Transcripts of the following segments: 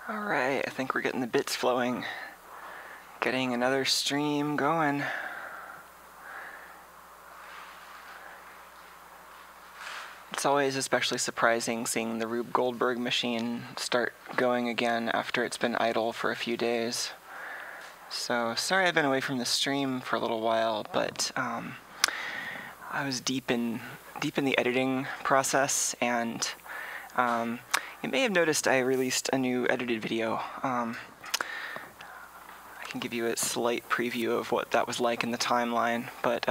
Alright, I think we're getting the bits flowing. Getting another stream going. It's always especially surprising seeing the Rube Goldberg machine start going again after it's been idle for a few days. So, sorry I've been away from the stream for a little while, but I was deep in the editing process, and you may have noticed I released a new edited video. I can give you a slight preview of what that was like in the timeline, but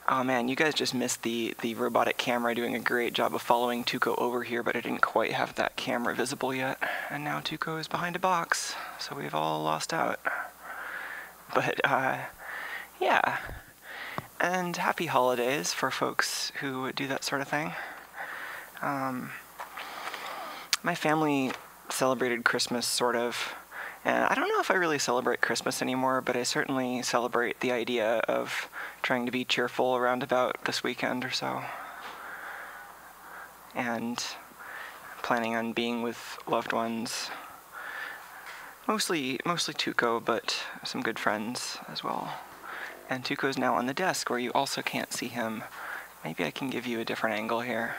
oh man, you guys just missed the robotic camera doing a great job of following Tuco over here, but I didn't quite have that camera visible yet, and now Tuco is behind a box, so we've all lost out. But yeah, and happy holidays for folks who do that sort of thing. My family celebrated Christmas, sort of, and I don't know if I really celebrate Christmas anymore, but I certainly celebrate the idea of trying to be cheerful around about this weekend or so. And planning on being with loved ones. Mostly Tuco, but some good friends as well. And Tuco's now on the desk where you also can't see him. Maybe I can give you a different angle here.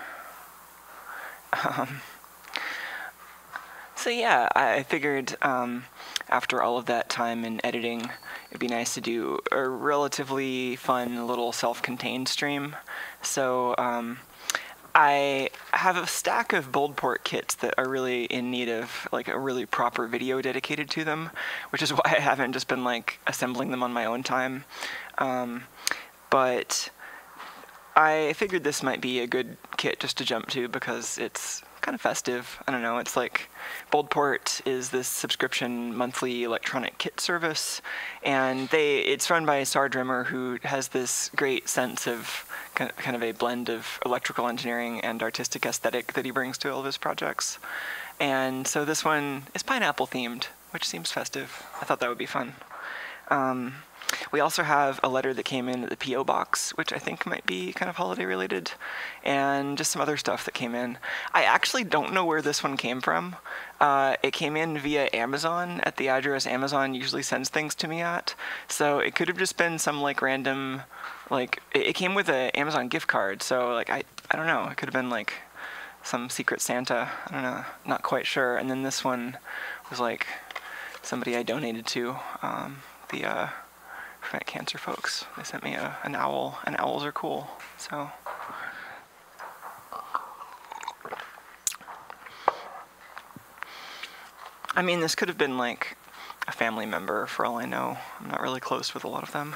So yeah, I figured after all of that time in editing, it'd be nice to do a relatively fun little self-contained stream. So I have a stack of Boldport kits that are really in need of like a really proper video dedicated to them, which is why I haven't just been like assembling them on my own time. But I figured this might be a good kit just to jump to because it's kind of festive. I don't know, it's like Boldport is this subscription monthly electronic kit service, and it's run by Sar Drimmer, who has this great sense of kind of a blend of electrical engineering and artistic aesthetic that he brings to all of his projects. And so this one is pineapple themed, which seems festive. I thought that would be fun. We also have a letter that came in at the P.O. box, which I think might be kind of holiday related, and just some other stuff that came in. I actually don't know where this one came from. It came in via Amazon at the address Amazon usually sends things to me at, so it could have just been some like random, like, it came with an Amazon gift card, so like, I don't know, it could have been like some secret Santa, I don't know, not quite sure. And then this one was like somebody I donated to, the Prevent Cancer folks. They sent me an owl, and owls are cool, so. I mean, this could have been like a family member for all I know. I'm not really close with a lot of them.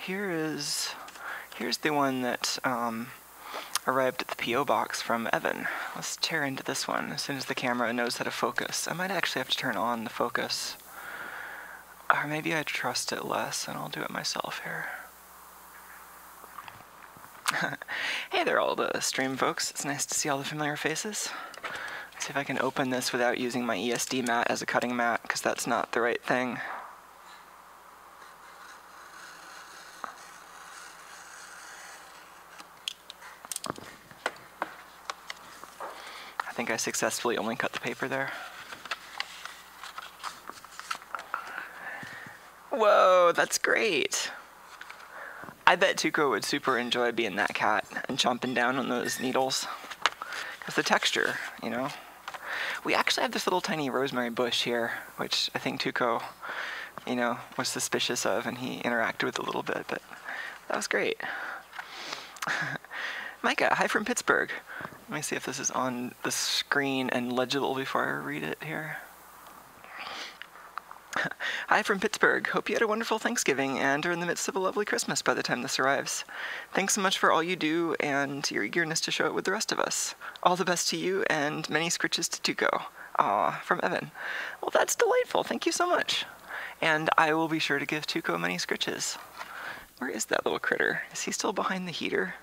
Here's the one that arrived at the P.O. box from Evan. Let's tear into this one as soon as the camera knows how to focus. I might actually have to turn on the focus. Or maybe I trust it less and I'll do it myself here. Hey there, all the stream folks. It's nice to see all the familiar faces. Let's see if I can open this without using my ESD mat as a cutting mat, because that's not the right thing. I think I successfully only cut the paper there. Whoa, that's great. I bet Tuco would super enjoy being that cat and chomping down on those needles. Because the texture, you know. We actually have this little tiny rosemary bush here, which I think Tuco, you know, was suspicious of, and he interacted with a little bit, but that was great. Micah, hi from Pittsburgh. Let me see if this is on the screen and legible before I read it here. Hi from Pittsburgh. Hope you had a wonderful Thanksgiving and are in the midst of a lovely Christmas by the time this arrives. Thanks so much for all you do and your eagerness to show it with the rest of us. All the best to you and many scritches to Tuco. Aw, from Evan. Well, that's delightful. Thank you so much. And I will be sure to give Tuco many scritches. Where is that little critter? Is he still behind the heater?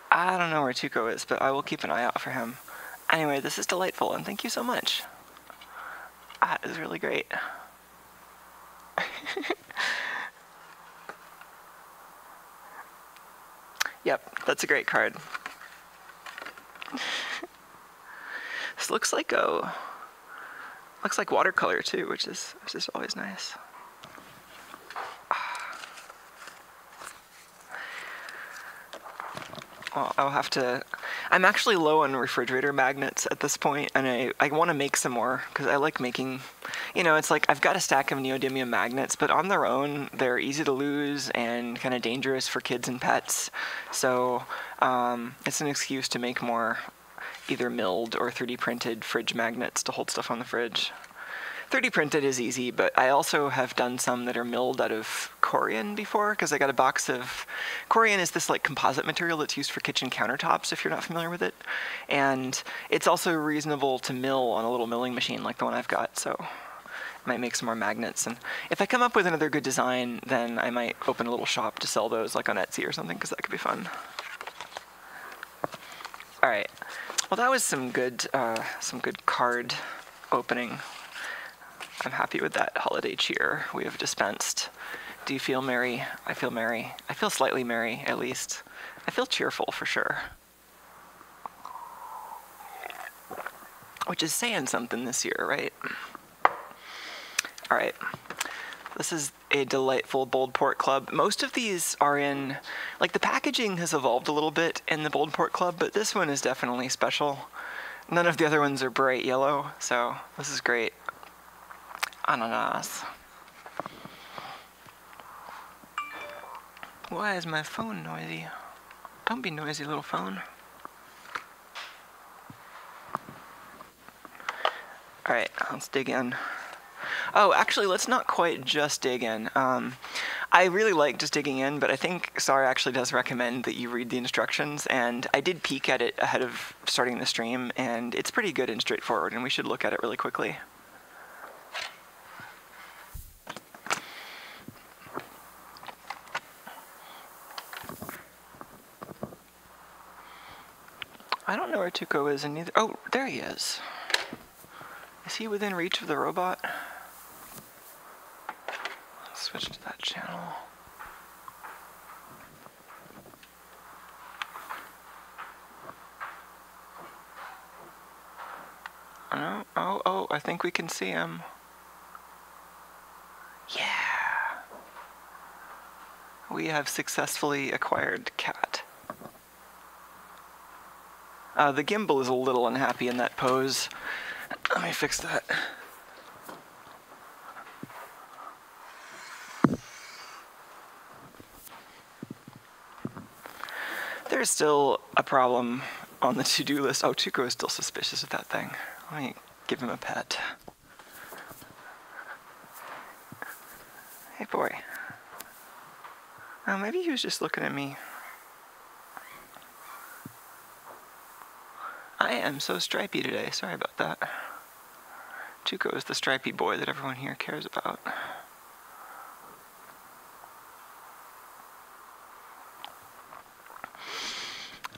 I don't know where Tuco is, but I will keep an eye out for him. Anyway, this is delightful, and thank you so much. That is really great. Yep, that's a great card. looks like watercolor too, which is always nice. Well, I'll have to. I'm actually low on refrigerator magnets at this point, and I want to make some more because I like making. It's like I've got a stack of neodymium magnets, but on their own, they're easy to lose and kind of dangerous for kids and pets. So it's an excuse to make more either milled or 3D printed fridge magnets to hold stuff on the fridge. 3D printed is easy, but I also have done some that are milled out of corian before, because I got a box of... Corian is this like composite material that's used for kitchen countertops, if you're not familiar with it. And it's also reasonable to mill on a little milling machine like the one I've got, so I might make some more magnets. And if I come up with another good design, then I might open a little shop to sell those, like on Etsy or something, because that could be fun. All right. Well, that was some good card opening. I'm happy with that holiday cheer we have dispensed. Do you feel merry? I feel merry. I feel slightly merry, at least. I feel cheerful, for sure. Which is saying something this year, right? All right. This is a delightful Bold Port Club. Most of these are in... Like, the packaging has evolved a little bit in the Bold Port Club, but this one is definitely special. None of the other ones are bright yellow, so this is great. Ananas. Why is my phone noisy? Don't be noisy, little phone. Alright, let's dig in. Oh, actually, let's not quite just dig in. I really like just digging in, but I think Sarah actually does recommend that you read the instructions, and I did peek at it ahead of starting the stream, and it's pretty good and straightforward, and we should look at it really quickly. I don't know where Tuco is in either. Oh, there he is. Is he within reach of the robot? Let's switch to that channel. No? Oh, I think we can see him. Yeah. We have successfully acquired cat. The gimbal is a little unhappy in that pose. Let me fix that. There's still a problem on the to-do list. Oh, Tuco is still suspicious of that thing. Let me give him a pet. Hey, boy. Maybe he was just looking at me. I am so stripey today. Sorry about that. Tuco is the stripey boy that everyone here cares about.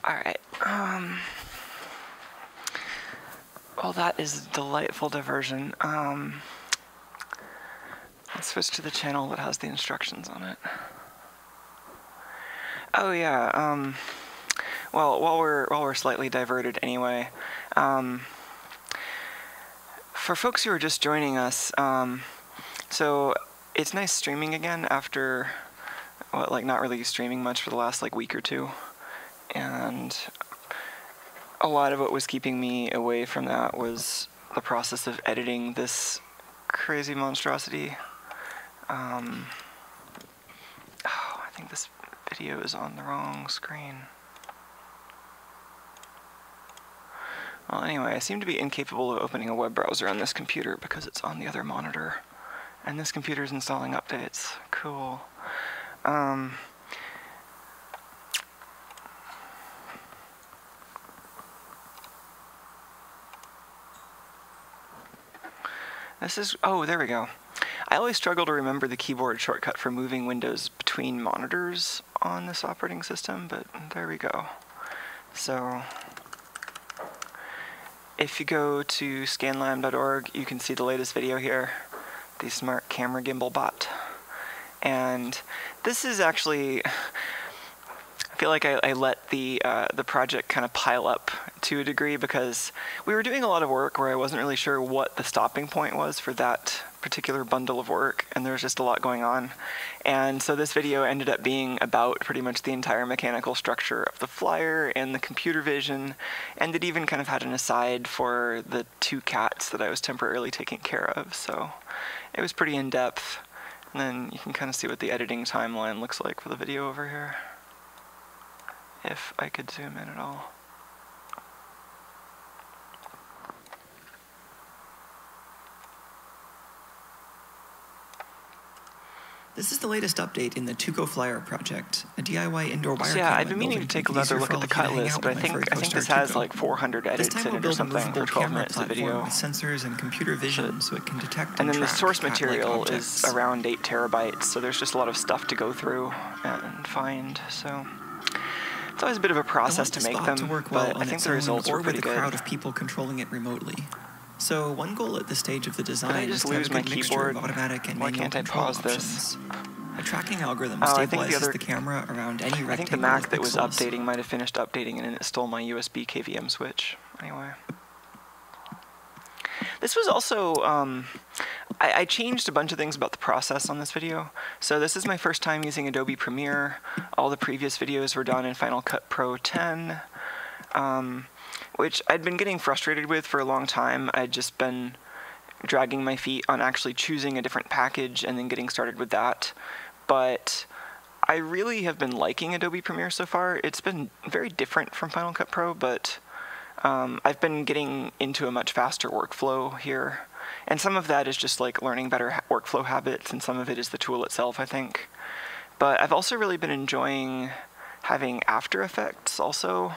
Alright. Well, that is a delightful diversion. Let's switch to the channel that has the instructions on it. Oh yeah, well, while we're slightly diverted anyway, for folks who are just joining us, so it's nice streaming again after, well, like not really streaming much for the last like week or two, and a lot of what was keeping me away from that was the process of editing this crazy monstrosity. Oh, I think this video is on the wrong screen. Well, anyway, I seem to be incapable of opening a web browser on this computer because it's on the other monitor. And this computer's installing updates. Cool. This is, oh, there we go. I always struggle to remember the keyboard shortcut for moving windows between monitors on this operating system, but there we go. So, if you go to scanlime.org, you can see the latest video here, the smart camera gimbal bot. And this is actually, feel like I let the project kind of pile up to a degree because we were doing a lot of work where I wasn't really sure what the stopping point was for that particular bundle of work, and there was just a lot going on. And so this video ended up being about pretty much the entire mechanical structure of the flyer and the computer vision, and it even kind of had an aside for the 2 cats that I was temporarily taking care of, so it was pretty in-depth. And then you can kind of see what the editing timeline looks like for the video over here, if I could zoom in at all. This is the latest update in the To-Go Flyer project, a DIY indoor wire. Yeah, I've been meaning to take another look at the cut list, but I think this has like 400 edits in it or something for 12 minutes of video. With sensors and computer vision, so it can detect and then the track source material objects. is around 8 terabytes, so there's just a lot of stuff to go through and find. So it's always a bit of a process to make them, but I think the results were pretty good. Or with a crowd of people controlling it remotely. So one goal at this stage of the design is to have a good mixture of automatic and manual control options. A tracking algorithm stabilizes the camera around any rectangle. I think the Mac that was updating might have finished updating and it stole my USB KVM switch. Anyway. This was also, I changed a bunch of things about the process on this video. So this is my first time using Adobe Premiere. All the previous videos were done in Final Cut Pro 10. Which I'd been getting frustrated with for a long time. I'd just been dragging my feet on actually choosing a different package and then getting started with that. But I really have been liking Adobe Premiere so far. It's been very different from Final Cut Pro, but I've been getting into a much faster workflow here. And some of that is just like learning better workflow habits, and some of it is the tool itself, I think. But I've also really been enjoying having After Effects also.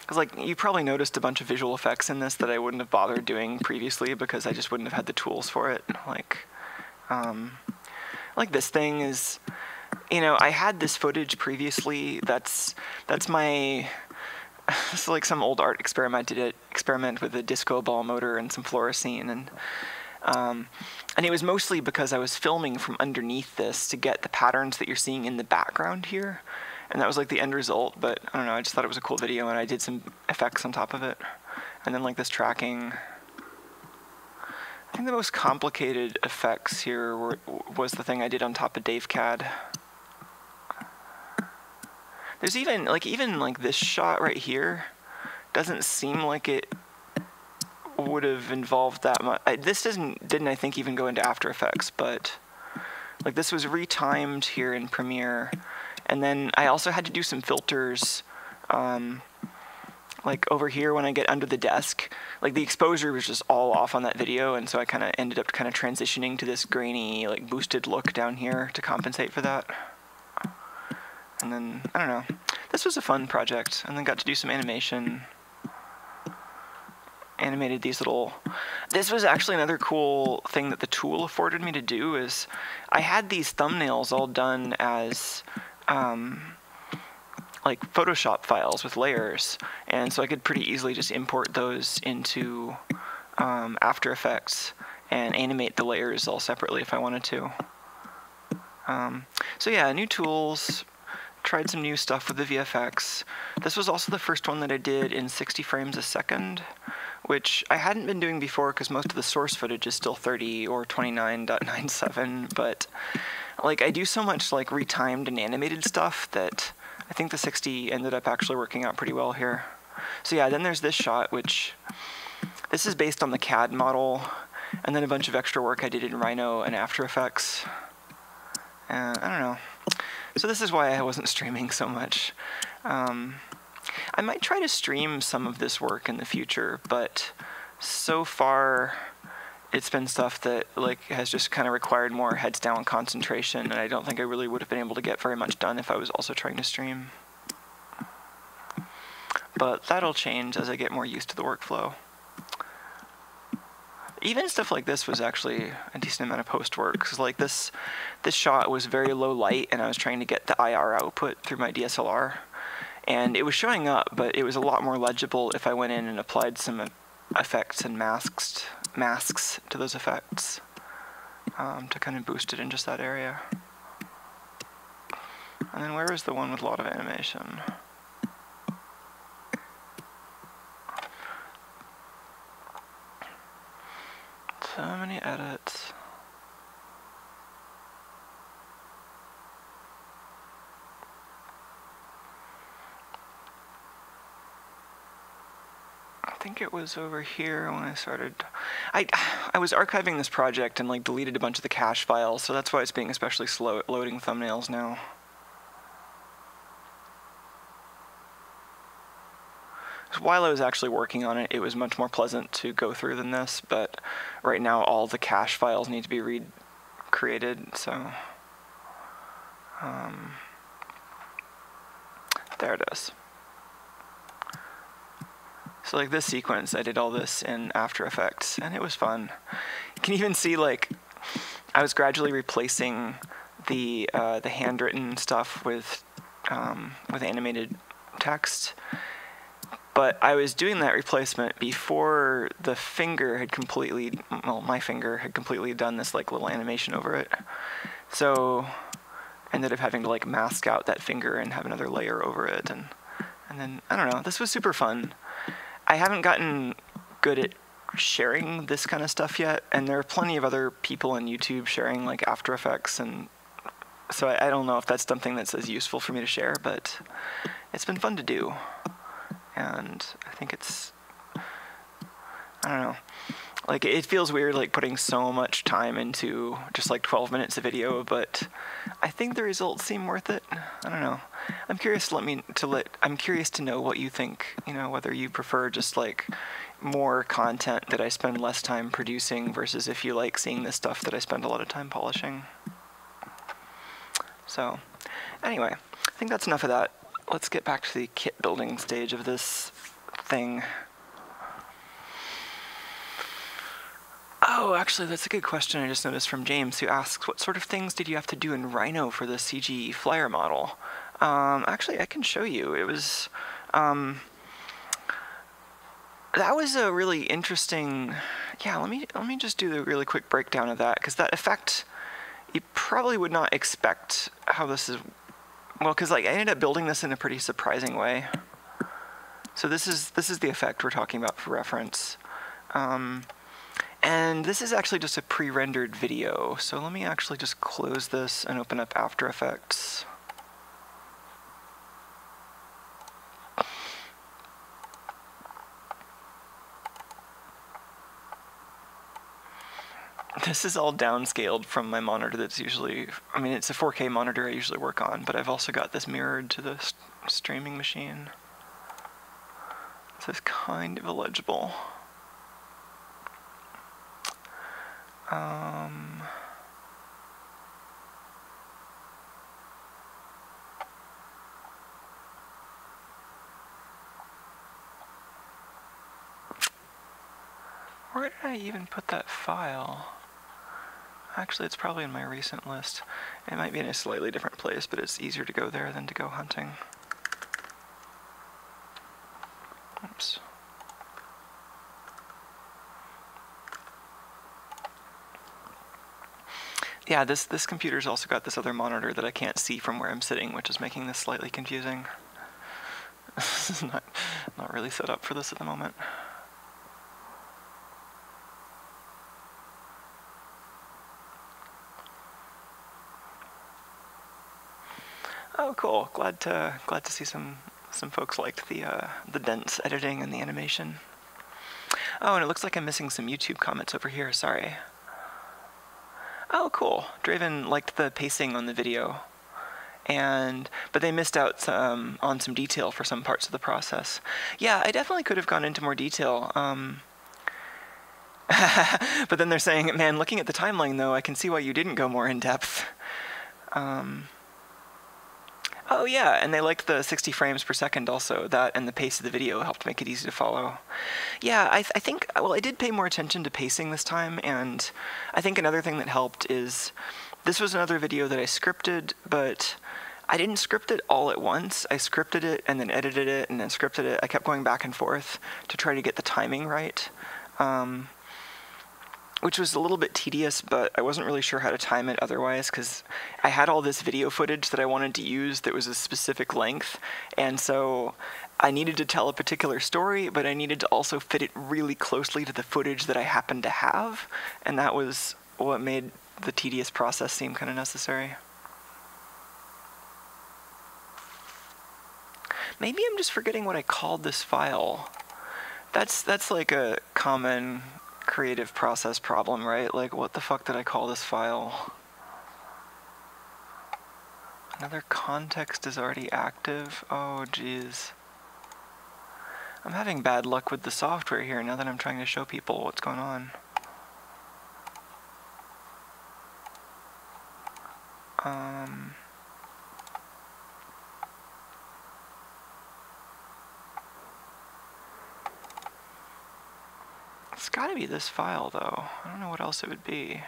Because, like, you probably noticed a bunch of visual effects in this that I wouldn't have bothered doing previously because I just wouldn't have had the tools for it. Like this thing is, you know, I had this footage previously. That's my, it's like some old art experiment with a disco ball motor and some fluorescein, and it was mostly because I was filming from underneath this to get the patterns that you're seeing in the background here. And that was like the end result, but I don't know, I just thought it was a cool video and I did some effects on top of it. And then like this tracking. I think the most complicated effects here was the thing I did on top of DaveCAD. There's even like this shot right here doesn't seem like it would have involved that much. This didn't I think even go into After Effects, but like this was retimed here in Premiere. And then I also had to do some filters, like over here when I get under the desk. Like the exposure was just all off on that video, and so I kind of ended up kind of transitioning to this grainy, like boosted look down here to compensate for that. And then, I don't know, this was a fun project, and then got to do some animation. Animated these little... This was actually another cool thing that the tool afforded me to do is I had these thumbnails all done as... like Photoshop files with layers, and so I could pretty easily just import those into After Effects and animate the layers all separately if I wanted to. So yeah, new tools, tried some new stuff with the VFX. This was also the first one that I did in 60 frames a second, which I hadn't been doing before because most of the source footage is still 30 or 29.97, but like I do so much like retimed and animated stuff that I think the 60 ended up actually working out pretty well here. So yeah, then there's this shot, which this is based on the CAD model, and then a bunch of extra work I did in Rhino and After Effects. I don't know. So this is why I wasn't streaming so much. I might try to stream some of this work in the future, but so far it's been stuff that like has just kind of required more heads down concentration, and I don't think I really would have been able to get very much done if I was also trying to stream. But that'll change as I get more used to the workflow. Even stuff like this was actually a decent amount of post work, because like this shot was very low light, and I was trying to get the IR output through my DSLR, and it was showing up, but it was a lot more legible if I went in and applied some effects and masks to those effects to kind of boost it in just that area. And then where is the one with a lot of animation? So many edits. I think it was over here when I started. I was archiving this project and like deleted a bunch of the cache files, so that's why it's being especially slow at loading thumbnails now. While I was actually working on it, it was much more pleasant to go through than this, but right now all the cache files need to be recreated, so there it is. So like this sequence, I did all this in After Effects, and it was fun. You can even see like I was gradually replacing the handwritten stuff with animated text. But I was doing that replacement before the finger had completely, well, my finger had completely done this like little animation over it. So I ended up having to like mask out that finger and have another layer over it. And then, I don't know, this was super fun. I haven't gotten good at sharing this kind of stuff yet. And there are plenty of other people on YouTube sharing like After Effects. And so I don't know if that's something that's as useful for me to share, but it's been fun to do. And I think it's, I don't know, like it feels weird like putting so much time into just like 12 minutes of video, but I think the results seem worth it. I don't know. I'm curious I'm curious to know what you think, you know, whether you prefer just like more content that I spend less time producing versus if you like seeing this stuff that I spend a lot of time polishing. So anyway, I think that's enough of that. Let's get back to the kit building stage of this thing. Oh, actually, that's a good question I just noticed from James, who asks, what sort of things did you have to do in Rhino for the CG flyer model? Actually, I can show you. It was, that was a really interesting, yeah, let me just do the really quick breakdown of that, because that effect, you probably would not expect how this is. Well, because like I ended up building this in a pretty surprising way. So this is the effect we're talking about for reference, and this is actually just a pre-rendered video. So let me actually just close this and open up After Effects. This is all downscaled from my monitor that's usually, I mean, it's a 4K monitor I usually work on, but I've also got this mirrored to the streaming machine. So it's kind of illegible. Where did I even put that file? Actually, it's probably in my recent list. It might be in a slightly different place, but it's easier to go there than to go hunting. Oops. Yeah, this computer's also got this other monitor that I can't see from where I'm sitting, which is making this slightly confusing. This is not really set up for this at the moment. Oh, cool! Glad to see some folks liked the dense editing and the animation. Oh, and it looks like I'm missing some YouTube comments over here. Sorry. Oh, cool! Draven liked the pacing on the video, but they missed out on some detail for some parts of the process. Yeah, I definitely could have gone into more detail. But then they're saying, man, looking at the timeline though, I can see why you didn't go more in depth. Oh yeah, and they liked the 60 frames per second also. That and the pace of the video helped make it easy to follow. Yeah, I think, well, I did pay more attention to pacing this time, and I think another thing that helped is this was another video that I scripted, but I didn't script it all at once. I scripted it and then edited it and then scripted it. I kept going back and forth to try to get the timing right. which was a little bit tedious, but I wasn't really sure how to time it otherwise, because I had all this video footage that I wanted to use that was a specific length, and so I needed to tell a particular story, but I needed to also fit it really closely to the footage that I happened to have, and that was what made the tedious process seem kind of necessary. Maybe I'm just forgetting what I called this file. That's like a common creative process problem, right? Like, what the fuck did I call this file? Another context is already active? Oh, geez. I'm having bad luck with the software here now that I'm trying to show people what's going on. It's gotta be this file, though. I don't know what else it would be.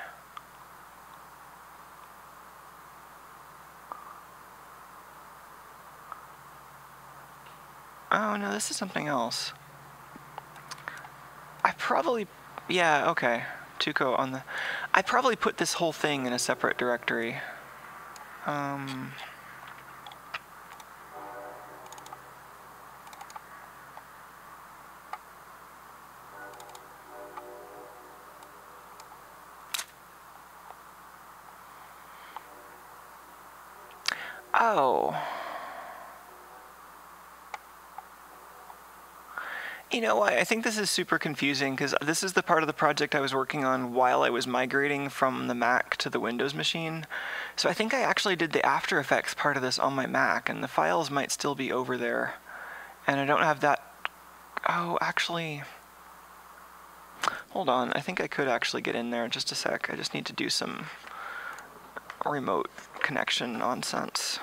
Oh, no, this is something else. I probably... Yeah, okay. Tuco on the... I probably put this whole thing in a separate directory. Oh. You know, I think this is super confusing because this is the part of the project I was working on while I was migrating from the Mac to the Windows machine. So I think I actually did the After Effects part of this on my Mac, and the files might still be over there. And I don't have that... Oh, actually... Hold on, I think I could actually get in there. Just a sec. I just need to do some remote connection nonsense.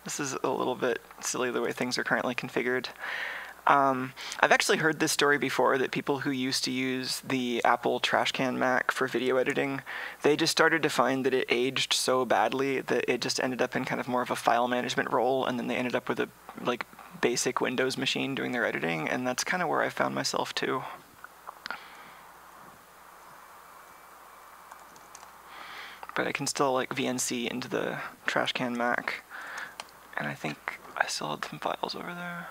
This is a little bit silly the way things are currently configured. I've actually heard this story before, that people who used to use the Apple Trashcan Mac for video editing, they just started to find that it aged so badly that it just ended up in kind of more of a file management role, and then they ended up with a like basic Windows machine doing their editing, and that's kind of where I found myself too. But I can still like VNC into the Trashcan Mac, and I think I still had some files over there.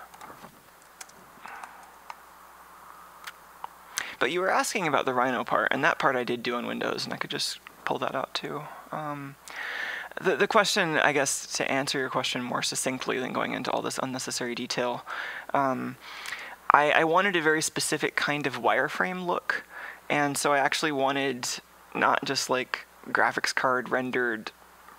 But you were asking about the Rhino part, and that part I did do on Windows, and I could just pull that out too. The question, I guess, to answer your question more succinctly than going into all this unnecessary detail, I wanted a very specific kind of wireframe look, and so I actually wanted not just like graphics card rendered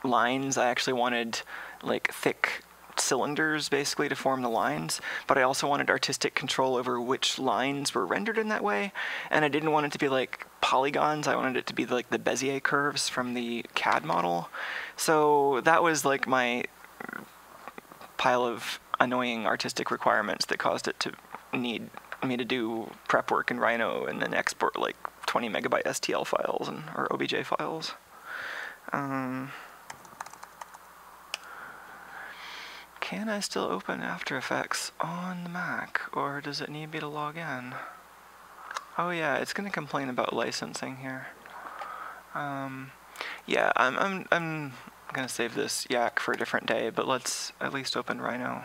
lines. I actually wanted like thick cylinders basically to form the lines, but I also wanted artistic control over which lines were rendered in that way, and I didn't want it to be like polygons. I wanted it to be like the Bezier curves from the CAD model. So that was like my pile of annoying artistic requirements that caused it to need me to do prep work in Rhino and then export like 20 megabyte STL files or OBJ files. Can I still open After Effects on the Mac, or does it need me to log in? Oh yeah, it's going to complain about licensing here. Yeah, I'm going to save this yak for a different day, but let's at least open Rhino.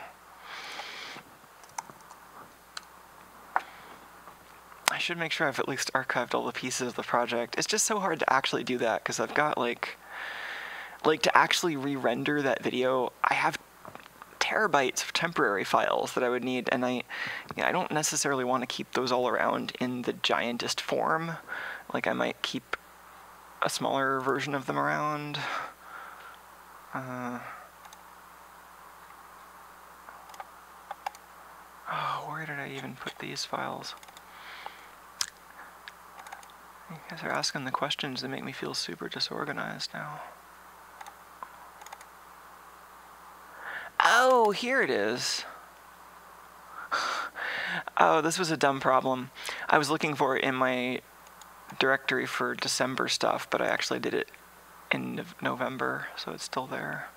I should make sure I've at least archived all the pieces of the project. It's just so hard to actually do that because I've got like to actually re-render that video, I have terabytes of temporary files that I would need, and I don't necessarily want to keep those all around in the giantest form. Like, I might keep a smaller version of them around. Oh, where did I even put these files? You guys are asking the questions that make me feel super disorganized now. Oh, here it is. Oh, this was a dumb problem. I was looking for it in my directory for December stuff, but I actually did it in November, so it's still there.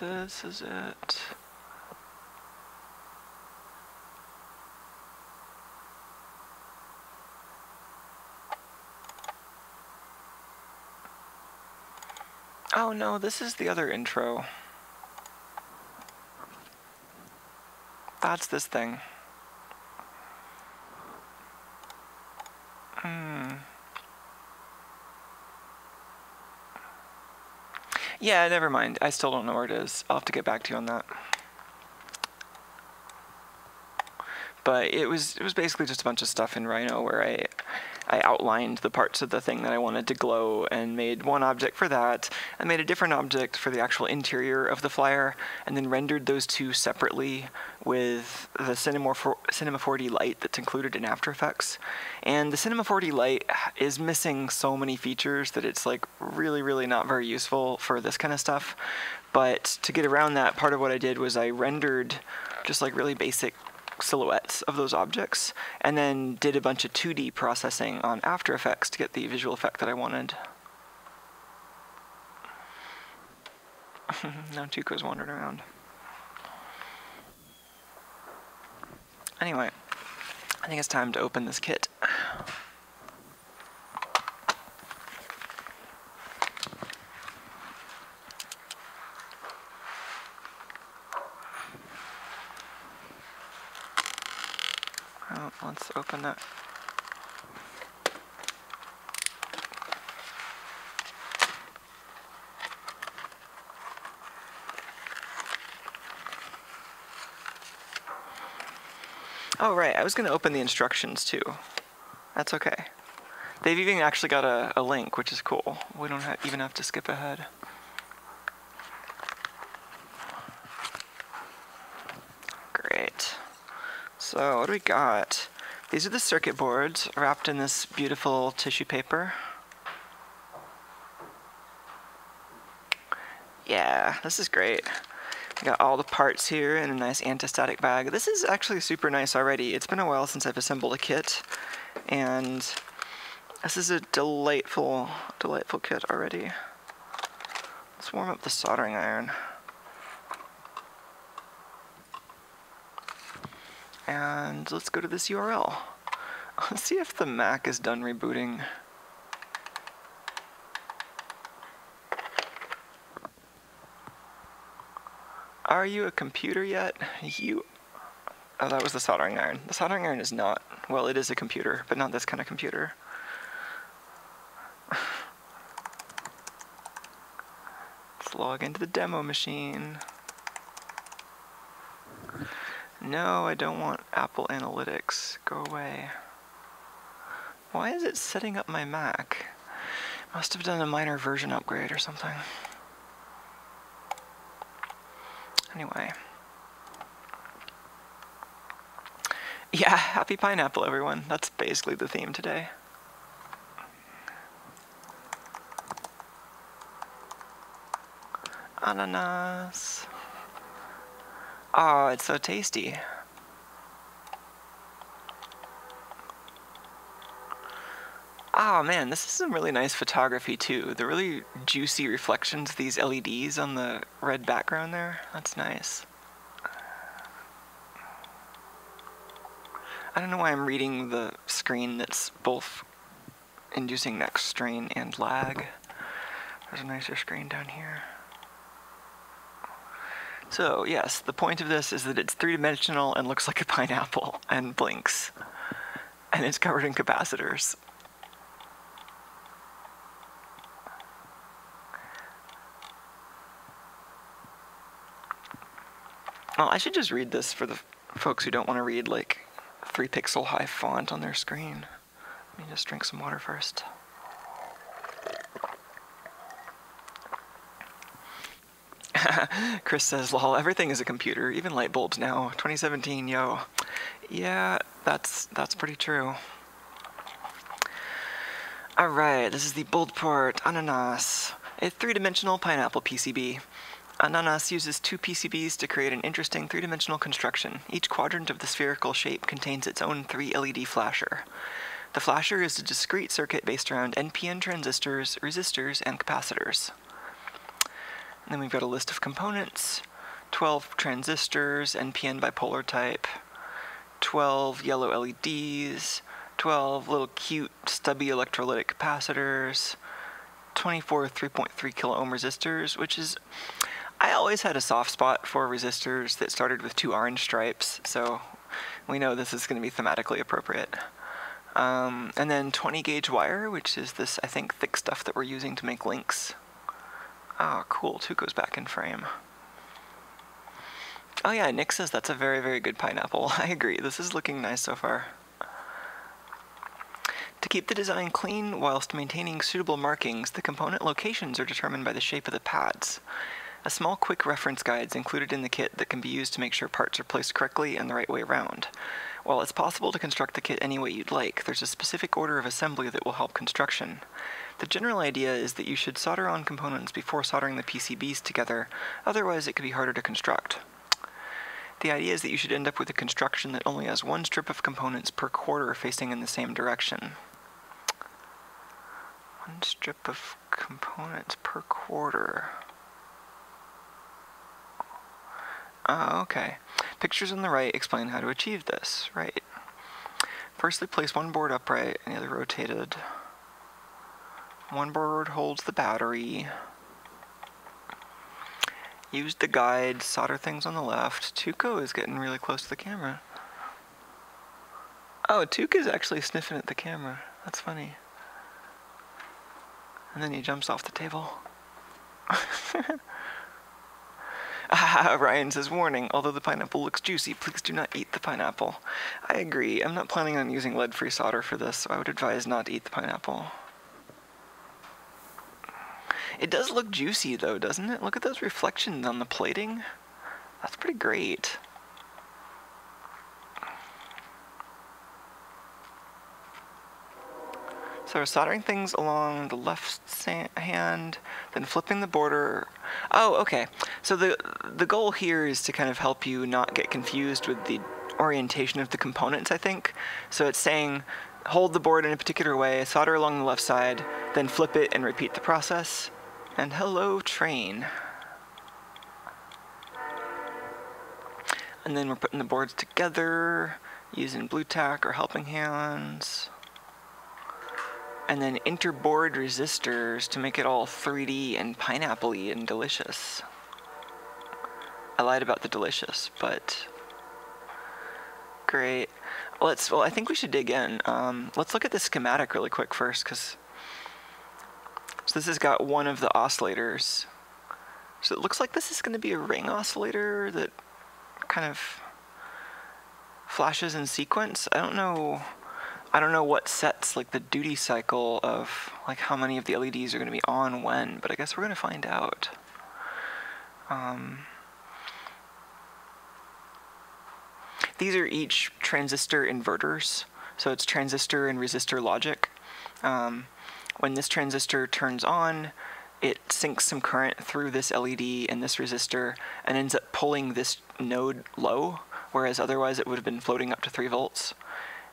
this is it. Oh no, this is the other intro. That's this thing. Yeah, never mind. I still don't know where it is. I'll have to get back to you on that. But it was basically just a bunch of stuff in Rhino where I outlined the parts of the thing that I wanted to glow and made one object for that. I made a different object for the actual interior of the flyer and then rendered those two separately with the Cinema 4D light that's included in After Effects. And the Cinema 4D light is missing so many features that it's like really, really not very useful for this kind of stuff. But to get around that, part of what I did was I rendered just like really basic silhouettes of those objects and then did a bunch of 2D processing on After Effects to get the visual effect that I wanted. Now Tuco's wandering around. Anyway, I think it's time to open this kit. Oh, let's open that. Oh, right, I was going to open the instructions too. That's okay. They've even actually got a link, which is cool. We don't even have to skip ahead. Great. So, what do we got? These are the circuit boards wrapped in this beautiful tissue paper. Yeah, this is great. I got all the parts here in a nice anti-static bag. This is actually super nice already. It's been a while since I've assembled a kit, and this is a delightful, delightful kit already. Let's warm up the soldering iron. And let's go to this URL. Let's see if the Mac is done rebooting. Are you a computer yet? Oh, that was the soldering iron. The soldering iron is not. Well, it is a computer, but not this kind of computer. Let's log into the demo machine. No, I don't want Apple Analytics. Go away. Why is it setting up my Mac? Must have done a minor version upgrade or something. Anyway. Yeah, happy pineapple, everyone. That's basically the theme today. Ananas. Oh, it's so tasty. Oh man, this is some really nice photography too. The really juicy reflections of these LEDs on the red background there. That's nice. I don't know why I'm reading the screen that's both inducing neck strain and lag. There's a nicer screen down here. So yes, the point of this is that it's three-dimensional and looks like a pineapple and blinks. And it's covered in capacitors. Well, I should just read this for the folks who don't want to read like 3-pixel high font on their screen. Let me just drink some water first. Chris says, lol, everything is a computer, even light bulbs now. 2017, yo. Yeah, that's pretty true. Alright, this is the bold port Ananas, a three-dimensional pineapple PCB. Ananas uses two PCBs to create an interesting three-dimensional construction. Each quadrant of the spherical shape contains its own 3 LED flasher. The flasher is a discrete circuit based around NPN transistors, resistors, and capacitors. Then we've got a list of components, 12 transistors, NPN bipolar type, 12 yellow LEDs, 12 little cute stubby electrolytic capacitors, 24 3.3 kilo ohm resistors, which is, I always had a soft spot for resistors that started with 2 orange stripes, so we know this is going to be thematically appropriate. And then 20 gauge wire, which is this, I think, thick stuff that we're using to make links. Oh, cool, 2 goes back in frame. Oh yeah, Nick says that's a very, very good pineapple. I agree, this is looking nice so far. To keep the design clean whilst maintaining suitable markings, the component locations are determined by the shape of the pads. A small quick reference guide is included in the kit that can be used to make sure parts are placed correctly and the right way around. While it's possible to construct the kit any way you'd like, there's a specific order of assembly that will help construction. The general idea is that you should solder on components before soldering the PCBs together, otherwise it could be harder to construct. The idea is that you should end up with a construction that only has 1 strip of components per quarter facing in the same direction. 1 strip of components per quarter. Ah, okay. Pictures on the right explain how to achieve this. Right. Firstly, place one board upright and the other rotated. One board holds the battery. Use the guide, solder things on the left. Tuco is getting really close to the camera. Oh, Tuco is actually sniffing at the camera. That's funny. And then he jumps off the table. Ryan says, warning, although the pineapple looks juicy, please do not eat the pineapple. I agree. I'm not planning on using lead-free solder for this, so I would advise not to eat the pineapple. It does look juicy, though, doesn't it? Look at those reflections on the plating. That's pretty great. So we're soldering things along the left hand, then flipping the border. Oh, okay. So the goal here is to kind of help you not get confused with the orientation of the components, I think. So it's saying hold the board in a particular way, solder along the left side, then flip it and repeat the process. And hello, train. And then we're putting the boards together using blue tack or helping hands. And then interboard resistors to make it all 3D and pineapple-y and delicious. I lied about the delicious, but great. Well, I think we should dig in. Let's look at the schematic really quick first, because so this has got one of the oscillators. So it looks like this is going to be a ring oscillator that kind of flashes in sequence. I don't know what sets like the duty cycle of like how many of the LEDs are going to be on when, but I guess we're going to find out. These are each transistor inverters, so it's transistor and resistor logic. When this transistor turns on, it sinks some current through this LED and this resistor and ends up pulling this node low, whereas otherwise it would have been floating up to 3 volts.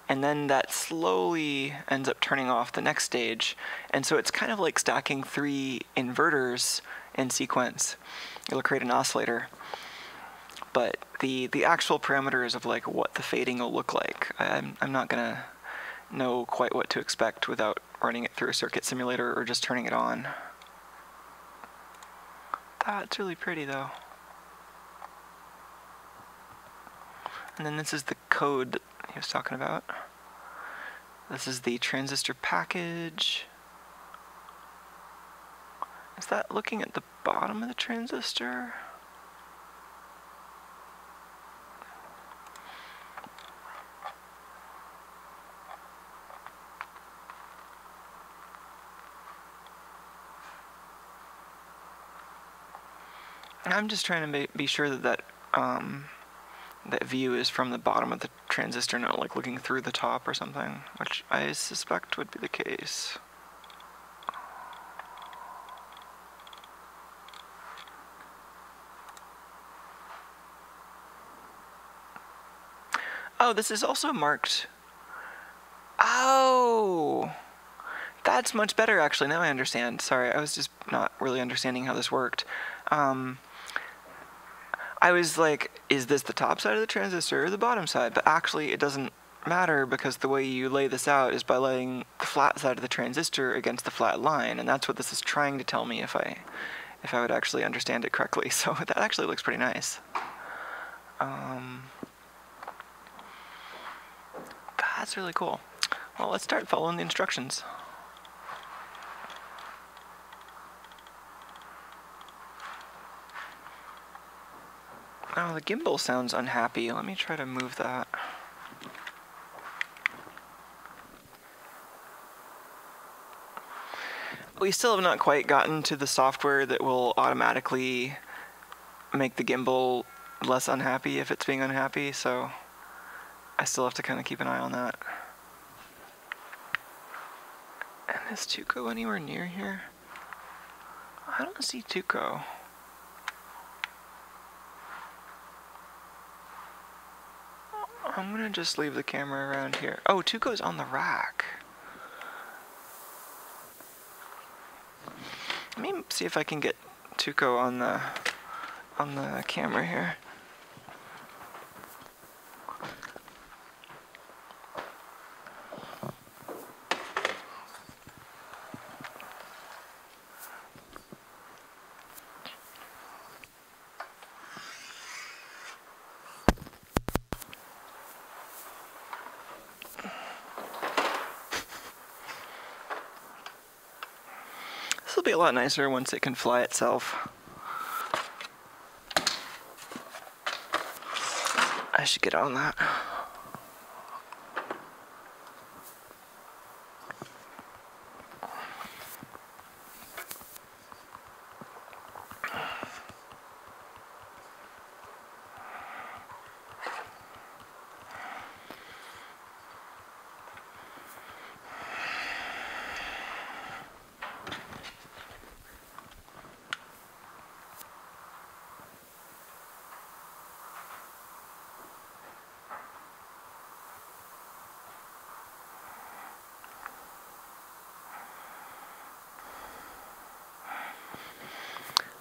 And then that slowly ends up turning off the next stage. And so it's kind of like stacking 3 inverters in sequence. It'll create an oscillator. But the actual parameters of like what the fading will look like, I'm not gonna know quite what to expect without running it through a circuit simulator or just turning it on. That's really pretty though. And then this is the code that he was talking about. This is the transistor package. Is that looking at the bottom of the transistor? I'm just trying to be sure that that view is from the bottom of the transistor, not like looking through the top or something, which I suspect would be the case. Oh, this is also marked. Oh, That's much better, actually. Now I understand. Sorry, I was just not really understanding how this worked. I was like, is this the top side of the transistor or the bottom side? But actually, it doesn't matter, because the way you lay this out is by laying the flat side of the transistor against the flat line, and that's what this is trying to tell me if I would actually understand it correctly. So that actually looks pretty nice. That's really cool. Well, let's start following the instructions. Oh, the gimbal sounds unhappy. Let me try to move that. We still have not quite gotten to the software that will automatically make the gimbal less unhappy if it's being unhappy, so I still have to kind of keep an eye on that. And is Tuco anywhere near here? I don't see Tuco. I'm gonna just leave the camera around here. Oh, Tuco's on the rack. Let me see if I can get Tuco on the camera here. This will be a lot nicer once it can fly itself. I should get on that.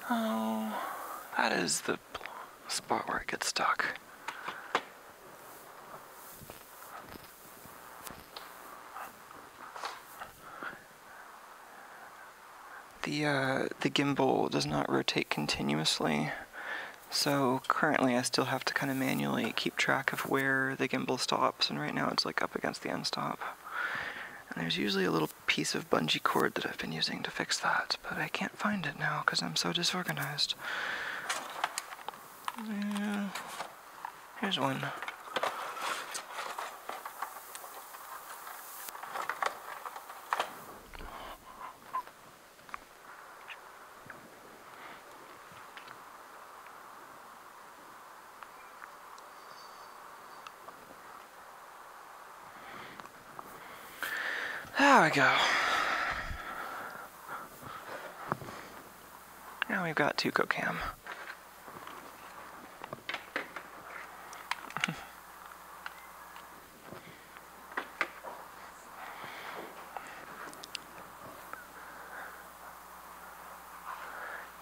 Oh, that is the spot where it gets stuck. The gimbal does not rotate continuously, so currently I still have to kind of manually keep track of where the gimbal stops, and right now it's like up against the end stop. And there's usually a little piece of bungee cord that I've been using to fix that, but I can't find it now because I'm so disorganized. Yeah. Here's one. There we go. Now we've got Tuco Cam.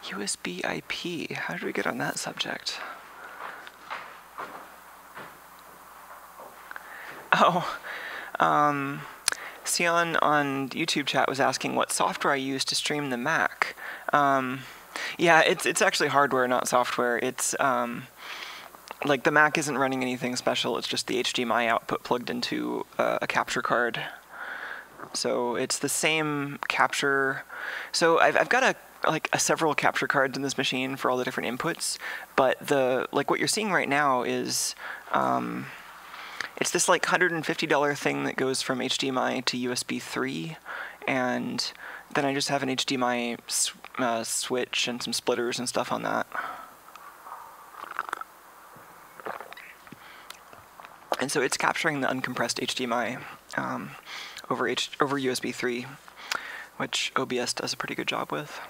USB IP. How did we get on that subject? Oh, Sion on YouTube chat was asking what software I use to stream the Mac. Yeah, it's actually hardware, not software. It's like the Mac isn't running anything special. It's just the HDMI output plugged into a capture card. So it's the same capture. So I've got several capture cards in this machine for all the different inputs. But what you're seeing right now is it's this like $150 thing that goes from HDMI to USB 3, and then I just have an HDMI switch and some splitters and stuff on that. And so it's capturing the uncompressed HDMI over USB 3, which OBS does a pretty good job with.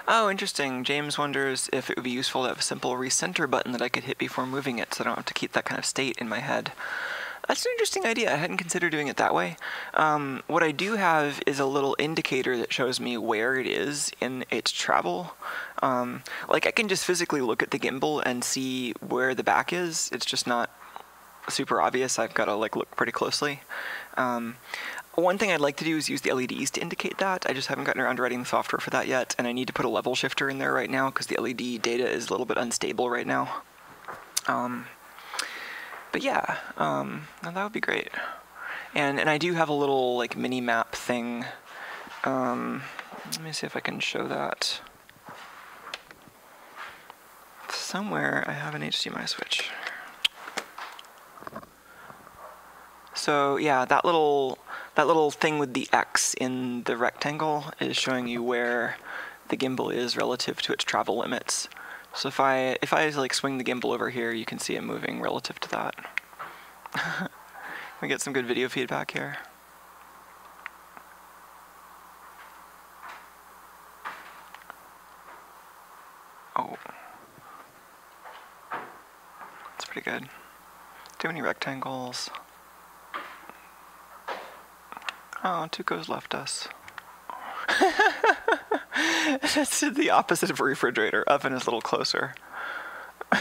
Oh, interesting. James wonders if it would be useful to have a simple recenter button that I could hit before moving it so I don't have to keep that kind of state in my head. That's an interesting idea. I hadn't considered doing it that way. What I do have is a little indicator that shows me where it is in its travel. Like I can just physically look at the gimbal and see where the back is. It's just not super obvious. I've got to like look pretty closely. One thing I'd like to do is use the LEDs to indicate that. I just haven't gotten around to writing the software for that yet, and I need to put a level shifter in there right now because the LED data is a little bit unstable right now. But yeah, that would be great. And I do have a little like mini map thing. Let me see if I can show that. Somewhere I have an HDMI switch. So yeah, that little thing with the X in the rectangle is showing you where the gimbal is relative to its travel limits. So if I like swing the gimbal over here, you can see it moving relative to that. We get some good video feedback here. Oh, that's pretty good. Too many rectangles. Oh, Tuco's left us. That's the opposite of a refrigerator. Oven is a little closer. Oh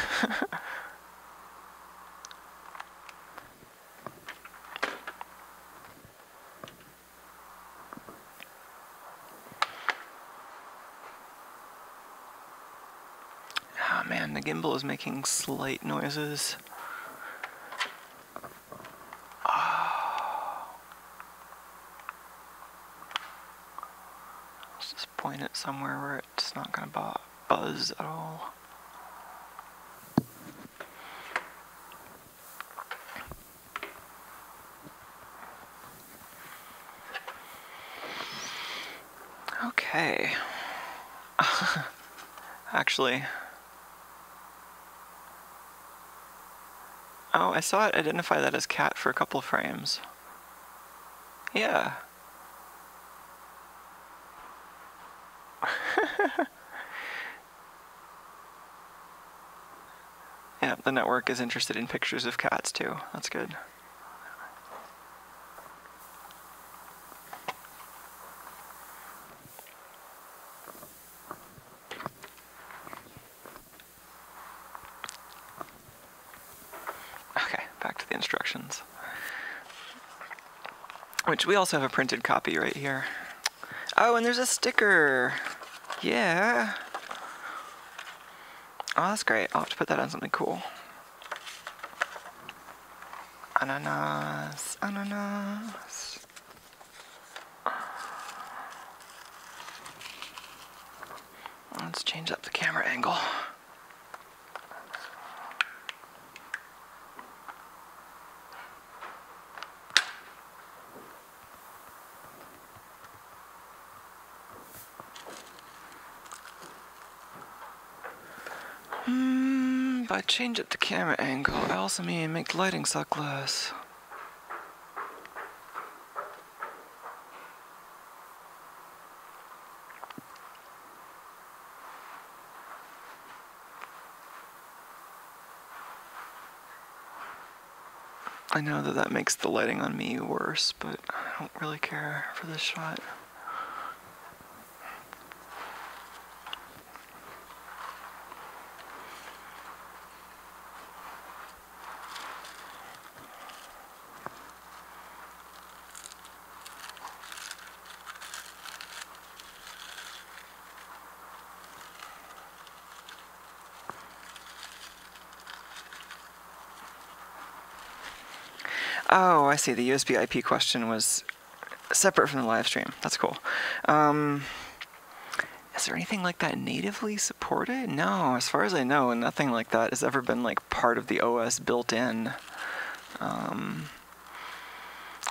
man, the gimbal is making slight noises. Point it somewhere where it's not going to buzz at all. Okay. Actually. Oh, I saw it identify that as cat for a couple of frames. Yeah. Yeah, the network is interested in pictures of cats too. That's good. Okay, back to the instructions. Which we also have a printed copy right here. Oh, and there's a sticker! Yeah! Oh, that's great. I'll have to put that on something cool. Ananas, ananas. Let's change up the camera angle. By change up the camera angle, I also mean make the lighting suck less. I know that makes the lighting on me worse, but I don't really care for this shot. Oh, I see. The USB IP question was separate from the live stream. That's cool. Is there anything like that natively supported? No, as far as I know, nothing like that has ever been like part of the OS built in.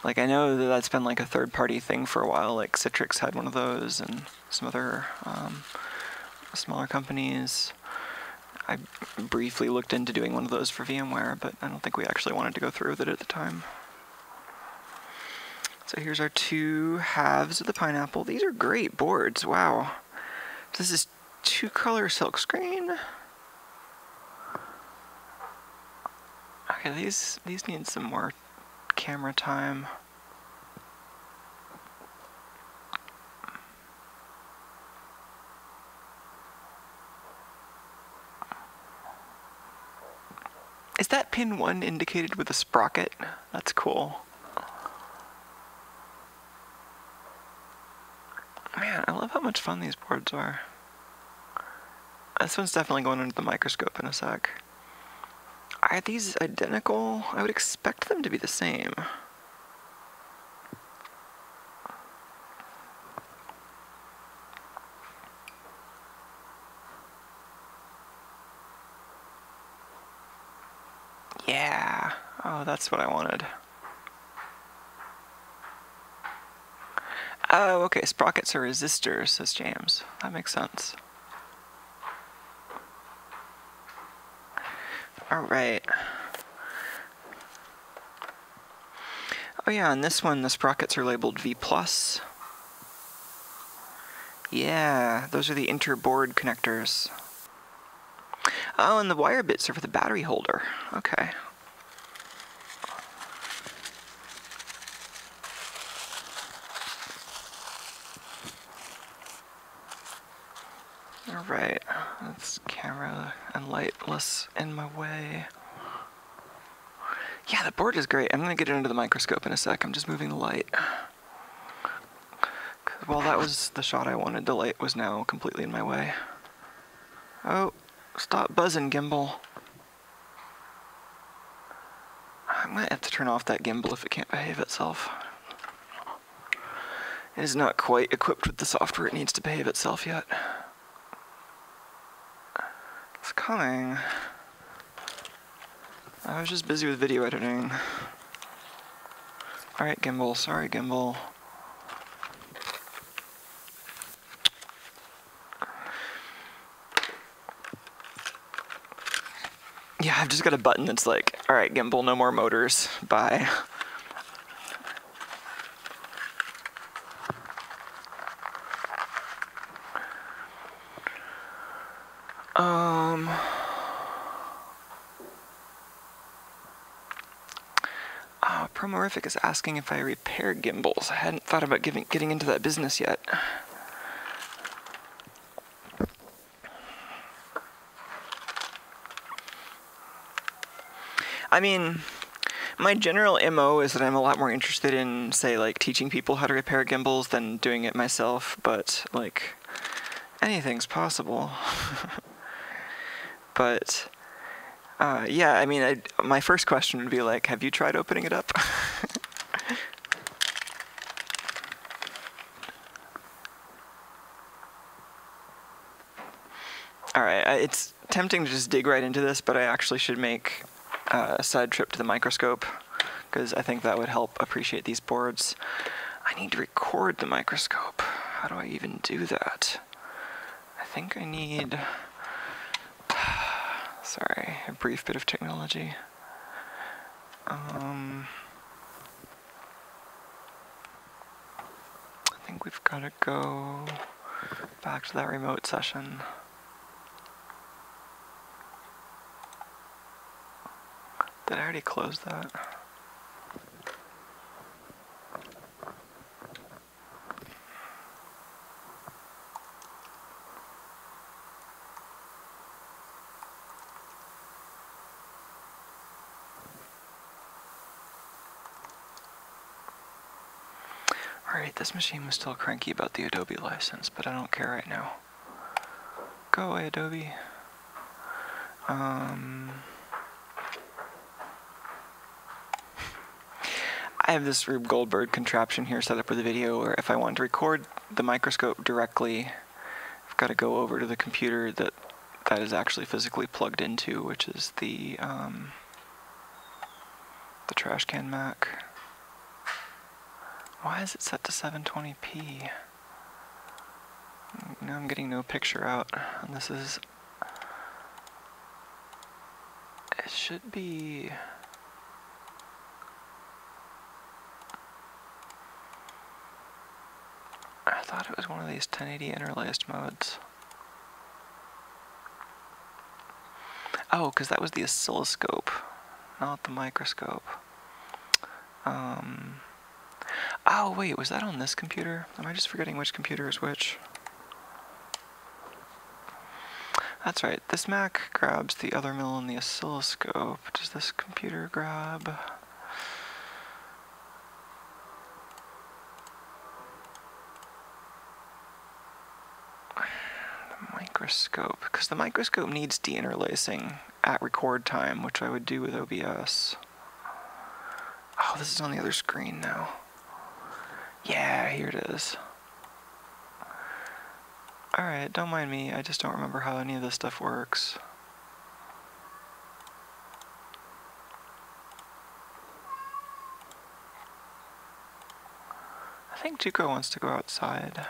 Like I know that that's been like a third-party thing for a while. Like Citrix had one of those, and some other smaller companies. I briefly looked into doing one of those for VMware, but I don't think we actually wanted to go through with it at the time. So here's our two halves of the pineapple. These are great boards, wow. This is 2-color silkscreen. Okay, these need some more camera time. Is that pin 1 indicated with a sprocket? That's cool. Man, I love how much fun these boards are. This one's definitely going under the microscope in a sec. Are these identical? I would expect them to be the same. Yeah. Oh, that's what I wanted. Oh, okay. Sprockets are resistors, says James. That makes sense. Alright. Oh yeah, on this one the sprockets are labeled V+. Yeah, those are the inter-board connectors. Oh, and the wire bits are for the battery holder. Okay. Alright, that's camera and lightless in my way. Yeah, the board is great. I'm gonna get it under the microscope in a sec. I'm just moving the light. Well, that was the shot I wanted. The light was now completely in my way. Oh, stop buzzing, gimbal. I might have to turn off that gimbal if it can't behave itself. It is not quite equipped with the software it needs to behave itself yet. It's coming. I was just busy with video editing. Alright, gimbal. Sorry, gimbal. Yeah, I've just got a button that's like, alright, gimbal, no more motors. Bye. Promorific is asking if I repair gimbals. I hadn't thought about getting into that business yet. I mean, my general MO is that I'm a lot more interested in, say, like, teaching people how to repair gimbals than doing it myself, but, like, anything's possible. But, yeah, I mean, my first question would be, like, have you tried opening it up? Alright, it's tempting to just dig right into this, but I actually should make a side trip to the microscope, because I think that would help appreciate these boards. I need to record the microscope. How do I even do that? I think I need... Sorry, a brief bit of technology. I think we've got to go back to that remote session. Did I already close that? Alright, this machine was still cranky about the Adobe license, but I don't care right now. Go away, Adobe. I have this Rube Goldberg contraption here set up with a video where if I want to record the microscope directly, I've got to go over to the computer that is actually physically plugged into, which is the trash can Mac. Why is it set to 720p? Now I'm getting no picture out, and this is... It should be... I thought it was one of these 1080 interlaced modes. Oh, because that was the oscilloscope, not the microscope. Oh, wait, was that on this computer? Am I just forgetting which computer is which? That's right, this Mac grabs the other mill and the oscilloscope. Does this computer grab... microscope? Because the microscope needs deinterlacing at record time, which I would do with OBS. Oh, this is on the other screen now. Yeah, here it is. Alright, don't mind me, I just don't remember how any of this stuff works. I think Juko wants to go outside.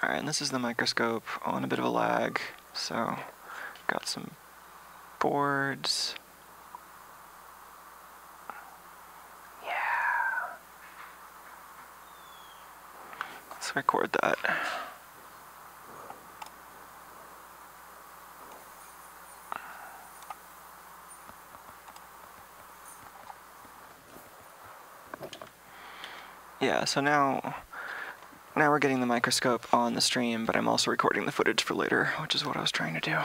Alright, and this is the microscope on a bit of a lag, so got some boards. Yeah. Let's record that. Yeah, so now we're getting the microscope on the stream, but I'm also recording the footage for later, which is what I was trying to do.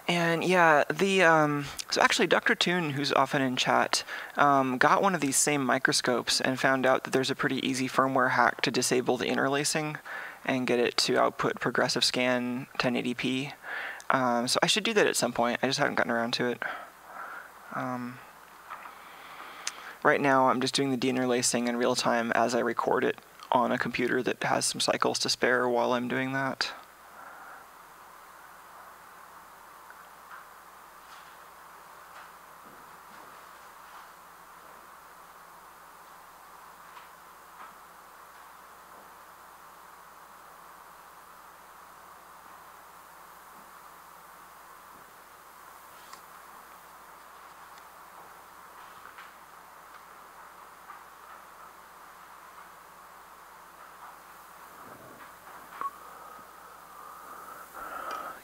And yeah, so actually Dr. Toon, who's often in chat, got one of these same microscopes and found out that there's a pretty easy firmware hack to disable the interlacing and get it to output progressive scan 1080p. So I should do that at some point. I just haven't gotten around to it. Right now I'm just doing the deinterlacing in real time as I record it on a computer that has some cycles to spare while I'm doing that.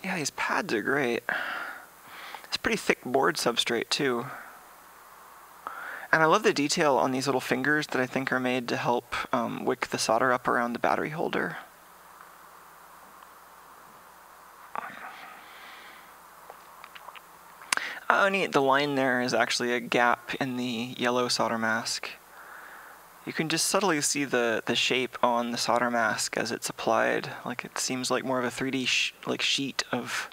Yeah, these pads are great. It's pretty thick board substrate too. And I love the detail on these little fingers that I think are made to help wick the solder up around the battery holder. Oh neat, the line there is actually a gap in the yellow solder mask. You can just subtly see the shape on the solder mask as it's applied. Like it seems like more of a 3D sheet of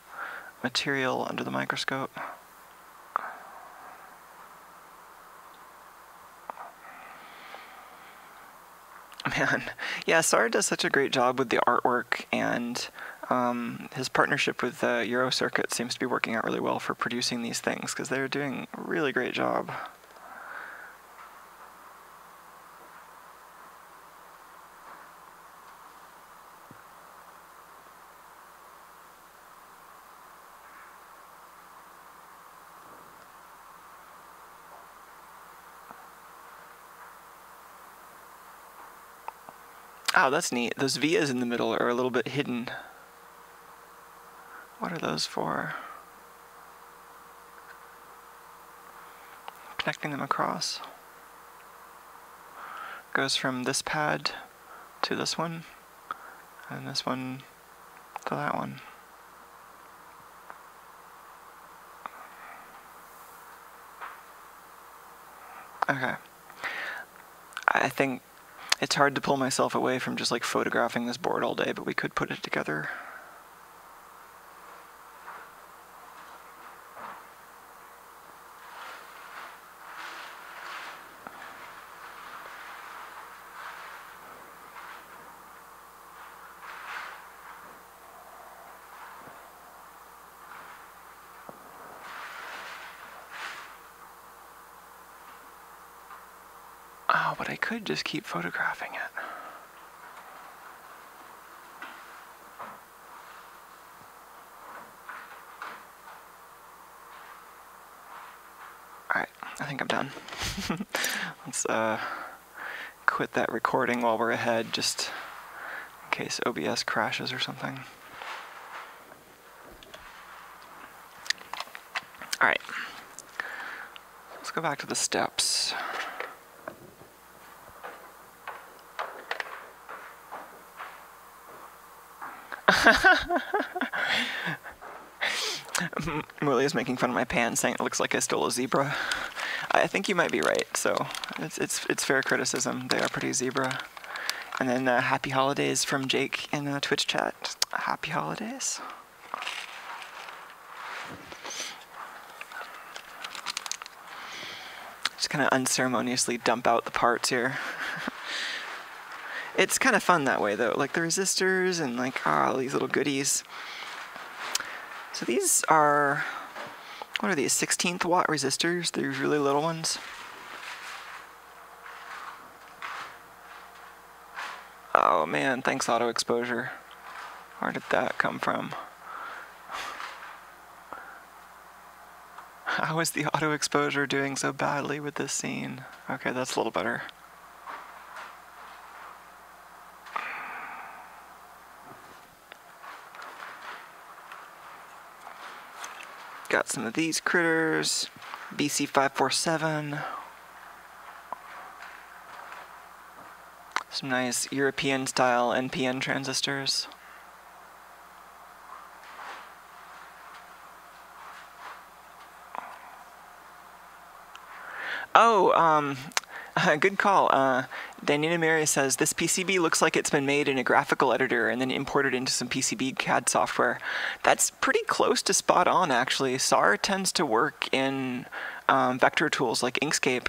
material under the microscope. Man, yeah, Sar does such a great job with the artwork, and his partnership with Eurocircuit seems to be working out really well for producing these things, because they're doing a really great job. Oh, that's neat. Those vias in the middle are a little bit hidden. What are those for? Connecting them across. Goes from this pad to this one, and this one to that one. Okay. I think it's hard to pull myself away from just like photographing this board all day, but we could put it together. Oh, but I could just keep photographing it. Alright. I think I'm done. Let's quit that recording while we're ahead, just in case OBS crashes or something. Alright. Let's go back to the steps. Willie is making fun of my pants, saying it looks like I stole a zebra. I think you might be right, so it's fair criticism. They are pretty zebra. And then happy holidays from Jake in Twitch chat. Happy holidays. Just kind of unceremoniously dump out the parts here. It's kind of fun that way though, like the resistors and like all these little goodies. So these are, what are these, 16th watt resistors? These really little ones. Oh man, thanks auto exposure. Where did that come from? How is the auto exposure doing so badly with this scene? Okay, that's a little better. Got some of these critters. BC547. Some nice European style NPN transistors. Oh, good call. Danina Mary says, this PCB looks like it's been made in a graphical editor and then imported into some PCB CAD software. That's pretty close to spot on, actually. SAR tends to work in vector tools like Inkscape.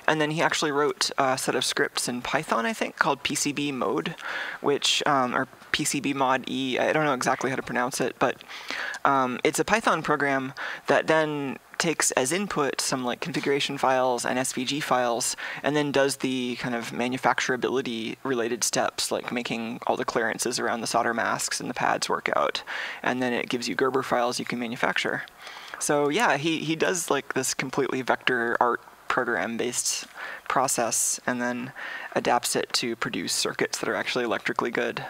And then he actually wrote a set of scripts in Python, I think, called PCB mode, which, or PCB mod E, I don't know exactly how to pronounce it, but it's a Python program that then takes as input some like configuration files and SVG files, and then does the kind of manufacturability related steps, like making all the clearances around the solder masks and the pads work out. And then it gives you Gerber files you can manufacture. So yeah, he does like this completely vector art program-based process and then adapts it to produce circuits that are actually electrically good.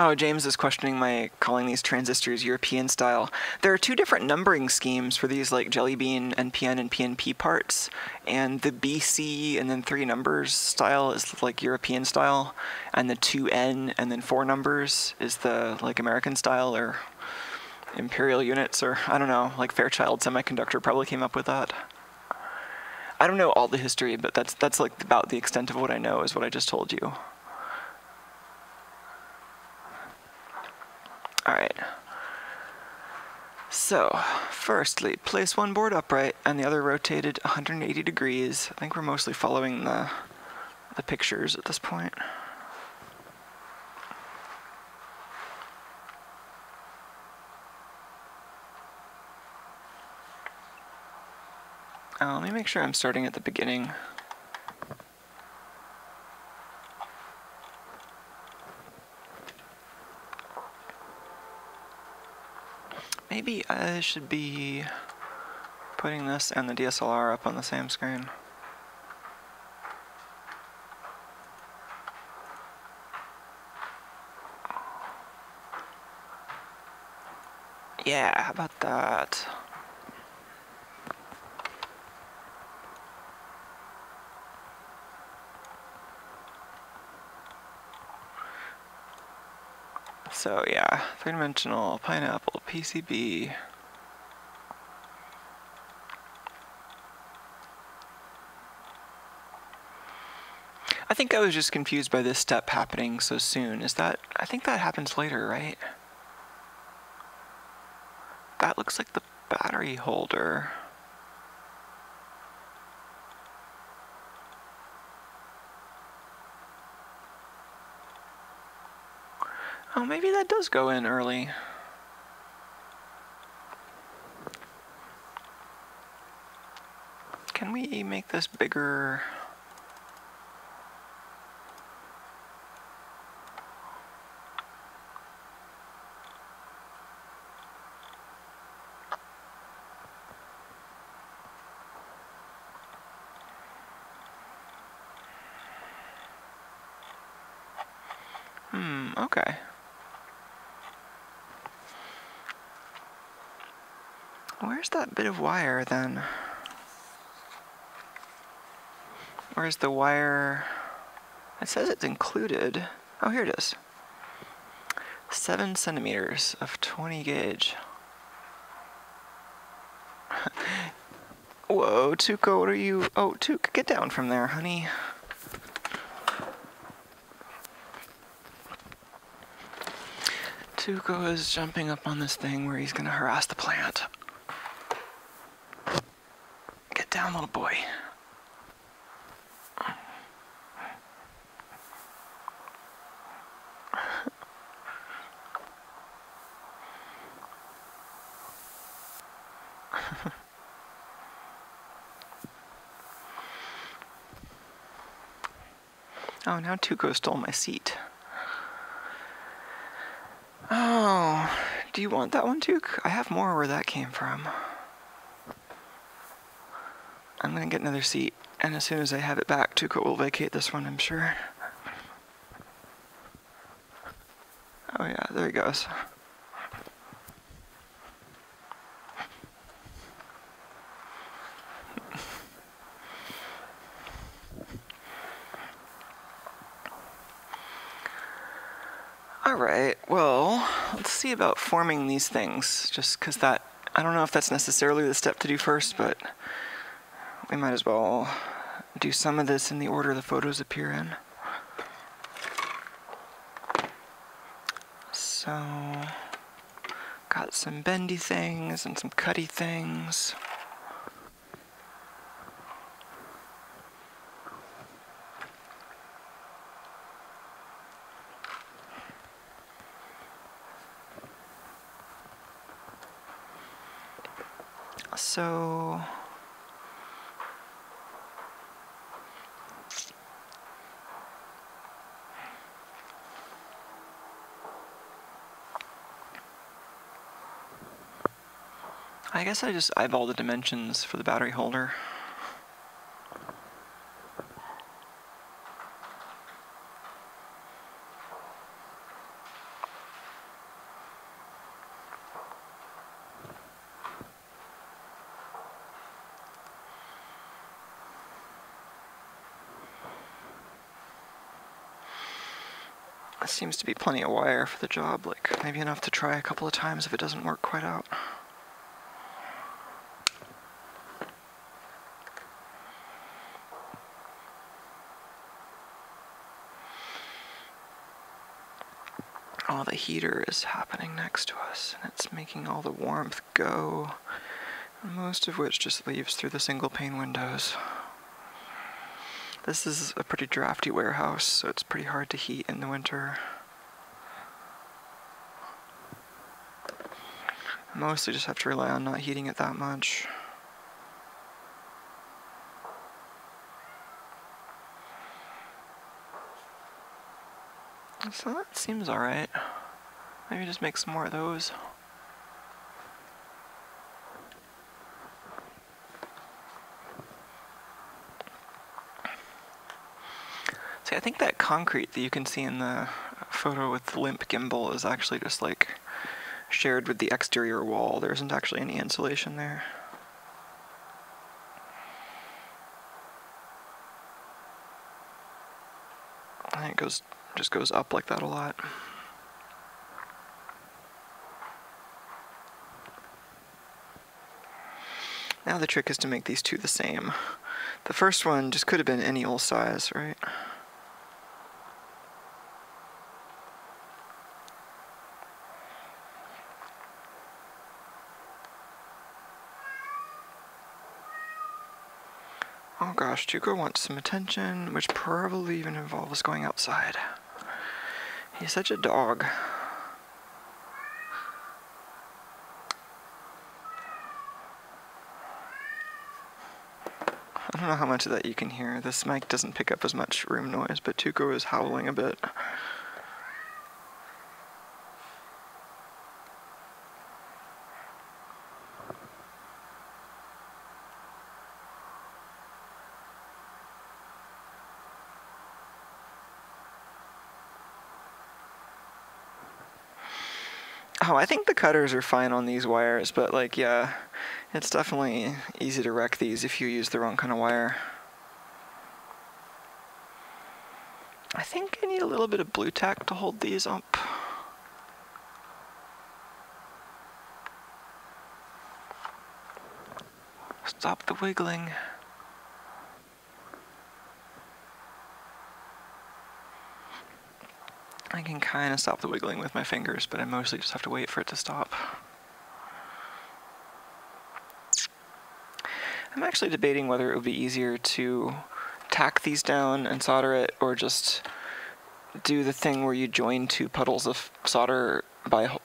Oh, James is questioning my calling these transistors European style. There are two different numbering schemes for these like Jelly Bean, NPN, and PNP parts, and the BC and then 3 numbers style is like European style, and the 2N and then 4 numbers is the like American style or imperial units, or I don't know, like Fairchild Semiconductor probably came up with that. I don't know all the history, but that's like about the extent of what I know is what I just told you. Alright. So, firstly, place one board upright and the other rotated 180 degrees. I think we're mostly following the pictures at this point. Let me make sure I'm starting at the beginning. Maybe I should be putting this and the DSLR up on the same screen. Yeah, how about that? So yeah, 3-dimensional pineapple PCB. I think I was just confused by this step happening so soon. Is that, I think that happens later, right? That looks like the battery holder. Oh, maybe that does go in early. Can we make this bigger? Okay. Where's that bit of wire then? Where's the wire? It says it's included. Oh, here it is. 7 centimeters of 20 gauge. Whoa, Tuco, what are you? Oh, Tuco, get down from there, honey. Tuco is jumping up on this thing where he's gonna harass the plant. Get down, little boy. Oh, now Tuco stole my seat. Oh, do you want that one, Tuco? I have more where that came from. I'm gonna get another seat, and as soon as I have it back, Tuco will vacate this one, I'm sure. Oh yeah, there he goes. Alright, well, let's see about forming these things, just because that, I don't know if that's necessarily the step to do first, but we might as well do some of this in the order the photos appear in. So, got some bendy things and some cutty things. So, I guess I just eyeball the dimensions for the battery holder. Seems to be plenty of wire for the job, like maybe enough to try a couple of times if it doesn't work quite out. Oh, the heater is happening next to us, and it's making all the warmth go, most of which just leaves through the single pane windows. This is a pretty drafty warehouse, so it's pretty hard to heat in the winter. I mostly just have to rely on not heating it that much. So that seems alright. Maybe just make some more of those. See, I think that concrete that you can see in the photo with the limp gimbal is actually just like shared with the exterior wall. There isn't actually any insulation there. I think it just goes up like that a lot. Now the trick is to make these two the same. The first one just could have been any old size, right? Oh gosh, Tuco wants some attention, which probably even involves going outside. He's such a dog. I don't know how much of that you can hear. This mic doesn't pick up as much room noise, but Tuco is howling a bit. Oh, I think the cutters are fine on these wires, but like, yeah, it's definitely easy to wreck these if you use the wrong kind of wire. I think I need a little bit of blue tack to hold these up. Stop the wiggling. I can kind of stop the wiggling with my fingers, but I mostly just have to wait for it to stop. I'm actually debating whether it would be easier to tack these down and solder it, or just do the thing where you join two puddles of solder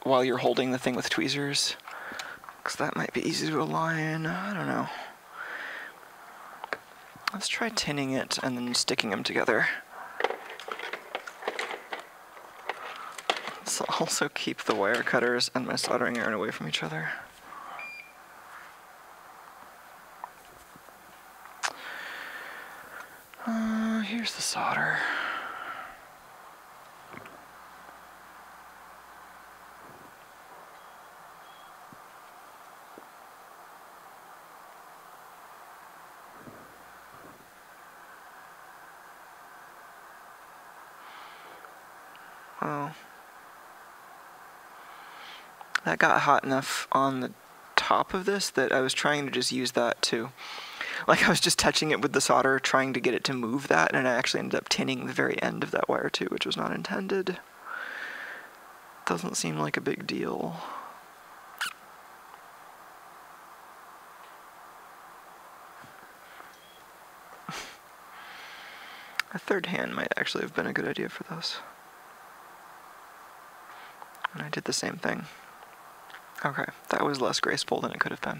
while you're holding the thing with tweezers. Because that might be easy to align. I don't know. Let's try tinning it and then sticking them together. This will also keep the wire cutters and my soldering iron away from each other. Here's the solder. Oh. That got hot enough on the top of this that I was trying to just use that too. Like, I was just touching it with the solder, trying to get it to move that, and I actually ended up tinning the very end of that wire too, which was not intended. Doesn't seem like a big deal. A third hand might actually have been a good idea for this. And I did the same thing. Okay, that was less graceful than it could have been.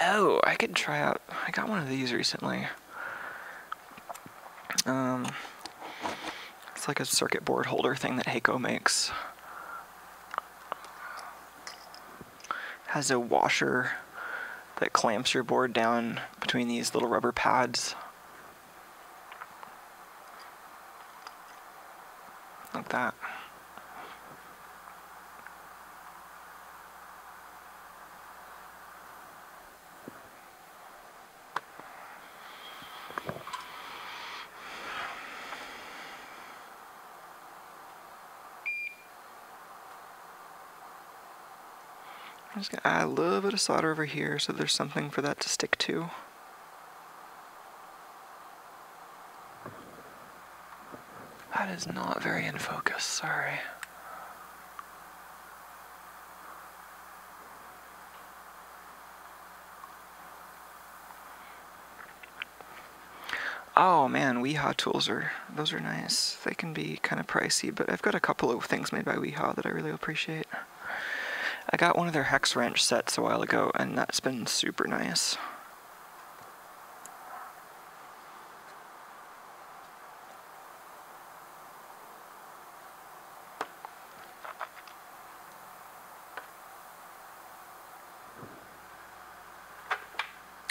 Oh, I could try out, I got one of these recently. It's like a circuit board holder thing that Heiko makes. Has a washer that clamps your board down between these little rubber pads. Like that. I'm just gonna add a little bit of solder over here so there's something for that to stick to. That is not very in focus, sorry. Oh man, Weehaw tools those are nice. They can be kind of pricey, but I've got a couple of things made by Weehaw that I really appreciate. I got one of their hex wrench sets a while ago, and that's been super nice.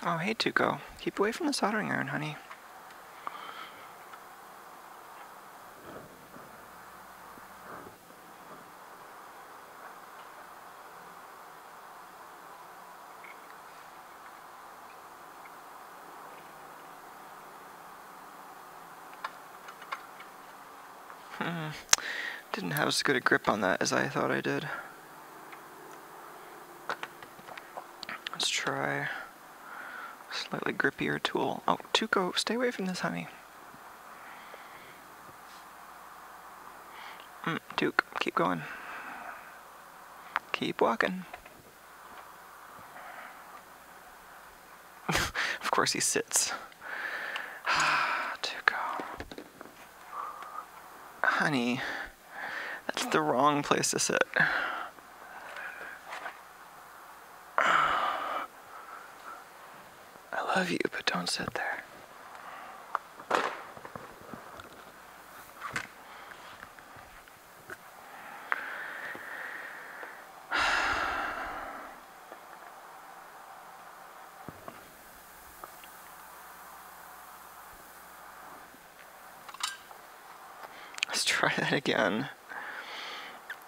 Oh, hey Tuco. Keep away from the soldering iron, honey. Didn't have as good a grip on that as I thought I did. Let's try a slightly grippier tool. Oh, Tuco, stay away from this, honey. Tuke, keep going. Keep walking. Of course he sits. Tuco. Honey, that's the wrong place to sit. I love you, but don't sit there. Let's try that again.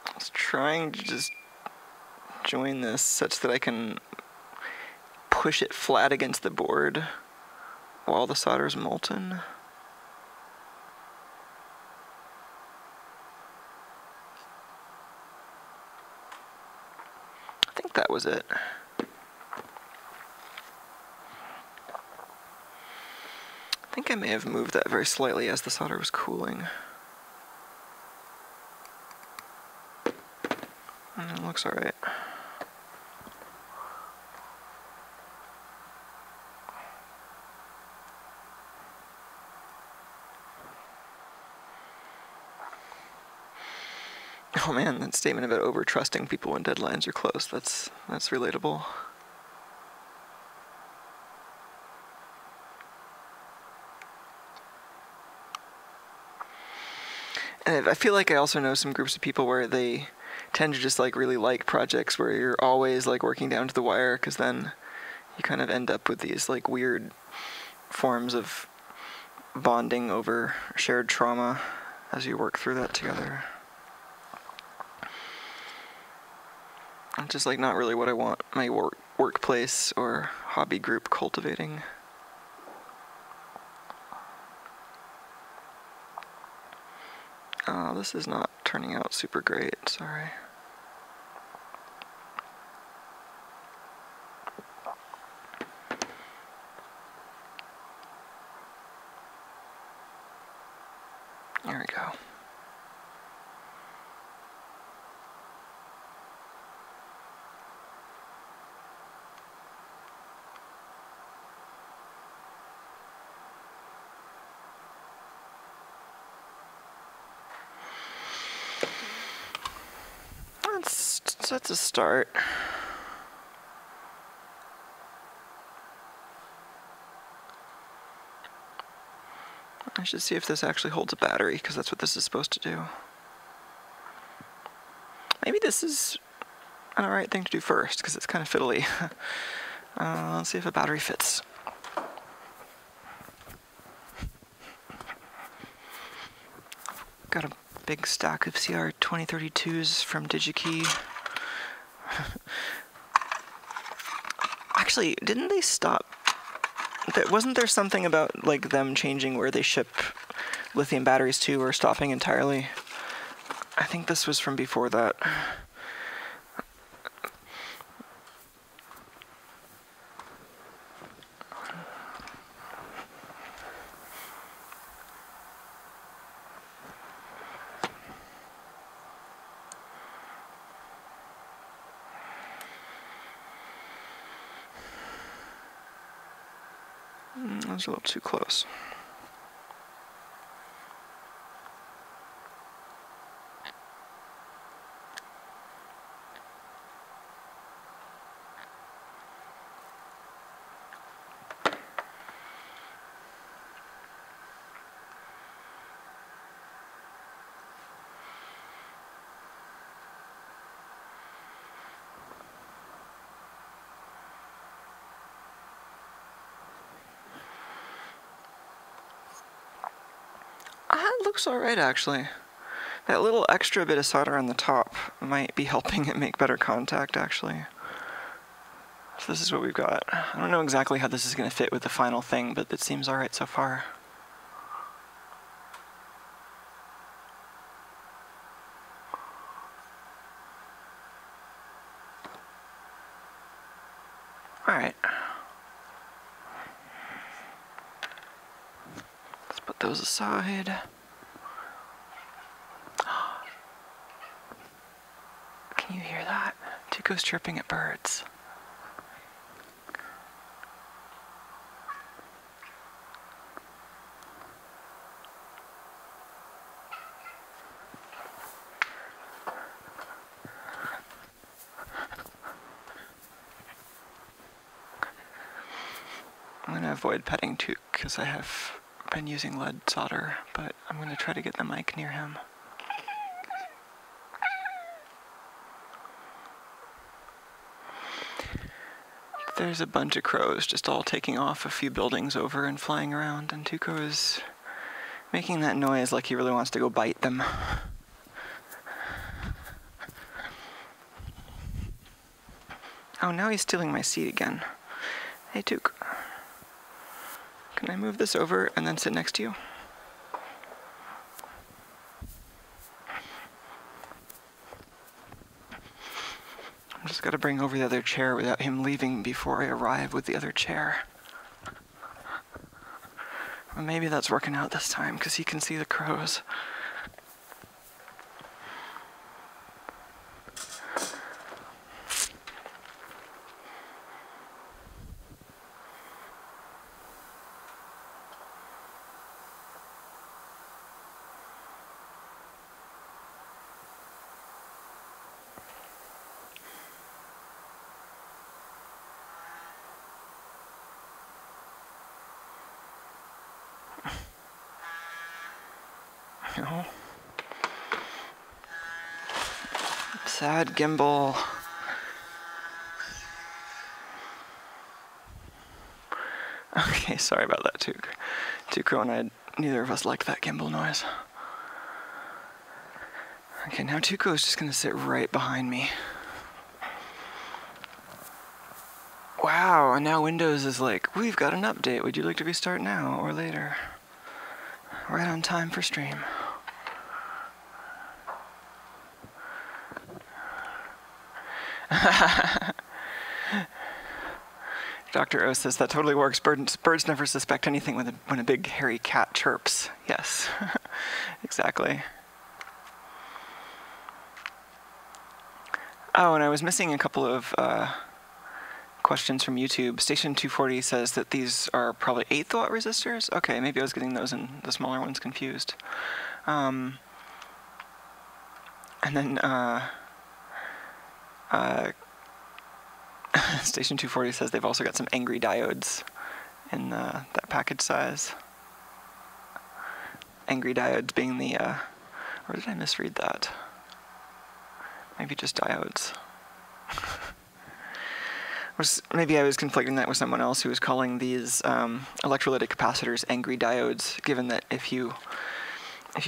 I was trying to just join this such that I can push it flat against the board while the solder's molten. I think that was it. I think I may have moved that very slightly as the solder was cooling. It looks alright. Oh man, that statement about over-trusting people when deadlines are close, that's relatable. And I feel like I also know some groups of people where they tend to just like really like projects where you're always like working down to the wire, because then you kind of end up with these like weird forms of bonding over shared trauma as you work through that together. It's just like not really what I want my workplace or hobby group cultivating. Oh, this is not turning out super great, sorry. There we go. That's a start. I should see if this actually holds a battery, because that's what this is supposed to do. Maybe this is an alright thing to do first, because it's kind of fiddly. Let's see if a battery fits. Got a big stack of CR 2032s from DigiKey. Actually, didn't they stop? Wasn't there something about like them changing where they ship lithium batteries to, or stopping entirely? I think this was from before that. That was a little too close. It looks alright, actually. That little extra bit of solder on the top might be helping it make better contact, actually. So this is what we've got. I don't know exactly how this is going to fit with the final thing, but it seems alright so far. Alright. Let's put those aside. Can you hear that? Tuco's chirping at birds. I'm going to avoid petting Tuc because I have been using lead solder, but I'm going to try to get the mic near him. There's a bunch of crows just all taking off a few buildings over and flying around, and Tuco is making that noise like he really wants to go bite them. Oh, now he's stealing my seat again. Hey, Took. Can I move this over and then sit next to you? I'm just gotta bring over the other chair without him leaving before I arrive with the other chair. Well, maybe that's working out this time, because he can see the crows. No. Sad gimbal. Okay, sorry about that, Tuco and I, neither of us liked that gimbal noise. Okay, now Tuco is just gonna sit right behind me. Wow, and now Windows is like, we've got an update. Would you like to restart now or later? Right on time for stream. Dr. O says that totally works. Birds never suspect anything when a big hairy cat chirps. Yes, exactly. Oh, and I was missing a couple of questions from YouTube. Station 240 says that these are probably 8th watt resistors. Okay, maybe I was getting those and the smaller ones confused. And then Station 240 says they've also got some angry diodes in that package size. Angry diodes being the, or did I misread that? Maybe just diodes. Maybe I was conflicting that with someone else who was calling these electrolytic capacitors angry diodes, given that if you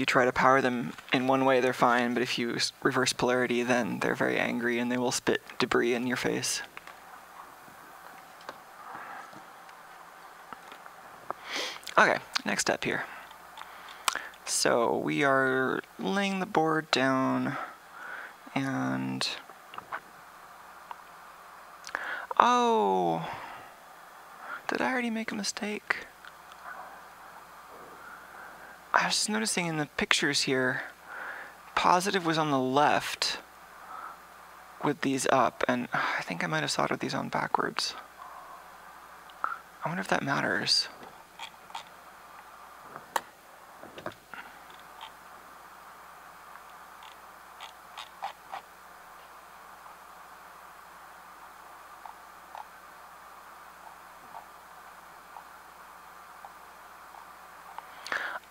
try to power them in one way, they're fine, but if you reverse polarity, then they're very angry and they will spit debris in your face. Okay, next step here. So we are laying the board down and... Oh! Did I already make a mistake? I was just noticing in the pictures here, positive was on the left with these up, and I think I might have soldered these on backwards. I wonder if that matters.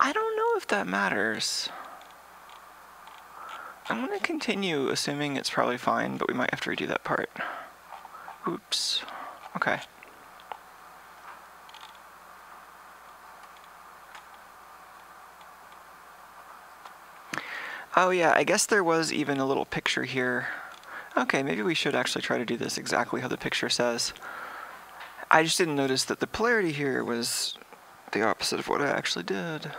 I don't know if that matters. I'm going to continue assuming it's probably fine, but we might have to redo that part. Oops. Okay. Oh yeah, I guess there was even a little picture here. Okay, maybe we should actually try to do this exactly how the picture says. I just didn't notice that the polarity here was the opposite of what I actually did.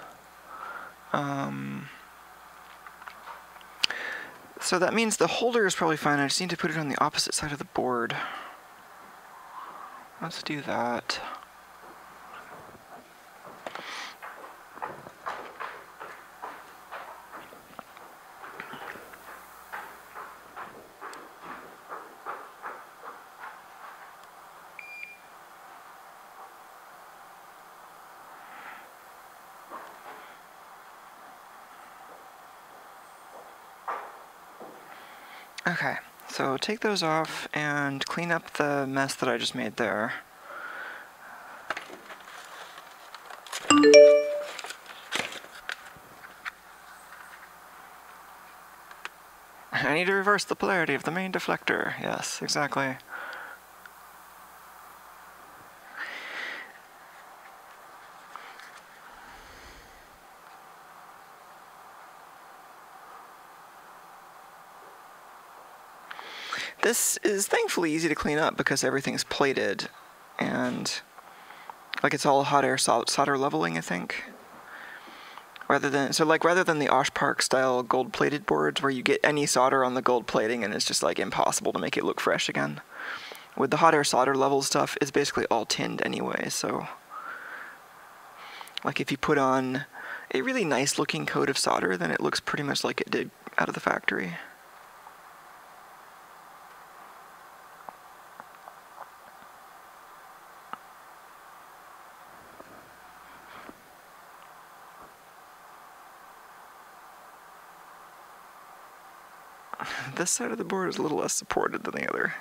So that means the holder is probably fine. I just need to put it on the opposite side of the board. Let's do that. Okay, so take those off and clean up the mess that I just made there. I need to reverse the polarity of the main deflector. Yes, exactly. This is thankfully easy to clean up because everything's plated, and like it's all hot air solder leveling, I think. Rather than the Osh Park style gold plated boards where you get any solder on the gold plating and it's just like impossible to make it look fresh again. With the hot air solder level stuff, it's basically all tinned anyway, so like if you put on a really nice looking coat of solder, then it looks pretty much like it did out of the factory. This side of the board is a little less supported than the other.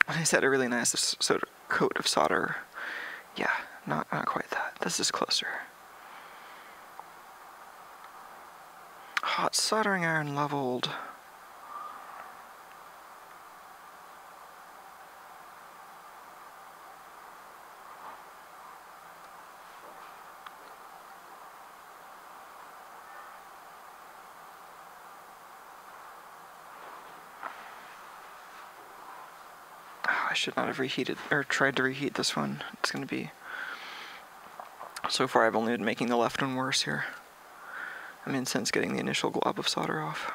I said a really nice sort of coat of solder. Yeah, not quite that. This is closer. Hot soldering iron leveled. I should not have reheated or tried to reheat this one. It's going to be... So far I've only been making the left one worse here. I mean, since getting the initial glob of solder off.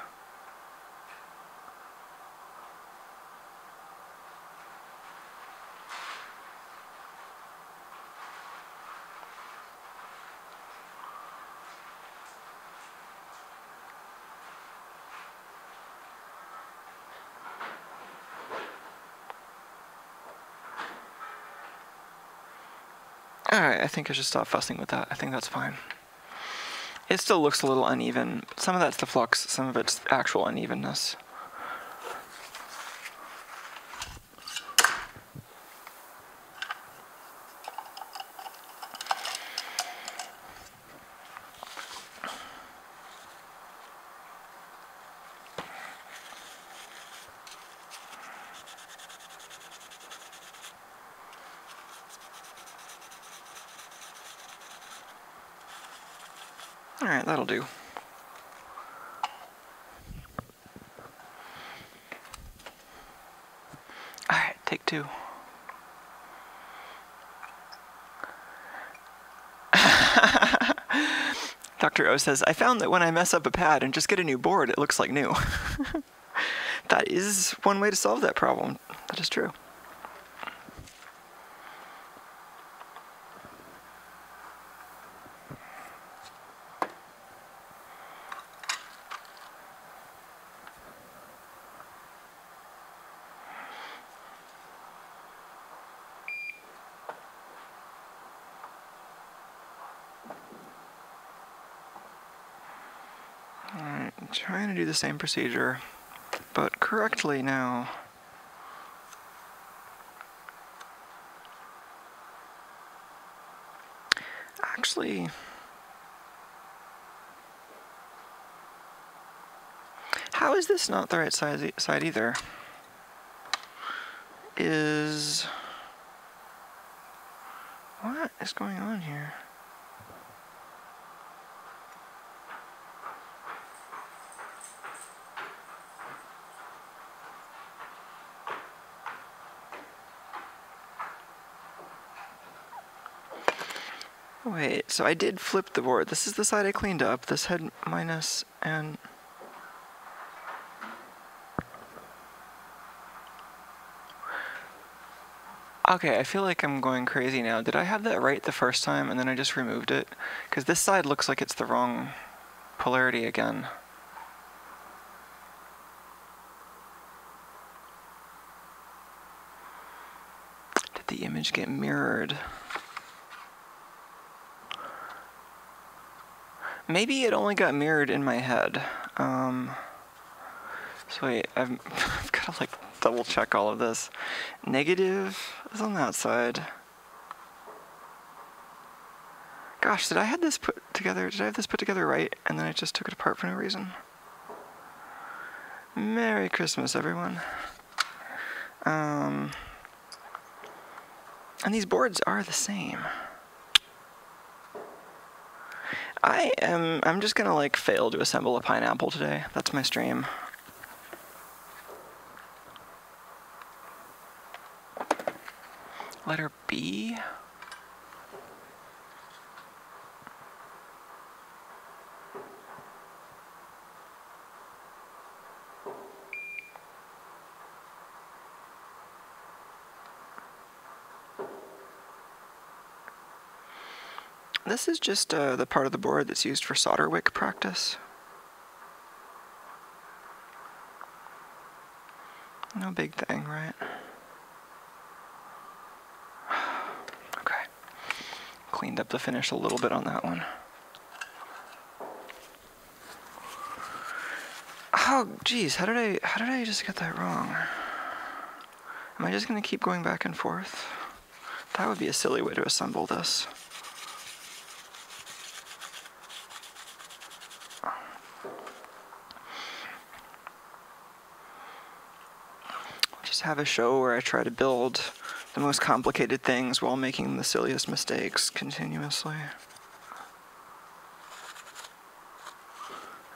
Alright, I think I should stop fussing with that. I think that's fine. It still looks a little uneven. Some of that's the flux, some of it's actual unevenness. Alright, that'll do. Alright, take two. Dr. O says, I found that when I mess up a pad and just get a new board, it looks like new. That is one way to solve that problem. That is true. Alright, I'm trying to do the same procedure, but correctly now. Actually, how is this not the right side either? What is going on here? Wait, so I did flip the board. This is the side I cleaned up. This had minus and... Okay, I feel like I'm going crazy now. Did I have that right the first time and then I just removed it? Because this side looks like it's the wrong polarity again. Did the image get mirrored? Maybe it only got mirrored in my head. So wait, I've got to like double check all of this. Negative is on that side. Gosh, did I have this put together? Did I have this put together right? And then I just took it apart for no reason. Merry Christmas, everyone. And these boards are the same. I'm just gonna like fail to assemble a pineapple today. That's my stream. Letter B. This is just the part of the board that's used for solder wick practice. No big thing, right? Okay. Cleaned up the finish a little bit on that one. Oh, geez, how did I just get that wrong? Am I just gonna keep going back and forth? That would be a silly way to assemble this. Just have a show where I try to build the most complicated things while making the silliest mistakes continuously.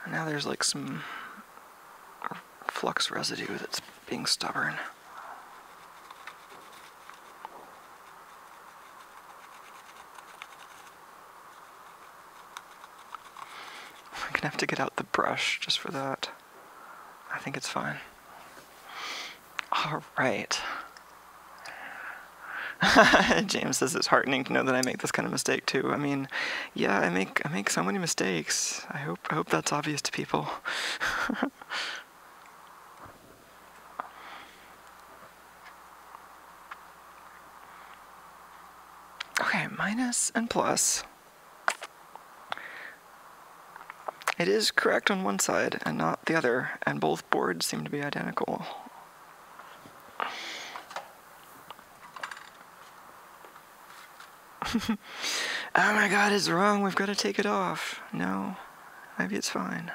And now there's like some flux residue that's being stubborn. I'm gonna have to get out the brush just for that. I think it's fine. All right. James says it's heartening to know that I make this kind of mistake too. I mean, yeah, I make so many mistakes. I hope that's obvious to people. Okay, minus and plus. It is correct on one side and not the other, and both boards seem to be identical. Oh my god, it's wrong, we've got to take it off. No, maybe it's fine.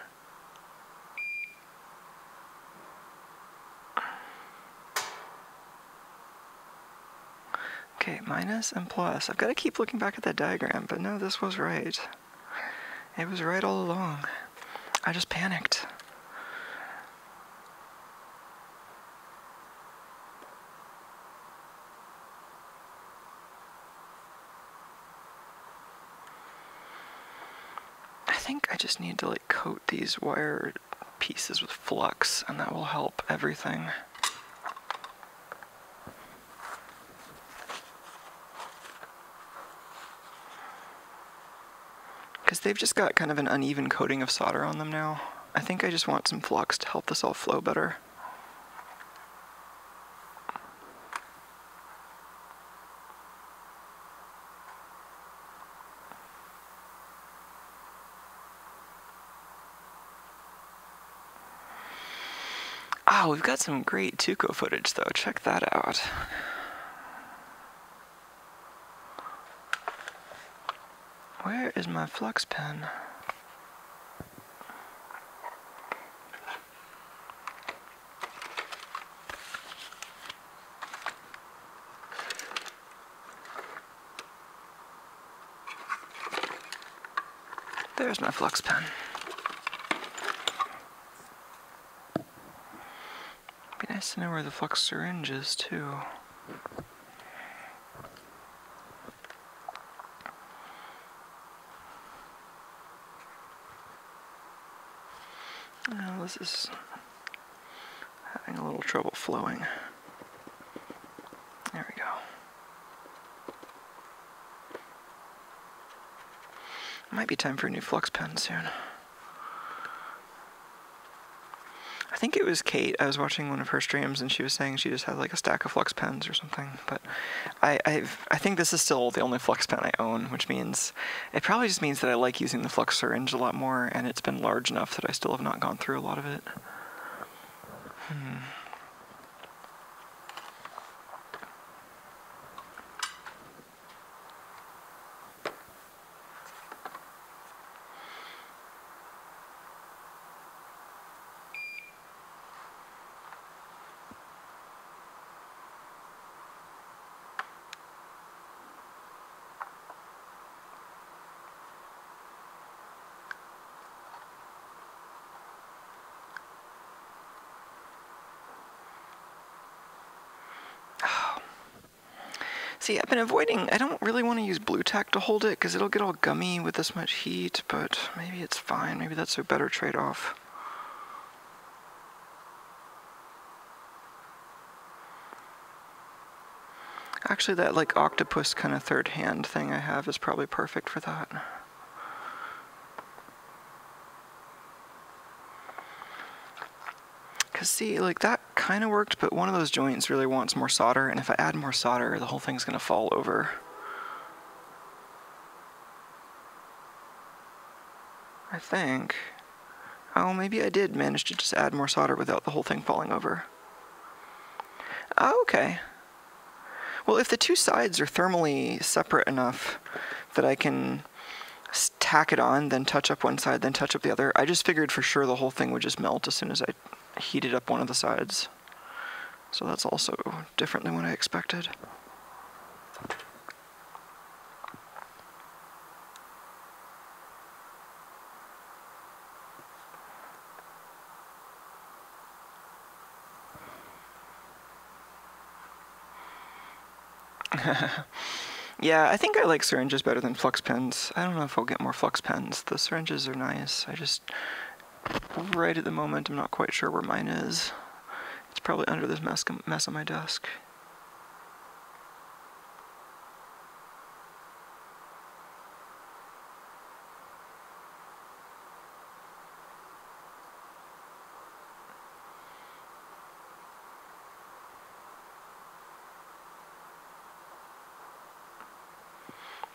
Okay, minus and plus. I've got to keep looking back at that diagram, but no, this was right. It was right all along. I just panicked. I think I just need to like coat these wire pieces with flux, and that will help everything. Because they've just got kind of an uneven coating of solder on them now. I think I just want some flux to help this all flow better. Oh, we've got some great Tuco footage though, check that out. Where is my flux pen? There's my flux pen. Be nice to know where the flux syringe is too. Oh, this is having a little trouble flowing. There we go. Might be time for a new flux pen soon. I think it was Kate. I was watching one of her streams and she was saying she just had like a stack of flux pens or something. But I think this is still the only flux pen I own, which means it probably just means that I like using the flux syringe a lot more, and it's been large enough that I still have not gone through a lot of it. See, I've been avoiding, I don't really want to use blue tack to hold it because it'll get all gummy with this much heat, but maybe it's fine. Maybe that's a better trade-off. Actually, that like octopus kind of third hand thing I have is probably perfect for that. Because see, like that kind of worked, but one of those joints really wants more solder, and if I add more solder, the whole thing's going to fall over. I think. Oh, maybe I did manage to just add more solder without the whole thing falling over. Oh, okay. Well, if the two sides are thermally separate enough that I can tack it on, then touch up one side, then touch up the other, I just figured for sure the whole thing would just melt as soon as I heated up one of the sides. So that's also different than what I expected. Yeah, I think I like syringes better than flux pens. I don't know if I'll get more flux pens. The syringes are nice. I just, right at the moment, I'm not quite sure where mine is. It's probably under this mess on my desk.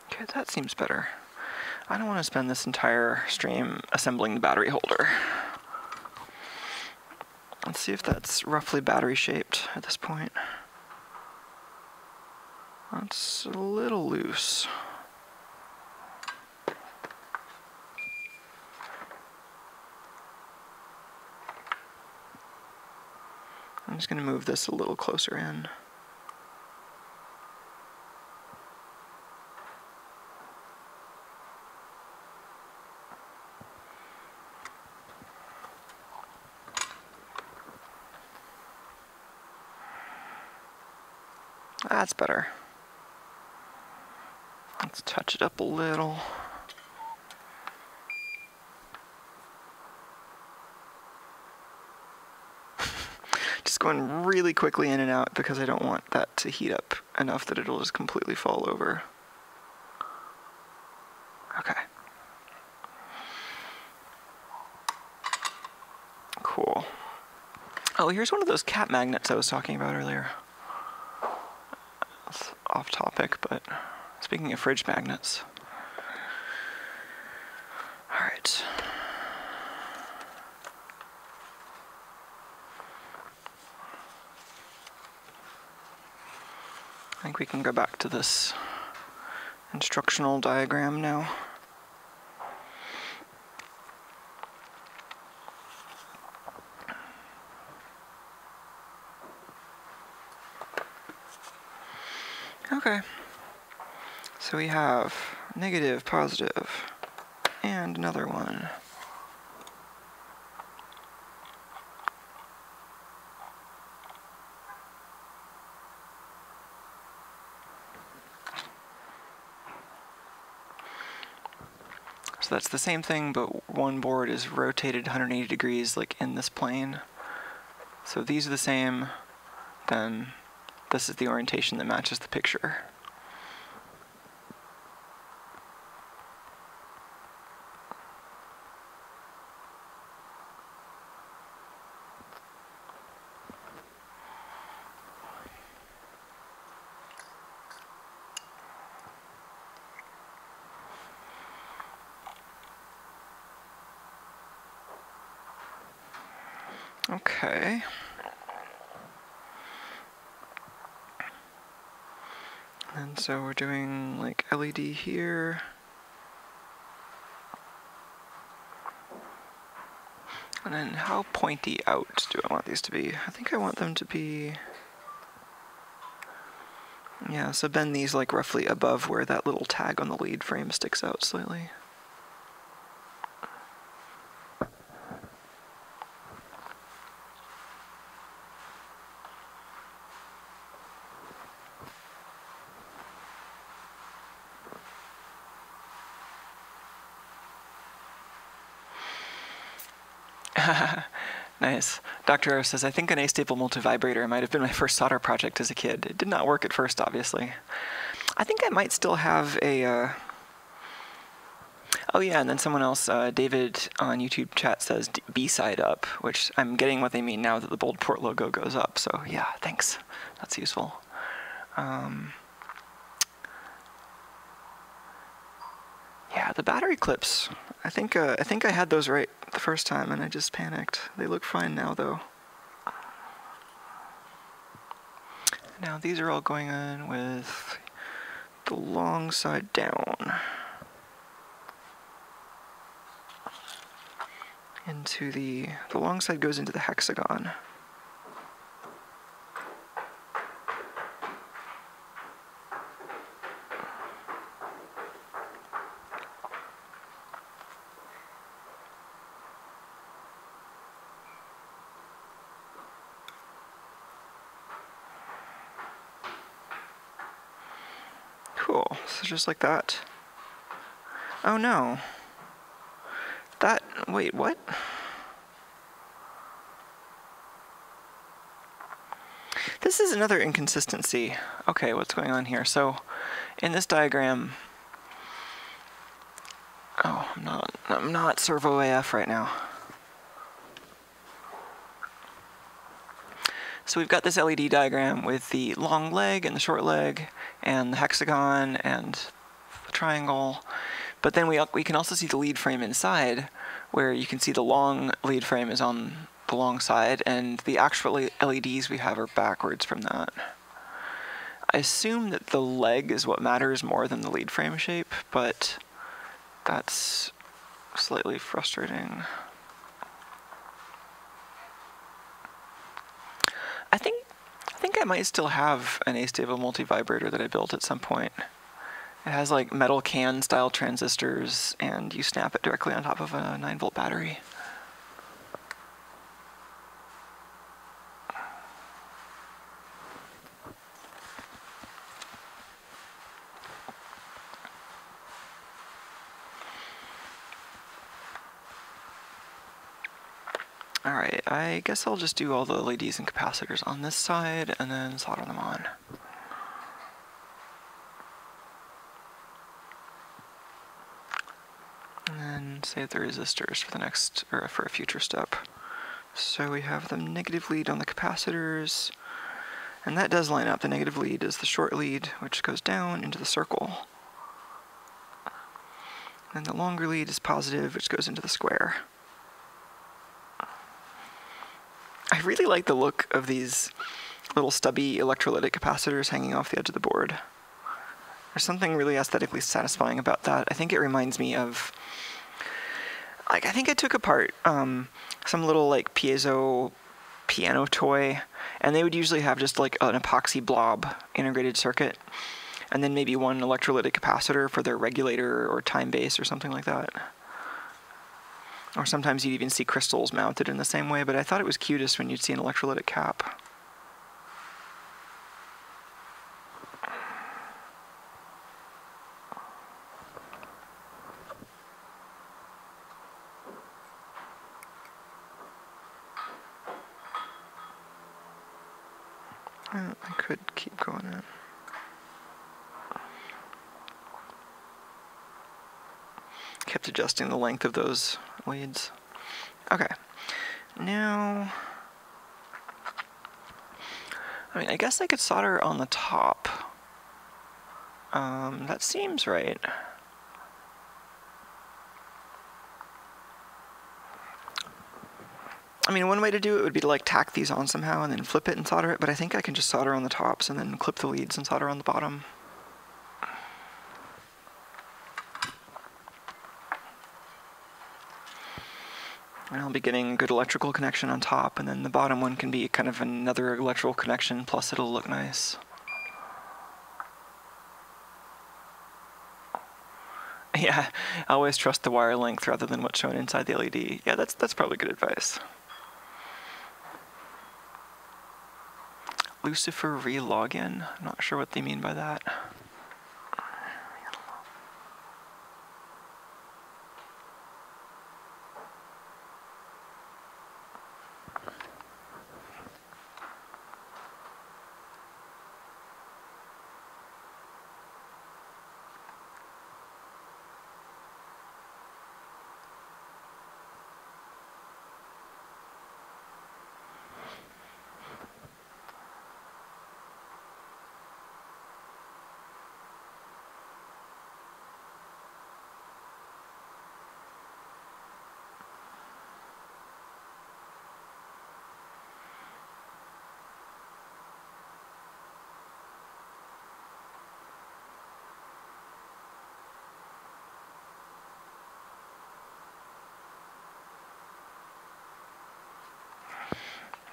Okay, that seems better. I don't want to spend this entire stream assembling the battery holder. Let's see if that's roughly battery shaped at this point. That's a little loose. I'm just going to move this a little closer in. That's better. Let's touch it up a little. Just going really quickly in and out because I don't want that to heat up enough that it'll just completely fall over. Okay. Cool. Oh, here's one of those cat magnets I was talking about earlier. That's off topic, but speaking of fridge magnets. All right. I think we can go back to this instructional diagram now. Okay. So we have negative, positive, and another one. So that's the same thing, but one board is rotated 180 degrees, like in this plane. So these are the same, then this is the orientation that matches the picture. Okay. And so we're doing like LED here. And then how pointy out do I want these to be? I think I want them to be, yeah, so bend these like roughly above where that little tag on the lead frame sticks out slightly. Nice. Dr. O says, I think an A-staple multivibrator might have been my first solder project as a kid. It did not work at first, obviously. I think I might still have a... Oh yeah, and then someone else, David on YouTube chat says B-side up, which I'm getting what they mean now that the bold port logo goes up. So yeah, thanks. That's useful. Yeah, the battery clips. I think I had those right the first time, and I just panicked. They look fine now, though. Now these are all going in with the long side down into the long side goes into the hexagon. Cool, so just like that. Oh no. Wait, what? This is another inconsistency. Okay, what's going on here? So, in this diagram... Oh, I'm not servo AF right now. So we've got this LED diagram with the long leg and the short leg, and the hexagon and the triangle. But then we can also see the lead frame inside, where you can see the long lead frame is on the long side, and the actual LEDs we have are backwards from that. I assume that the leg is what matters more than the lead frame shape, but that's slightly frustrating. I think I might still have an A-stable multivibrator that I built at some point. It has like metal can style transistors, and you snap it directly on top of a 9-volt battery. Alright, I guess I'll just do all the LEDs and capacitors on this side and then solder them on. And then save the resistors for the next, or for a future step. So we have the negative lead on the capacitors, and that does line up. The negative lead is the short lead, which goes down into the circle. And the longer lead is positive, which goes into the square. I really like the look of these little stubby electrolytic capacitors hanging off the edge of the board. There's something really aesthetically satisfying about that. I think it reminds me of, like, I think I took apart some little like piezo piano toy, and they would usually have just like an epoxy blob integrated circuit, and then maybe one electrolytic capacitor for their regulator or time base or something like that. Or sometimes you'd even see crystals mounted in the same way, but I thought it was cutest when you'd see an electrolytic cap. I could keep going in. Kept adjusting the length of those leads. Okay, now, I mean, I guess I could solder on the top. That seems right. I mean, one way to do it would be to like tack these on somehow and then flip it and solder it, but I think I can just solder on the tops and then clip the leads and solder on the bottom. And I'll be getting a good electrical connection on top, and then the bottom one can be kind of another electrical connection, plus it'll look nice. Yeah, I always trust the wire length rather than what's shown inside the LED. Yeah, that's probably good advice. Lucifer re-login? I'm not sure what they mean by that.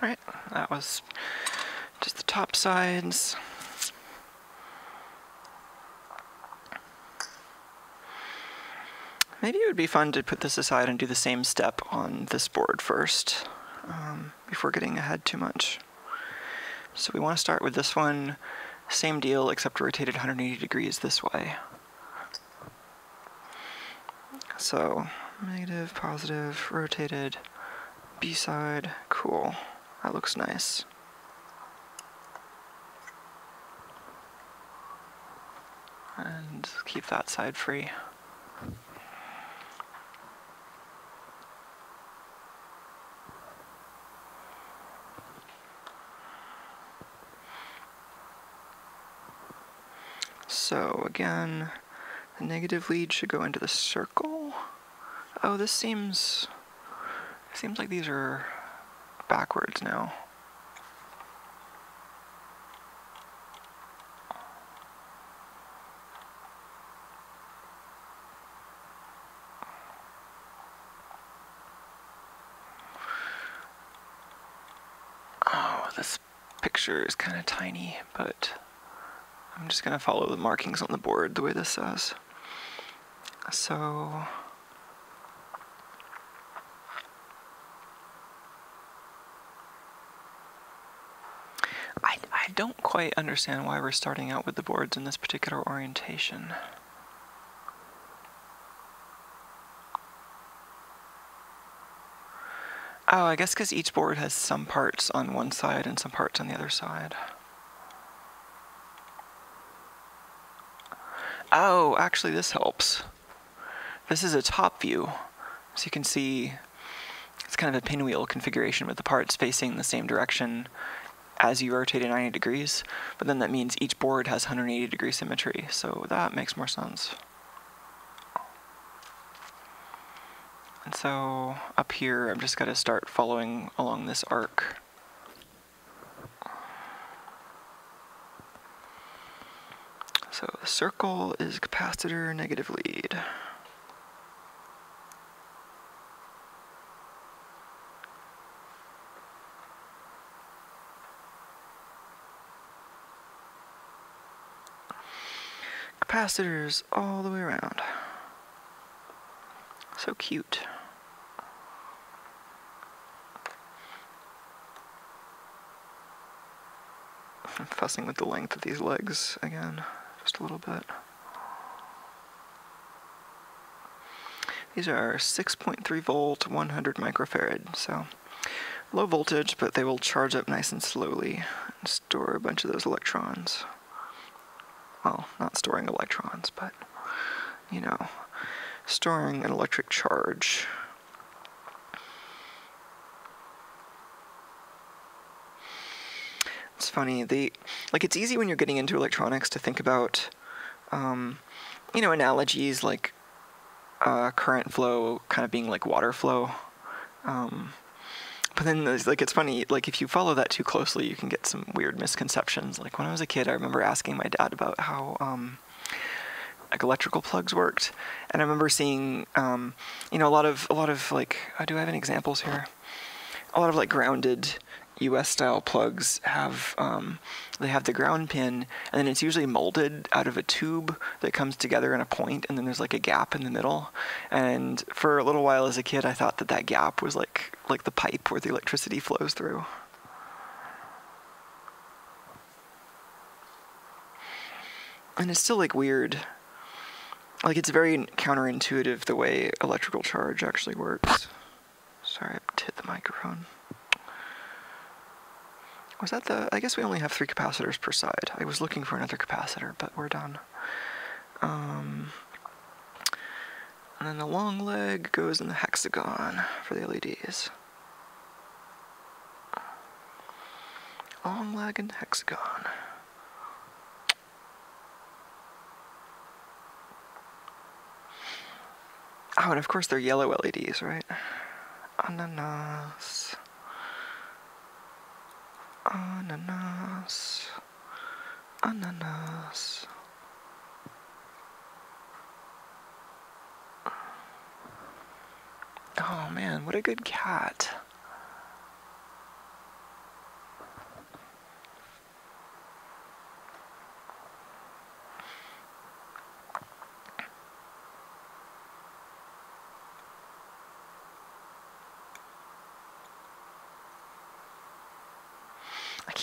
Alright, that was just the top sides. Maybe it would be fun to put this aside and do the same step on this board first, before getting ahead too much. So we want to start with this one, same deal except rotated 180 degrees this way. So, negative, positive, rotated, B side, cool. That looks nice. And keep that side free. So again, the negative lead should go into the circle. Oh, this seems like these are backwards now. Oh, this picture is kind of tiny, but I'm just going to follow the markings on the board the way this says. So I don't quite understand why we're starting out with the boards in this particular orientation. Oh, I guess because each board has some parts on one side and some parts on the other side. Oh, actually this helps. This is a top view, so you can see it's kind of a pinwheel configuration with the parts facing the same direction as you rotate it 90 degrees, but then that means each board has 180 degree symmetry, so that makes more sense. And so up here, I'm just going to start following along this arc. So the circle is capacitor, negative lead. Capacitors all the way around. So cute. I'm fussing with the length of these legs again, just a little bit. These are 6.3 volt, 100 microfarad, so low voltage, but they will charge up nice and slowly and store a bunch of those electrons. Well, not storing electrons, but, you know, storing an electric charge. It's funny, it's easy when you're getting into electronics to think about, you know, analogies like current flow kind of being like water flow. But then, it's funny, if you follow that too closely, you can get some weird misconceptions. Like, when I was a kid, I remember asking my dad about how, electrical plugs worked. And I remember seeing, you know, a lot of, do I have any examples here? A lot of, grounded US-style plugs have, they have the ground pin, and then it's usually molded out of a tube that comes together in a point, and then there's, a gap in the middle. And for a little while as a kid, I thought that gap was, like the pipe where the electricity flows through. And it's still, weird. It's very counterintuitive the way electrical charge actually works. Sorry, I hit the microphone. Was that I guess we only have 3 capacitors per side. I was looking for another capacitor, but we're done. And then the long leg goes in the hexagon for the LEDs. Long leg and hexagon. Oh, and of course they're yellow LEDs, right? Ananas. Ananas. Ananas. Oh man, what a good cat.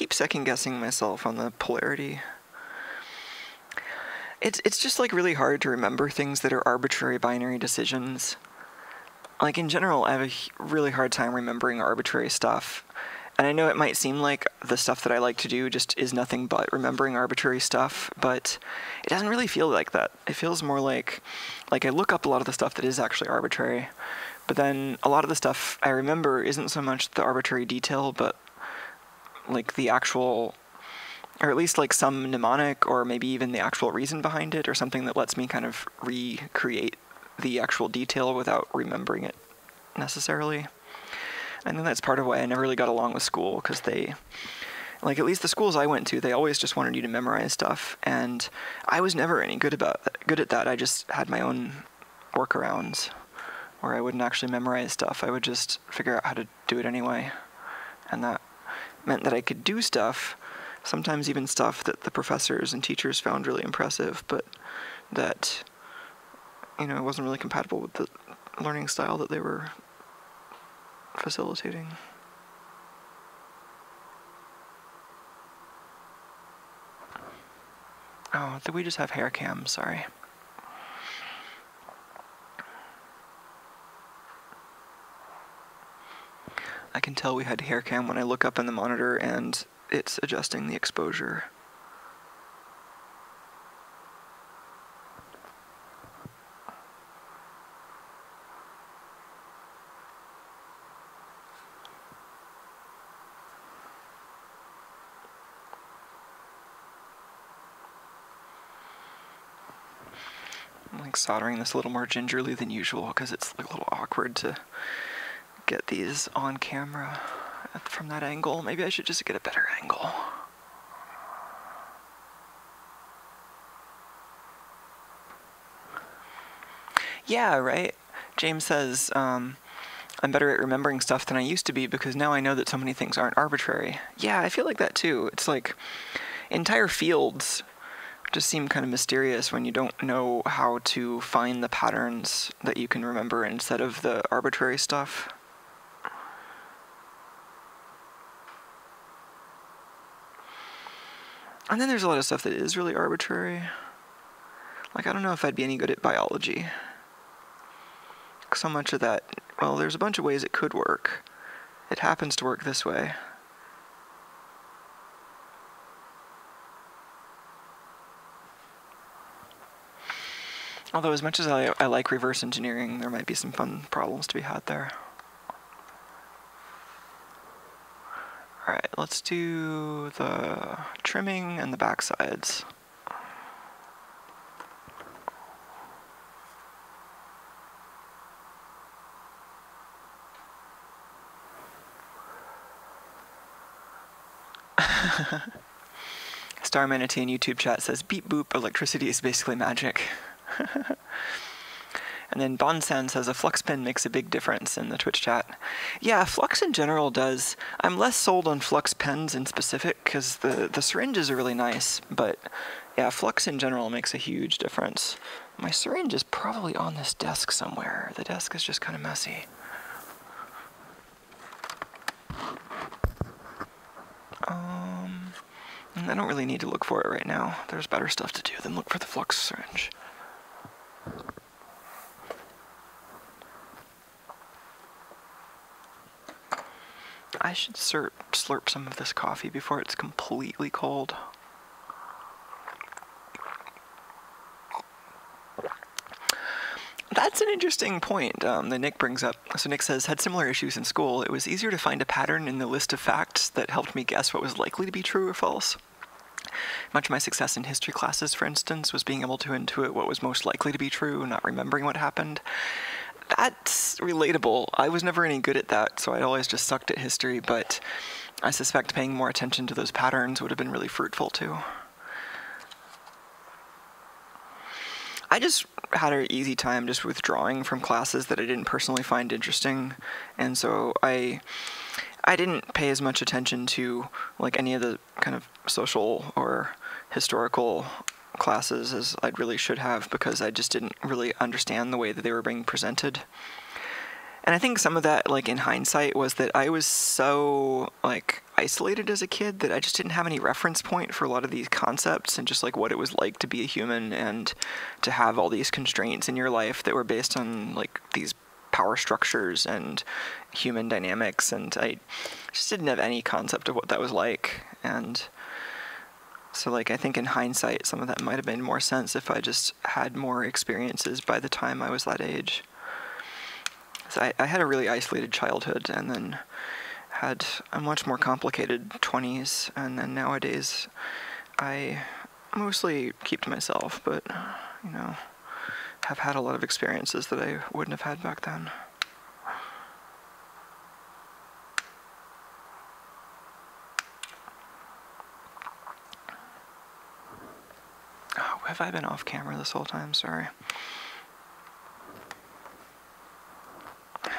keep second-guessing myself on the polarity. It's just, like, really hard to remember things that are arbitrary binary decisions. Like, in general, I have a really hard time remembering arbitrary stuff. And I know it might seem like the stuff that I like to do just is nothing but remembering arbitrary stuff, but it doesn't really feel like that. It feels more like I look up a lot of the stuff that is actually arbitrary, but then a lot of the stuff I remember isn't so much the arbitrary detail, but like the actual, or at least like some mnemonic, or maybe even the actual reason behind it, or something that lets me kind of recreate the actual detail without remembering it necessarily. I think that's part of why I never really got along with school, because they, like, at least the schools I went to, they always just wanted you to memorize stuff, and I was never any good at that. I just had my own workarounds, where I wouldn't actually memorize stuff. I would just figure out how to do it anyway, and that meant that I could do stuff, sometimes even stuff that the professors and teachers found really impressive, but that, you know, it wasn't really compatible with the learning style that they were facilitating. Oh, did we just have hair cam? Sorry. I can tell we had hair cam when I look up in the monitor and it's adjusting the exposure. I'm like soldering this a little more gingerly than usual because it's like a little awkward to get these on camera from that angle. Maybe I should just get a better angle. Yeah, right? James says, I'm better at remembering stuff than I used to be because now I know that so many things aren't arbitrary. Yeah, I feel like that too. It's like entire fields just seem kind of mysterious when you don't know how to find the patterns that you can remember instead of the arbitrary stuff. And then there's a lot of stuff that is really arbitrary. Like, I don't know if I'd be any good at biology. So much of that, well, there's a bunch of ways it could work. It happens to work this way. Although as much as I like reverse engineering, there might be some fun problems to be had there. Alright, let's do the trimming and the back sides. Star Manatee in YouTube chat says, beep boop, electricity is basically magic. And then Bonsan says a flux pen makes a big difference in the Twitch chat. Yeah, flux in general does. I'm less sold on flux pens in specific because the syringes are really nice, but yeah, flux in general makes a huge difference. My syringe is probably on this desk somewhere. The desk is just kind of messy. I don't really need to look for it right now. There's better stuff to do than look for the flux syringe. I should slurp some of this coffee before it's completely cold. That's an interesting point that Nick brings up. So Nick says, had similar issues in school. It was easier to find a pattern in the list of facts that helped me guess what was likely to be true or false. Much of my success in history classes, for instance, was being able to intuit what was most likely to be true, not remembering what happened. That's relatable. I was never any good at that, so I always just sucked at history, but I suspect paying more attention to those patterns would have been really fruitful too. I just had an easy time just withdrawing from classes that I didn't personally find interesting, and so I didn't pay as much attention to like any of the kind of social or historical classes as I really should have, because I just didn't really understand the way that they were being presented. And I think some of that, like in hindsight, was that I was so like isolated as a kid that I just didn't have any reference point for a lot of these concepts and just like what it was like to be a human and to have all these constraints in your life that were based on like these power structures and human dynamics, and I just didn't have any concept of what that was like. And so like I think in hindsight some of that might have made more sense if I just had more experiences by the time I was that age. So I had a really isolated childhood and then had a much more complicated 20s, and then nowadays I mostly keep to myself, but you know, have had a lot of experiences that I wouldn't have had back then. Oh, have I been off camera this whole time? Sorry.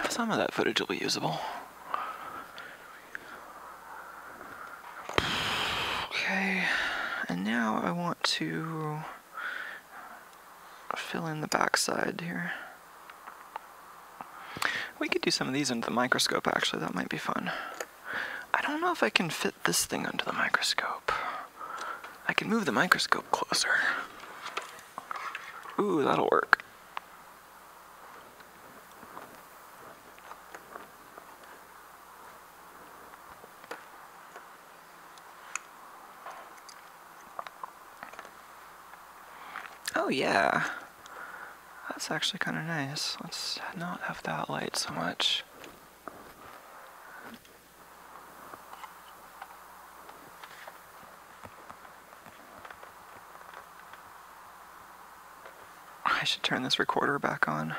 Some of that footage will be usable. Okay, and now I want to fill in the backside here. We could do some of these under the microscope, actually. That might be fun. I don't know if I can fit this thing under the microscope. I can move the microscope closer. Ooh, that'll work. Oh yeah, that's actually kind of nice. Let's not have that light so much. I should turn this recorder back on.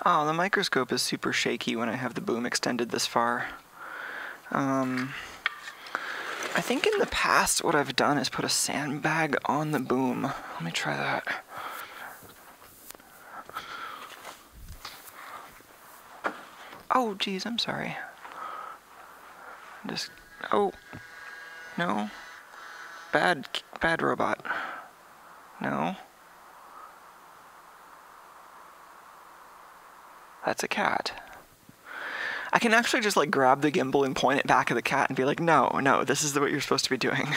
Oh, the microscope is super shaky when I have the boom extended this far. I think in the past what I've done is put a sandbag on the boom. Let me try that. Oh, geez, I'm sorry. Oh, no. Bad robot. No. That's a cat. I can actually just like grab the gimbal and point it back at the cat and be like, no, this is what you're supposed to be doing.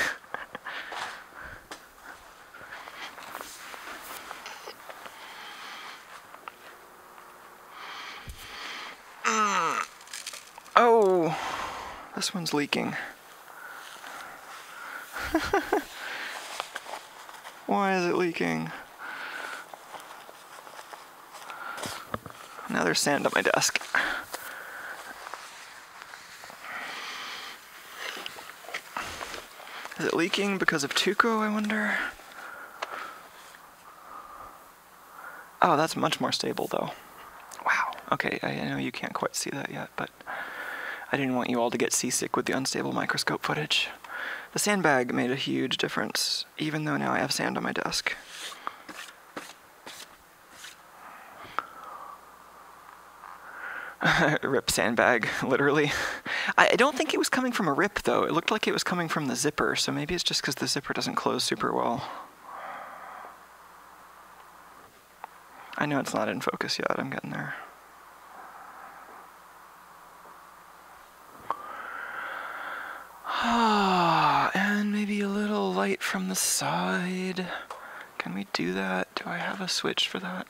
Oh, this one's leaking. Why is it leaking? Now there's sand on my desk. Is it leaking because of Tuco, I wonder? Oh, that's much more stable though. Wow. Okay, I know you can't quite see that yet, but I didn't want you all to get seasick with the unstable microscope footage. The sandbag made a huge difference, even though now I have sand on my desk. Rip sandbag, literally. I don't think it was coming from a rip, though. It looked like it was coming from the zipper, so maybe it's just because the zipper doesn't close super well. I know it's not in focus yet. I'm getting there. And maybe a little light from the side. Can we do that? Do I have a switch for that?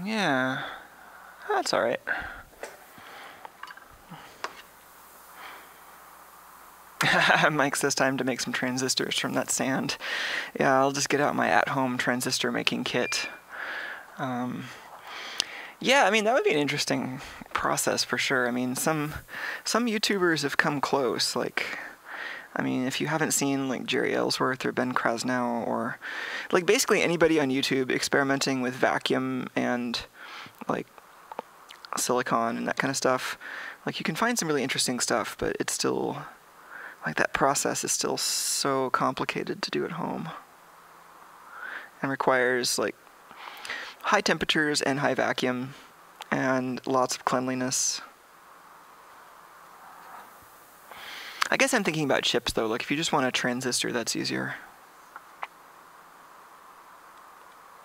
Yeah, that's all right. Mike says time to make some transistors from that sand. Yeah, I'll just get out my at-home transistor making kit. Yeah, I mean, that would be an interesting process for sure. I mean, some YouTubers have come close. Like, I mean, if you haven't seen like Jerry Ellsworth or Ben Krasnow or like basically anybody on YouTube experimenting with vacuum and like silicon and that kind of stuff, like you can find some really interesting stuff, but it's still like that process is still so complicated to do at home and requires like high temperatures and high vacuum and lots of cleanliness. I guess I'm thinking about chips though, like if you just want a transistor, that's easier.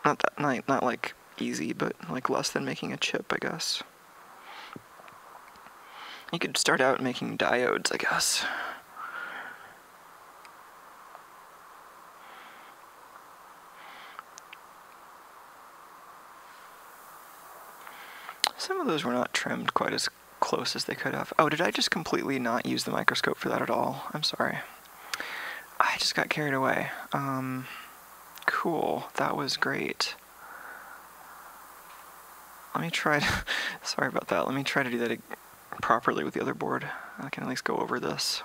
Not like easy, but like less than making a chip, I guess. You could start out making diodes, I guess. Some of those were not trimmed quite as close as they could have. Oh, did I just completely not use the microscope for that at all? I'm sorry. I just got carried away. Cool. That was great. Let me try to... Sorry about that. Let me try to do that properly with the other board. I can at least go over this.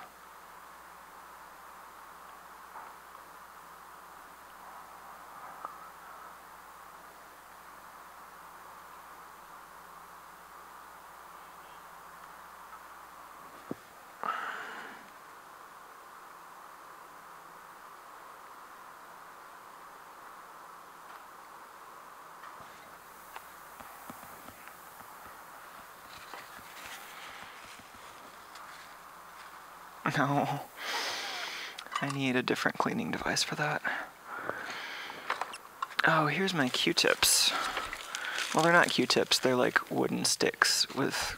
No, I need a different cleaning device for that. Oh, here's my Q-tips. Well, they're not Q-tips, they're like wooden sticks with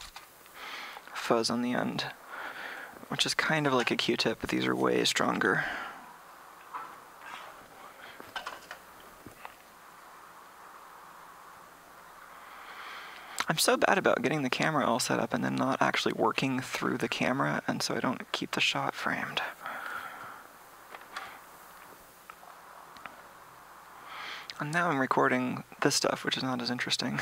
fuzz on the end, which is kind of like a Q-tip, but these are way stronger. I'm so bad about getting the camera all set up and then not actually working through the camera, and so I don't keep the shot framed. And now I'm recording this stuff, which is not as interesting.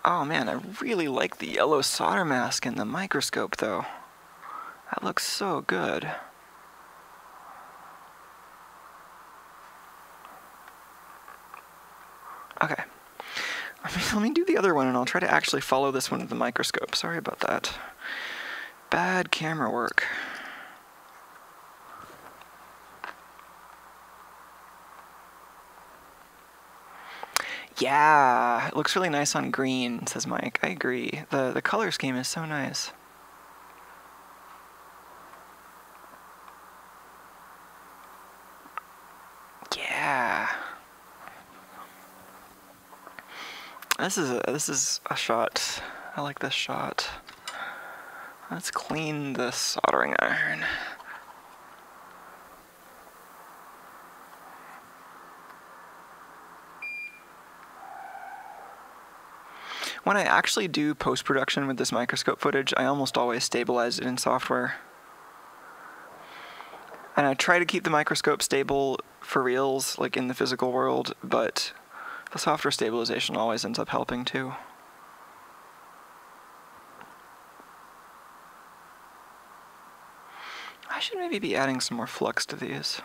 Oh man, I really like the yellow solder mask in the microscope though. That looks so good. Okay. Let me do the other one and I'll try to actually follow this one with the microscope. Sorry about that. Bad camera work. Yeah, it looks really nice on green, says Mike. I agree. The color scheme is so nice. Yeah. This is a shot. I like this shot. Let's clean the soldering iron. When I actually do post-production with this microscope footage, I almost always stabilize it in software. And I try to keep the microscope stable for reals, like in the physical world, but the software stabilization always ends up helping too. I should maybe be adding some more flux to these.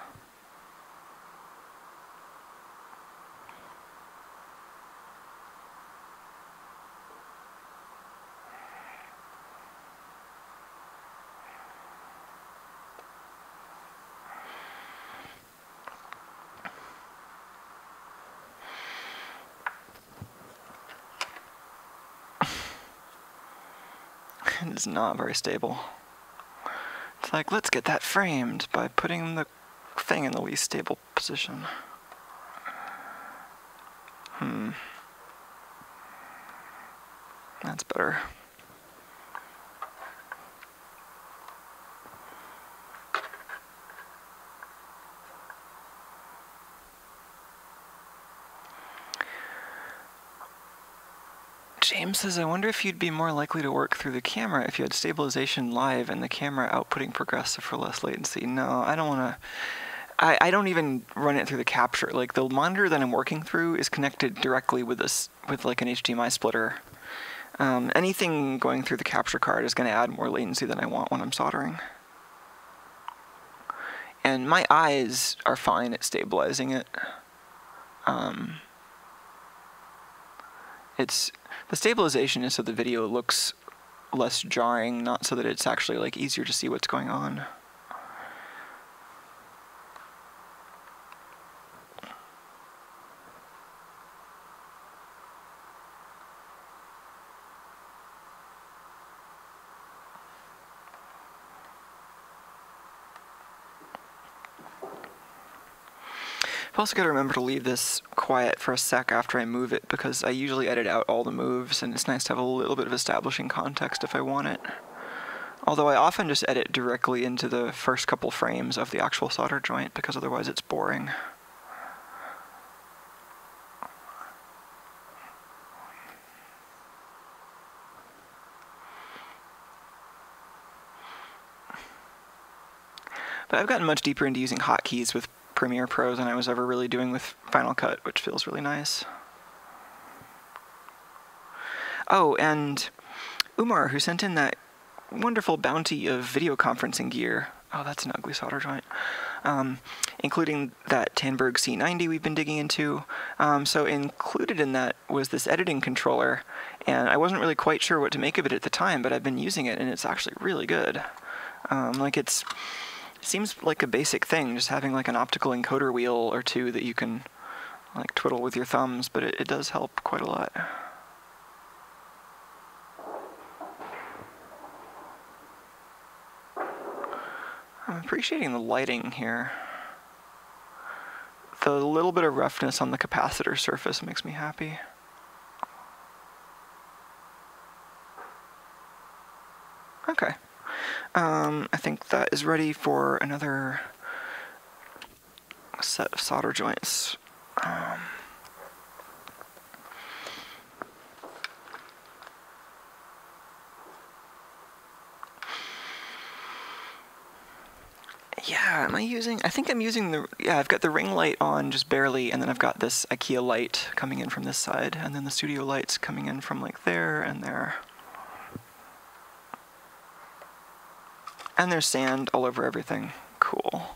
It's not very stable. It's like, let's get that framed by putting the thing in the least stable position. That's better. James says, I wonder if you'd be more likely to work through the camera if you had stabilization live and the camera outputting progressive for less latency. No, I don't want to. I don't even run it through the capture. Like, the monitor that I'm working through is connected directly with this, with like an HDMI splitter. Anything going through the capture card is going to add more latency than I want when I'm soldering. And my eyes are fine at stabilizing it. The stabilization is so the video looks less jarring, not so that it's actually like easier to see what's going on. I've also got to remember to leave this quiet for a sec after I move it, because I usually edit out all the moves, and it's nice to have a little bit of establishing context if I want it. Although I often just edit directly into the first couple frames of the actual solder joint, because otherwise it's boring. But I've gotten much deeper into using hotkeys with Premiere Pro than I was ever really doing with Final Cut, which feels really nice. Oh, and Umar, who sent in that wonderful bounty of video conferencing gear. Oh, that's an ugly solder joint. Including that Tandberg C90 we've been digging into. So included in that was this editing controller, and I wasn't really quite sure what to make of it at the time, but I've been using it, and it's actually really good. It seems like a basic thing, just having like an optical encoder wheel or two that you can like twiddle with your thumbs, but it does help quite a lot. I'm appreciating the lighting here. The little bit of roughness on the capacitor surface makes me happy. Okay. I think that is ready for another set of solder joints. Yeah, I think I'm using I've got the ring light on just barely, and then I've got this IKEA light coming in from this side, and then the studio lights coming in from like there and there. And there's sand all over everything. Cool.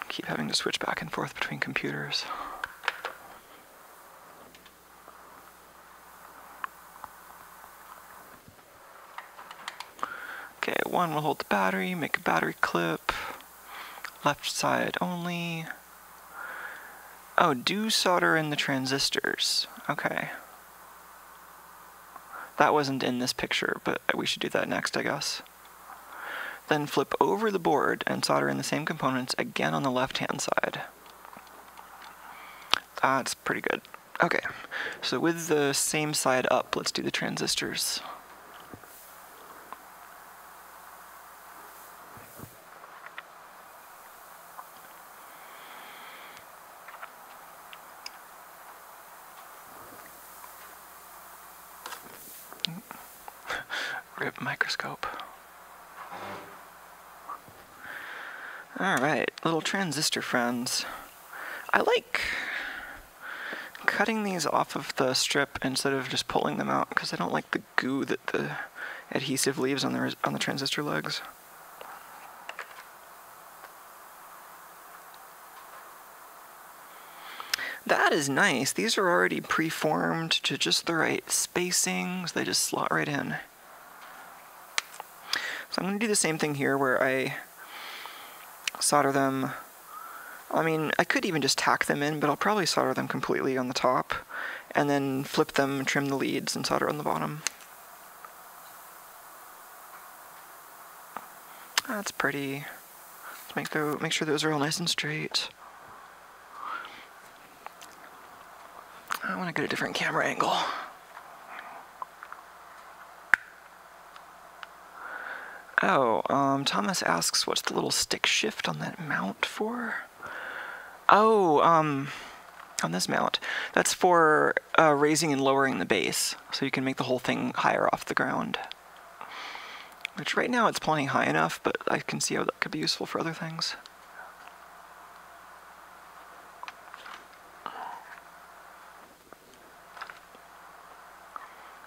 Keep having to switch back and forth between computers. Okay, one will hold the battery, make a battery clip. Left side only. Oh, do solder in the transistors. Okay. That wasn't in this picture, but we should do that next, I guess. Then flip over the board and solder in the same components again on the left-hand side. That's pretty good. Okay, so with the same side up, let's do the transistors. Rip microscope. Alright, little transistor friends. I like cutting these off of the strip instead of just pulling them out, because I don't like the goo that the adhesive leaves on the transistor legs. That is nice. These are already preformed to just the right spacing, so they just slot right in. So I'm going to do the same thing here where I solder them. I mean, I could even just tack them in, but I'll probably solder them completely on the top, and then flip them, trim the leads, and solder on the bottom. That's pretty. Let's make sure those are all nice and straight. I want to get a different camera angle. Oh, Thomas asks, what's the little stick shift on that mount for? Oh, on this mount. That's for raising and lowering the base, so you can make the whole thing higher off the ground. Which right now it's plenty high enough, but I can see how that could be useful for other things.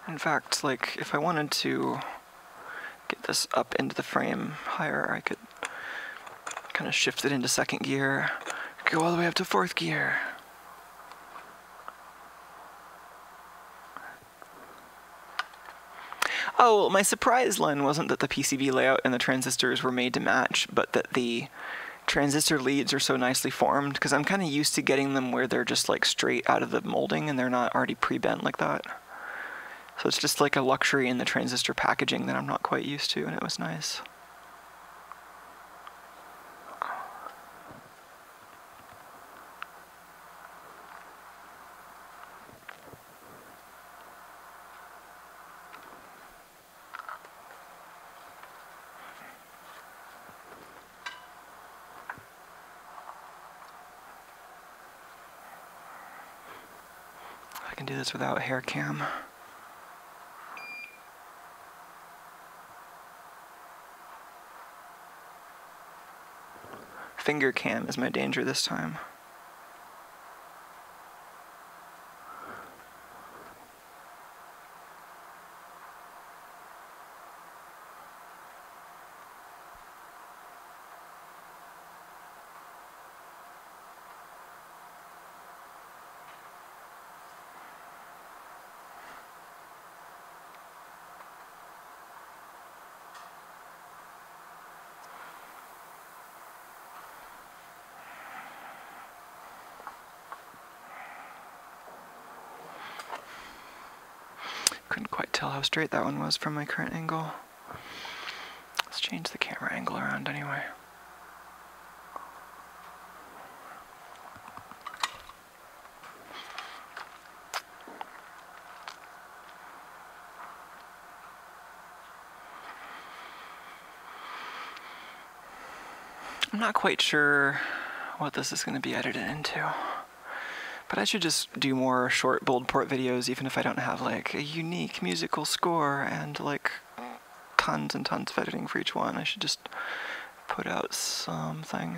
In fact, like, if I wanted to get this up into the frame higher, I could kind of shift it into second gear, go all the way up to fourth gear. Oh, well, my surprise line wasn't that the PCB layout and the transistors were made to match, but that the transistor leads are so nicely formed, because I'm kind of used to getting them where they're just like straight out of the molding and they're not already pre-bent like that. So it's just like a luxury in the transistor packaging that I'm not quite used to, and it was nice. I can do this without hair cam. Finger cam is my danger this time. Couldn't quite tell how straight that one was from my current angle. Let's change the camera angle around anyway. I'm not quite sure what this is going to be edited into. But I should just do more short bold port videos, even if I don't have like a unique musical score and like tons and tons of editing for each one. I should just put out something.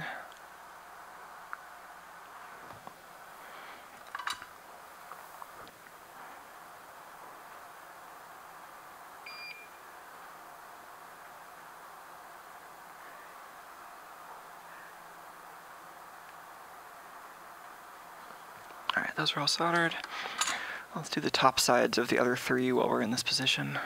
Alright, those are all soldered. Let's do the top sides of the other three while we're in this position.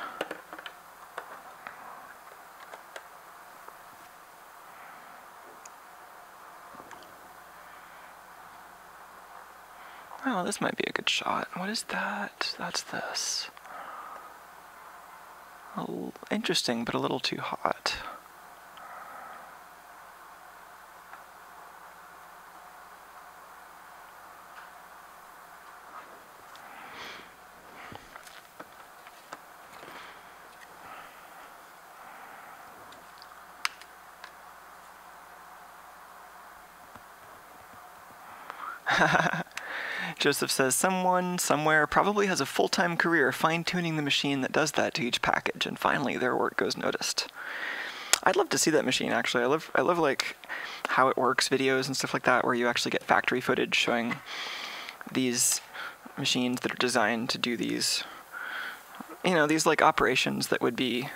Oh, this might be a good shot. What is that? That's this. Oh, interesting, but a little too hot. Joseph says, someone somewhere probably has a full-time career fine-tuning the machine that does that to each package, and finally their work goes noticed. I'd love to see that machine, actually. I love like how it works videos and stuff like that, where you actually get factory footage showing these machines that are designed to do these, you know, these like operations that would be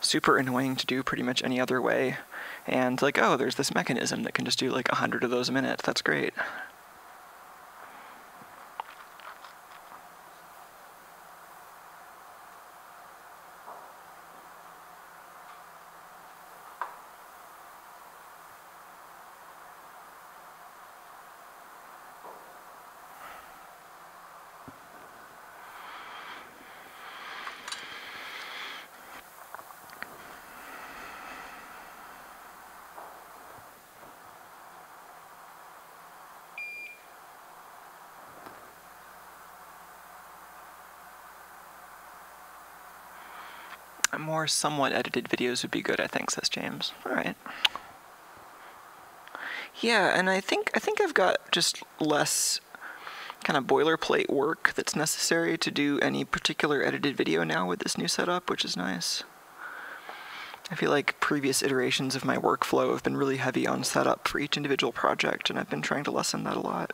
super annoying to do pretty much any other way. And like, oh, there's this mechanism that can just do like 100 of those a minute. That's great. More somewhat edited videos would be good, I think, says James. All right. Yeah, and I think I've got just less kind of boilerplate work that's necessary to do any particular edited video now with this new setup, which is nice. I feel like previous iterations of my workflow have been really heavy on setup for each individual project, and I've been trying to lessen that a lot.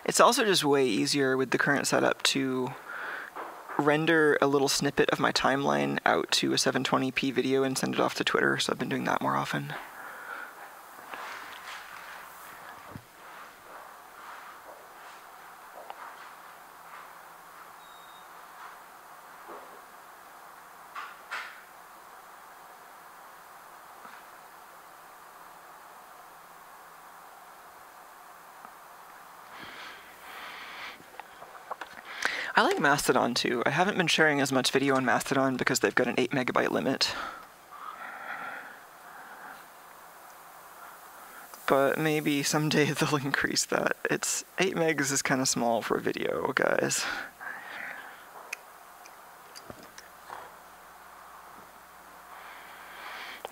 It's also just way easier with the current setup to render a little snippet of my timeline out to a 720p video and send it off to Twitter, so I've been doing that more often. I like Mastodon too. I haven't been sharing as much video on Mastodon because they've got an 8 megabyte limit. But maybe someday they'll increase that. 8 megs is kind of small for a video, guys.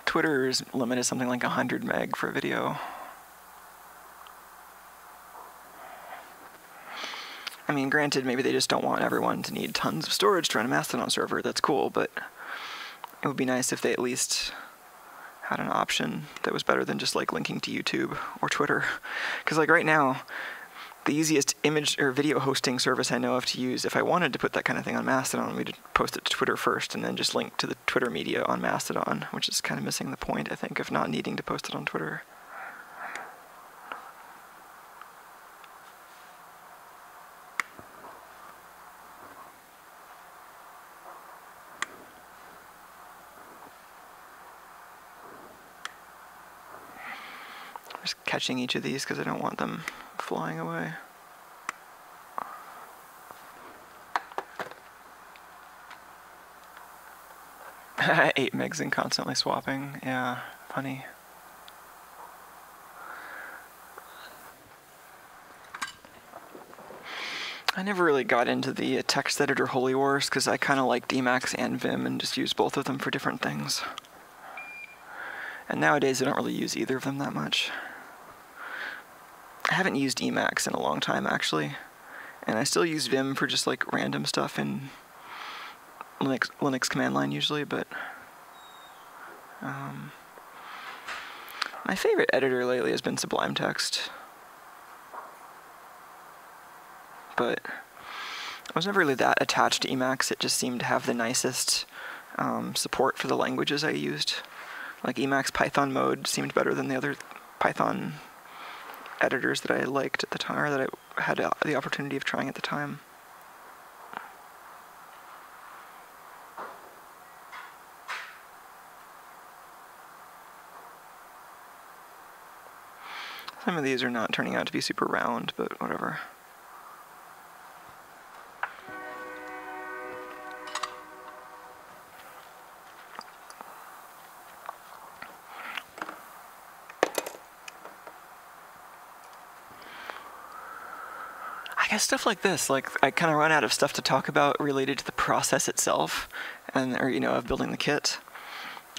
Twitter's limit is something like 100 meg for a video. I mean, granted, maybe they just don't want everyone to need tons of storage to run a Mastodon server. That's cool, but it would be nice if they at least had an option that was better than just like linking to YouTube or Twitter. Because like right now, the easiest image or video hosting service I know of to use, if I wanted to put that kind of thing on Mastodon, we'd post it to Twitter first and then just link to the Twitter media on Mastodon, which is kind of missing the point, I think, of not needing to post it on Twitter. Just catching each of these because I don't want them flying away. Eight megs and constantly swapping. Yeah, funny. I never really got into the text editor holy wars because I kind of like Emacs and Vim and just use both of them for different things. And nowadays I don't really use either of them that much. I haven't used Emacs in a long time, actually, and I still use Vim for just like random stuff in Linux command line usually, but my favorite editor lately has been Sublime Text, but I was never really that attached to Emacs. It just seemed to have the nicest support for the languages I used. Like Emacs Python mode seemed better than the other Python editors that I liked at the time, or that I had the opportunity of trying at the time. Some of these are not turning out to be super round, but whatever. I guess stuff like this, like I kind of run out of stuff to talk about related to the process itself, or of building the kit.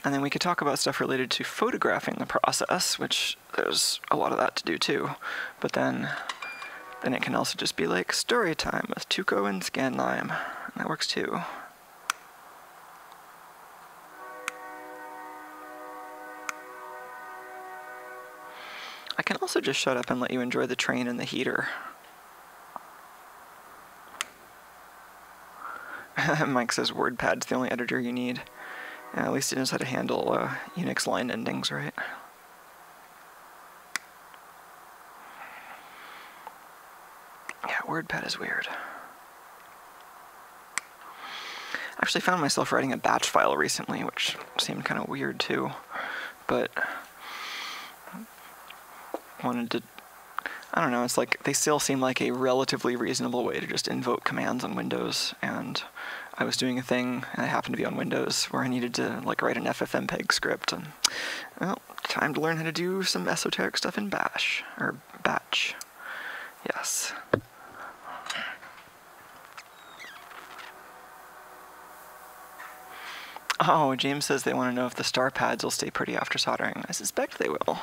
And then we could talk about stuff related to photographing the process, which there's a lot of that to do too. But then it can also just be like story time with Tuco and Scanlime, and that works too. I can also just shut up and let you enjoy the train and the heater. Mike says WordPad's the only editor you need. At least it knows how to handle Unix line endings, right? Yeah, WordPad is weird. I actually found myself writing a batch file recently, which seemed kind of weird too, but wanted to, I don't know, it's like they still seem like a relatively reasonable way to just invoke commands on Windows, and I was doing a thing, and I happened to be on Windows, where I needed to like write an FFmpeg script, and well, time to learn how to do some esoteric stuff in Bash, or Batch. Yes. Oh, James says they want to know if the star pads will stay pretty after soldering. I suspect they will.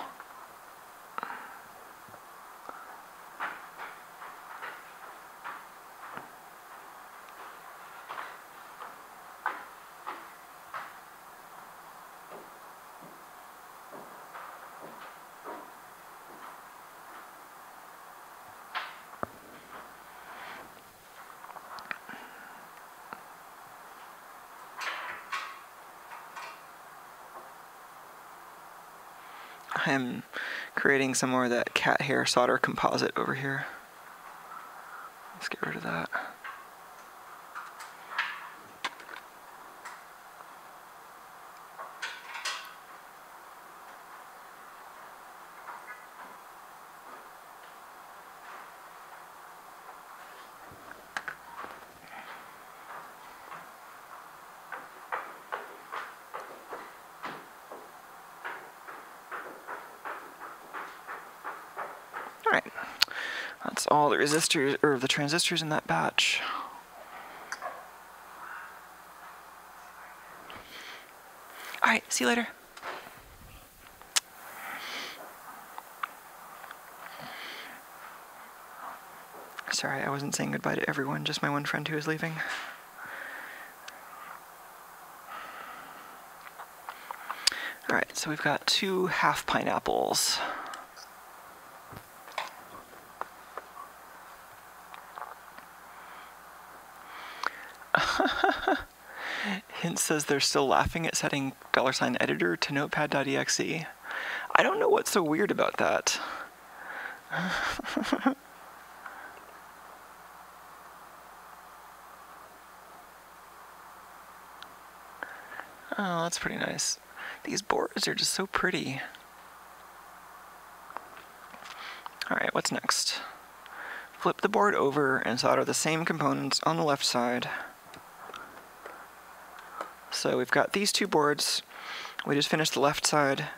I'm creating some more of that cat hair solder composite over here. Let's get rid of that. Alright, that's all the resistors, or the transistors in that batch. Alright, see you later. Sorry, I wasn't saying goodbye to everyone, just my one friend who is leaving. Alright, so we've got 2 half pineapples. Hint says they're still laughing at setting $editor to notepad.exe. I don't know what's so weird about that. Oh, that's pretty nice. These boards are just so pretty. Alright, what's next? Flip the board over and solder the same components on the left side. So we've got these 2 boards. We just finished the left side.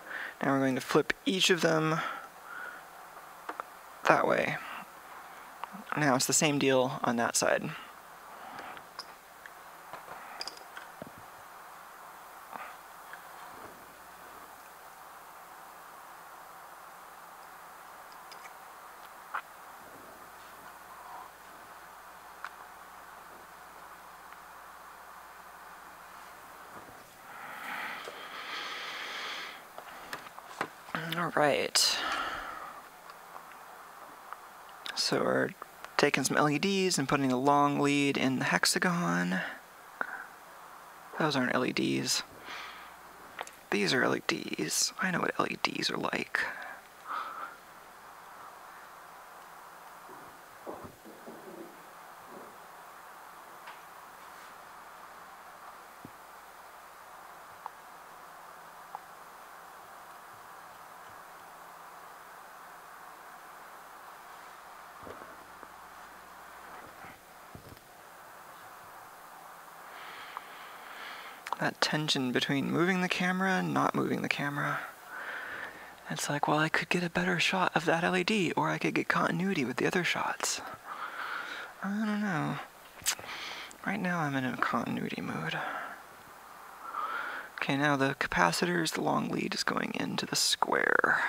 Now we're going to flip each of them that way. Now it's the same deal on that side. All right. So we're taking some LEDs and putting a long lead in the hexagon. Those aren't LEDs. These are LEDs. I know what LEDs are like. That tension between moving the camera and not moving the camera. It's like, well, I could get a better shot of that LED, or I could get continuity with the other shots. I don't know. Right now I'm in a continuity mood. Okay, now the capacitors, the long lead is going into the square.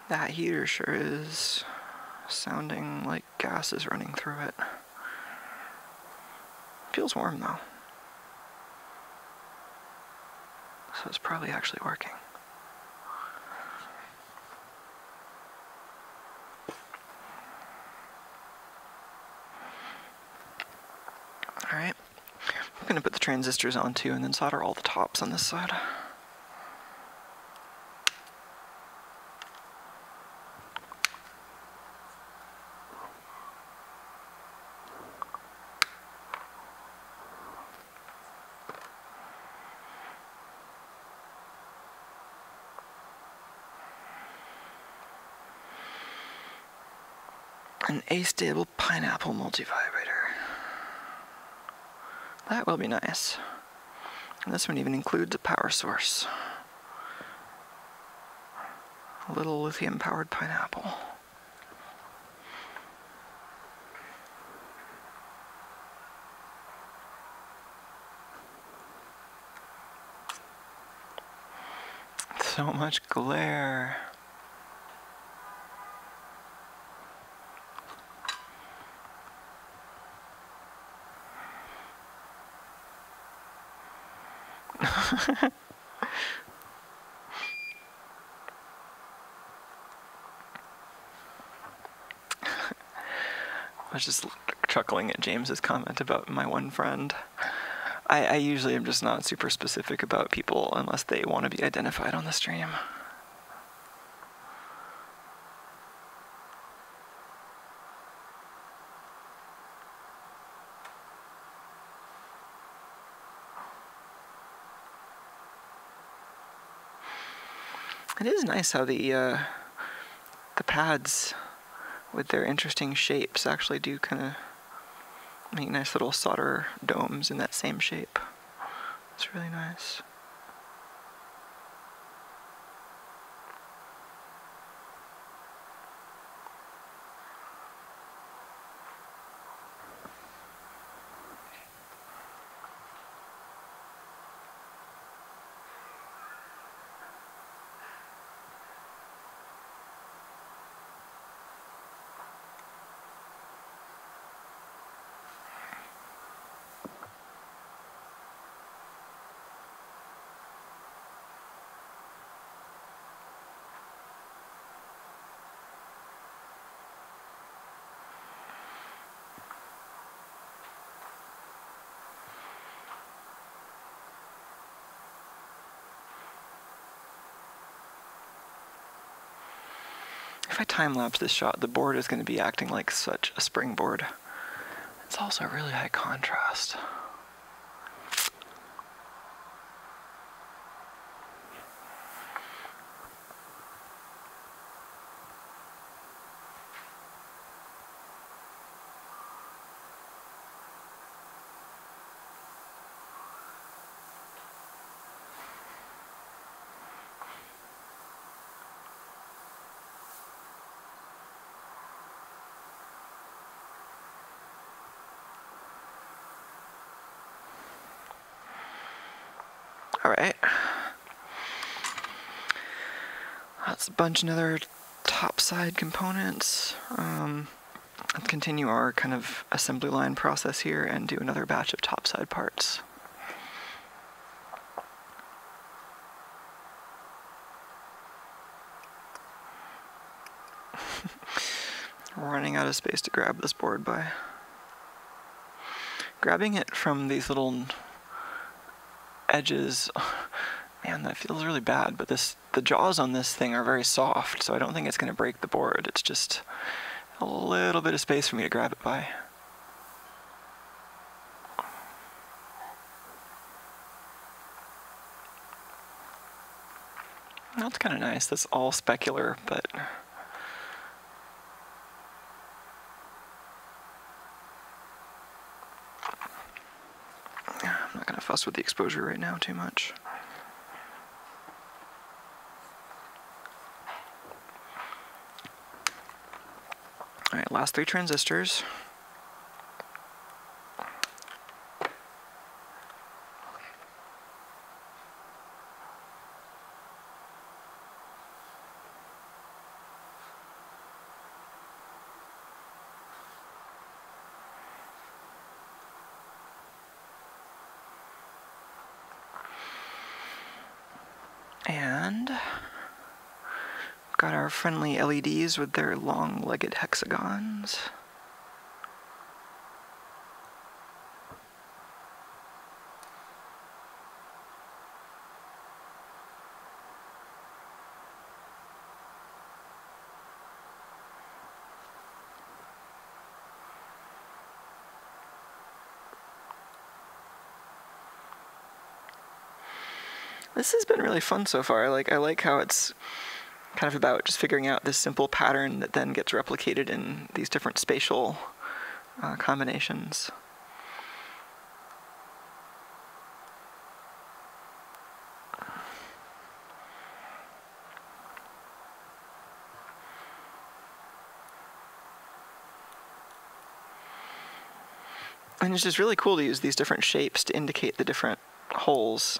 That heater sure is sounding like gas is running through it. Feels warm though. So it's probably actually working. Alright, I'm going to put the transistors on too and then solder all the tops on this side. An astable pineapple multivibrator. That will be nice. And this one even includes a power source. A little lithium-powered pineapple. So much glare. I was just chuckling at James's comment about my one friend. I usually am just not super specific about people unless they want to be identified on the stream. It is nice how the pads with their interesting shapes actually do kind of make nice little solder domes in that same shape. It's really nice. If I time-lapse this shot, the board is going to be acting like such a springboard. It's also really high contrast. Alright. Let's bunch another topside components. Let's continue our kind of assembly line process here and do another batch of topside parts. We're running out of space to grab this board by. Grabbing it from these little edges, man, that feels really bad, but the jaws on this thing are very soft, so I don't think it's going to break the board. It's just a little bit of space for me to grab it by. That's kind of nice. That's all specular, but I'm not going to fuss with the exposure right now too much. Alright, last 3 transistors. And got our friendly LEDs with their long-legged hexagons. This has been really fun so far. I like how it's kind of about just figuring out this simple pattern that then gets replicated in these different spatial combinations. And it's just really cool to use these different shapes to indicate the different holes.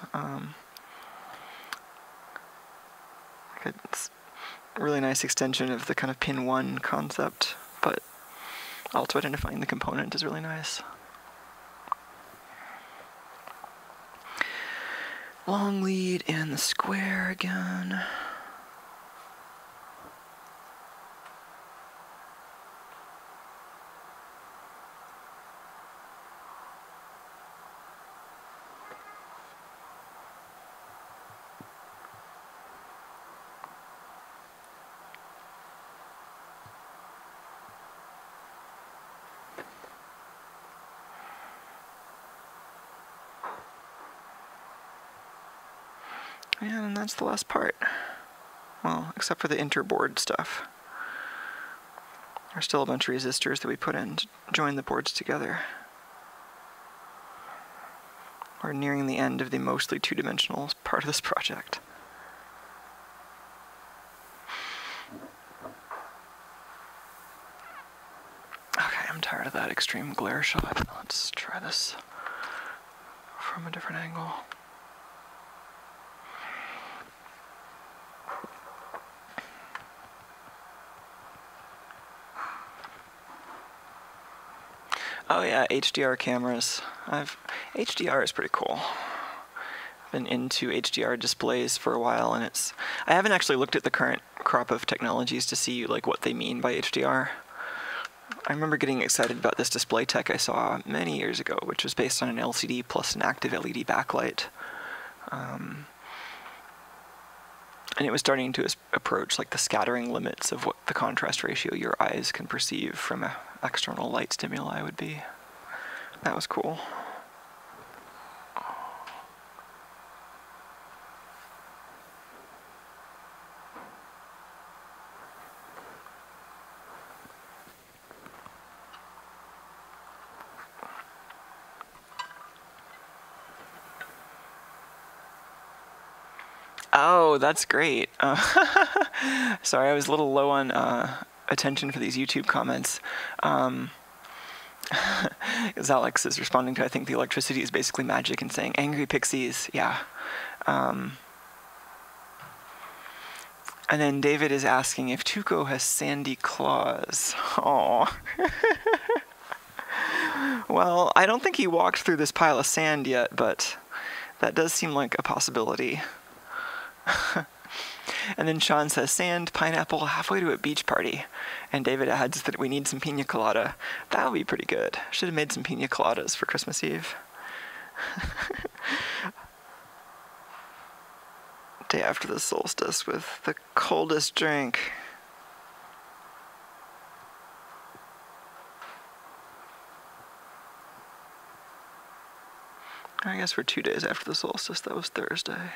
It's a really nice extension of the kind of pin 1 concept, but also identifying the component is really nice. Long lead and the square again. And that's the last part. Well, except for the interboard stuff. There's still a bunch of resistors that we put in to join the boards together. We're nearing the end of the mostly two-dimensional part of this project. Okay, I'm tired of that extreme glare shot. Let's try this from a different angle. Oh yeah, HDR cameras. HDR is pretty cool. I've been into HDR displays for a while, and I haven't actually looked at the current crop of technologies to see like what they mean by HDR. I remember getting excited about this display tech I saw many years ago, which was based on an LCD plus an active LED backlight. And it was starting to approach like the scattering limits of what the contrast ratio your eyes can perceive from external light stimuli would be. That was cool. Oh, that's great. Sorry, I was a little low on attention for these YouTube comments. Because Alex is responding to, I think the electricity is basically magic, and saying, angry pixies, yeah. And then David is asking if Tuco has sandy claws. Aw. Well, I don't think he walked through this pile of sand yet, but that does seem like a possibility. And then Sean says, sand, pineapple, halfway to a beach party. And David adds that we need some pina colada. That would be pretty good. Should have made some pina coladas for Christmas Eve. Day after the solstice with the coldest drink. I guess we're 2 days after the solstice. That was Thursday.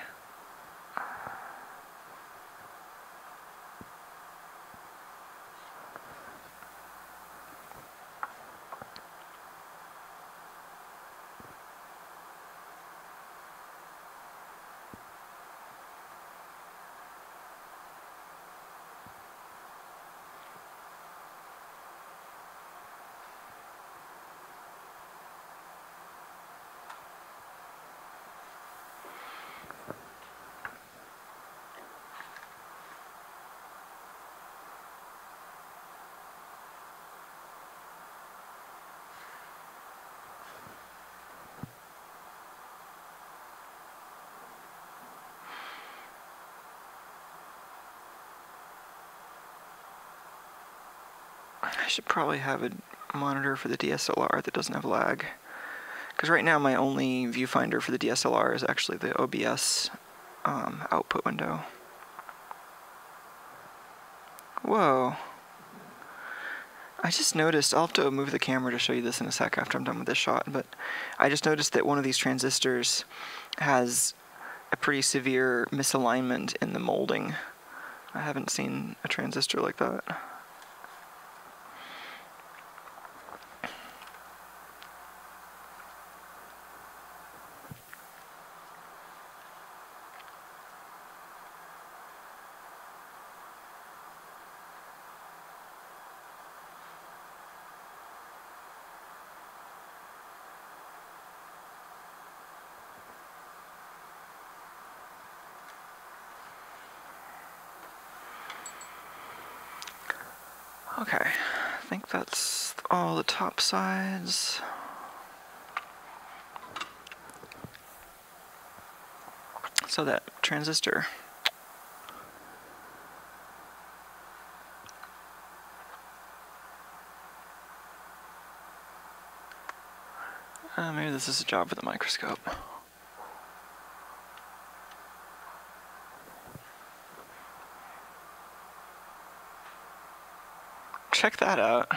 I should probably have a monitor for the DSLR that doesn't have lag. Because right now my only viewfinder for the DSLR is actually the OBS output window. Whoa. I just noticed, I'll have to move the camera to show you this in a sec after I'm done with this shot, but I just noticed that one of these transistors has a pretty severe misalignment in the molding. I haven't seen a transistor like that. Okay, I think that's all the top sides. So that transistor. Maybe this is a job for the microscope. Check that out.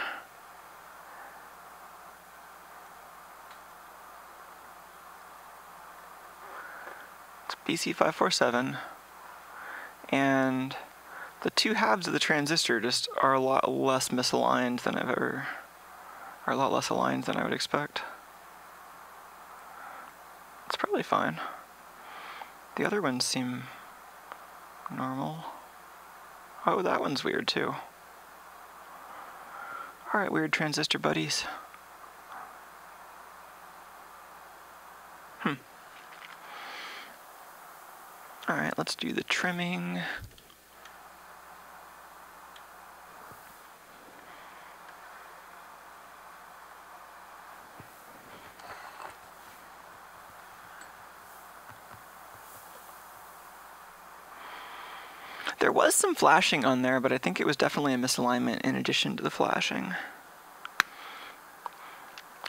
It's BC547, and the two halves of the transistor just are a lot less misaligned than are a lot less aligned than I would expect. It's probably fine. The other ones seem normal. Oh, that one's weird too. Alright, weird transistor buddies. Alright, let's do the trimming. There was some flashing on there, but I think it was definitely a misalignment in addition to the flashing.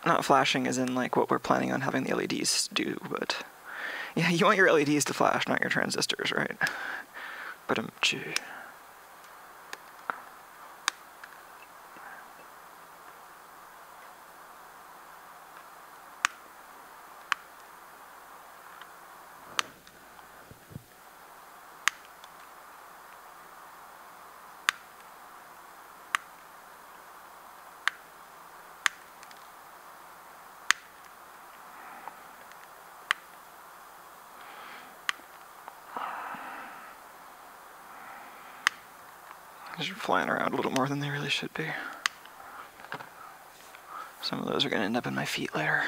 Not flashing as in like what we're planning on having the LEDs do, but yeah, you want your LEDs to flash, not your transistors, right? But these are flying around a little more than they really should be. Some of those are going to end up in my feet later.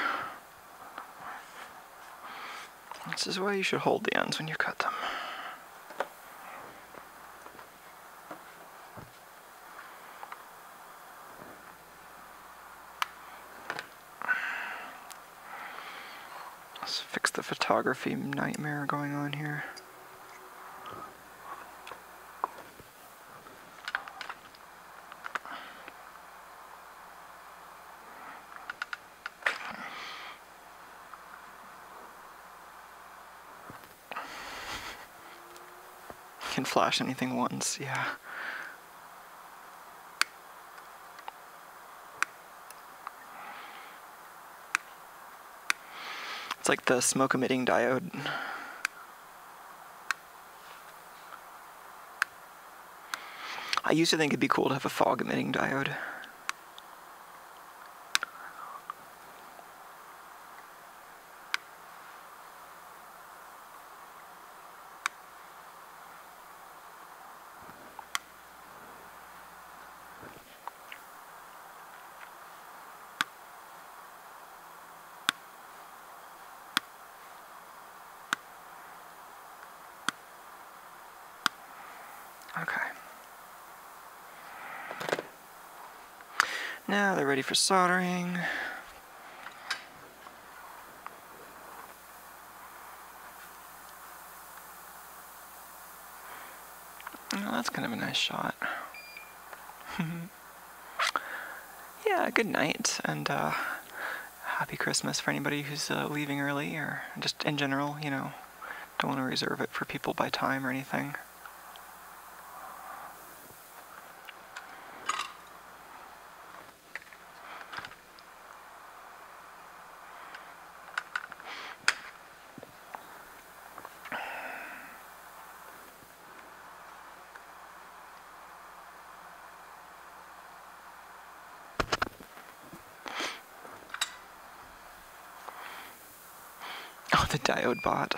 This is why you should hold the ends when you cut them. Let's fix the photography nightmare going on here. Can flash anything once, yeah. It's like the smoke emitting diode. I used to think it'd be cool to have a fog emitting diode. Okay. Now they're ready for soldering. Oh, that's kind of a nice shot. Yeah, good night, and happy Christmas for anybody who's leaving early, or just in general, you know, don't want to reserve it for people by time or anything. The diode bot.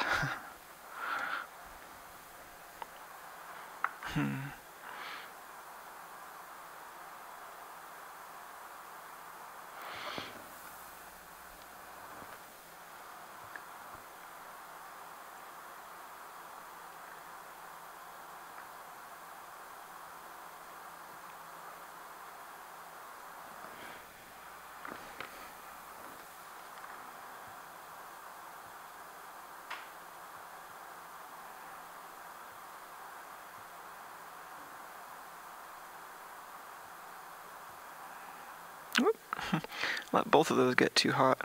Let both of those get too hot.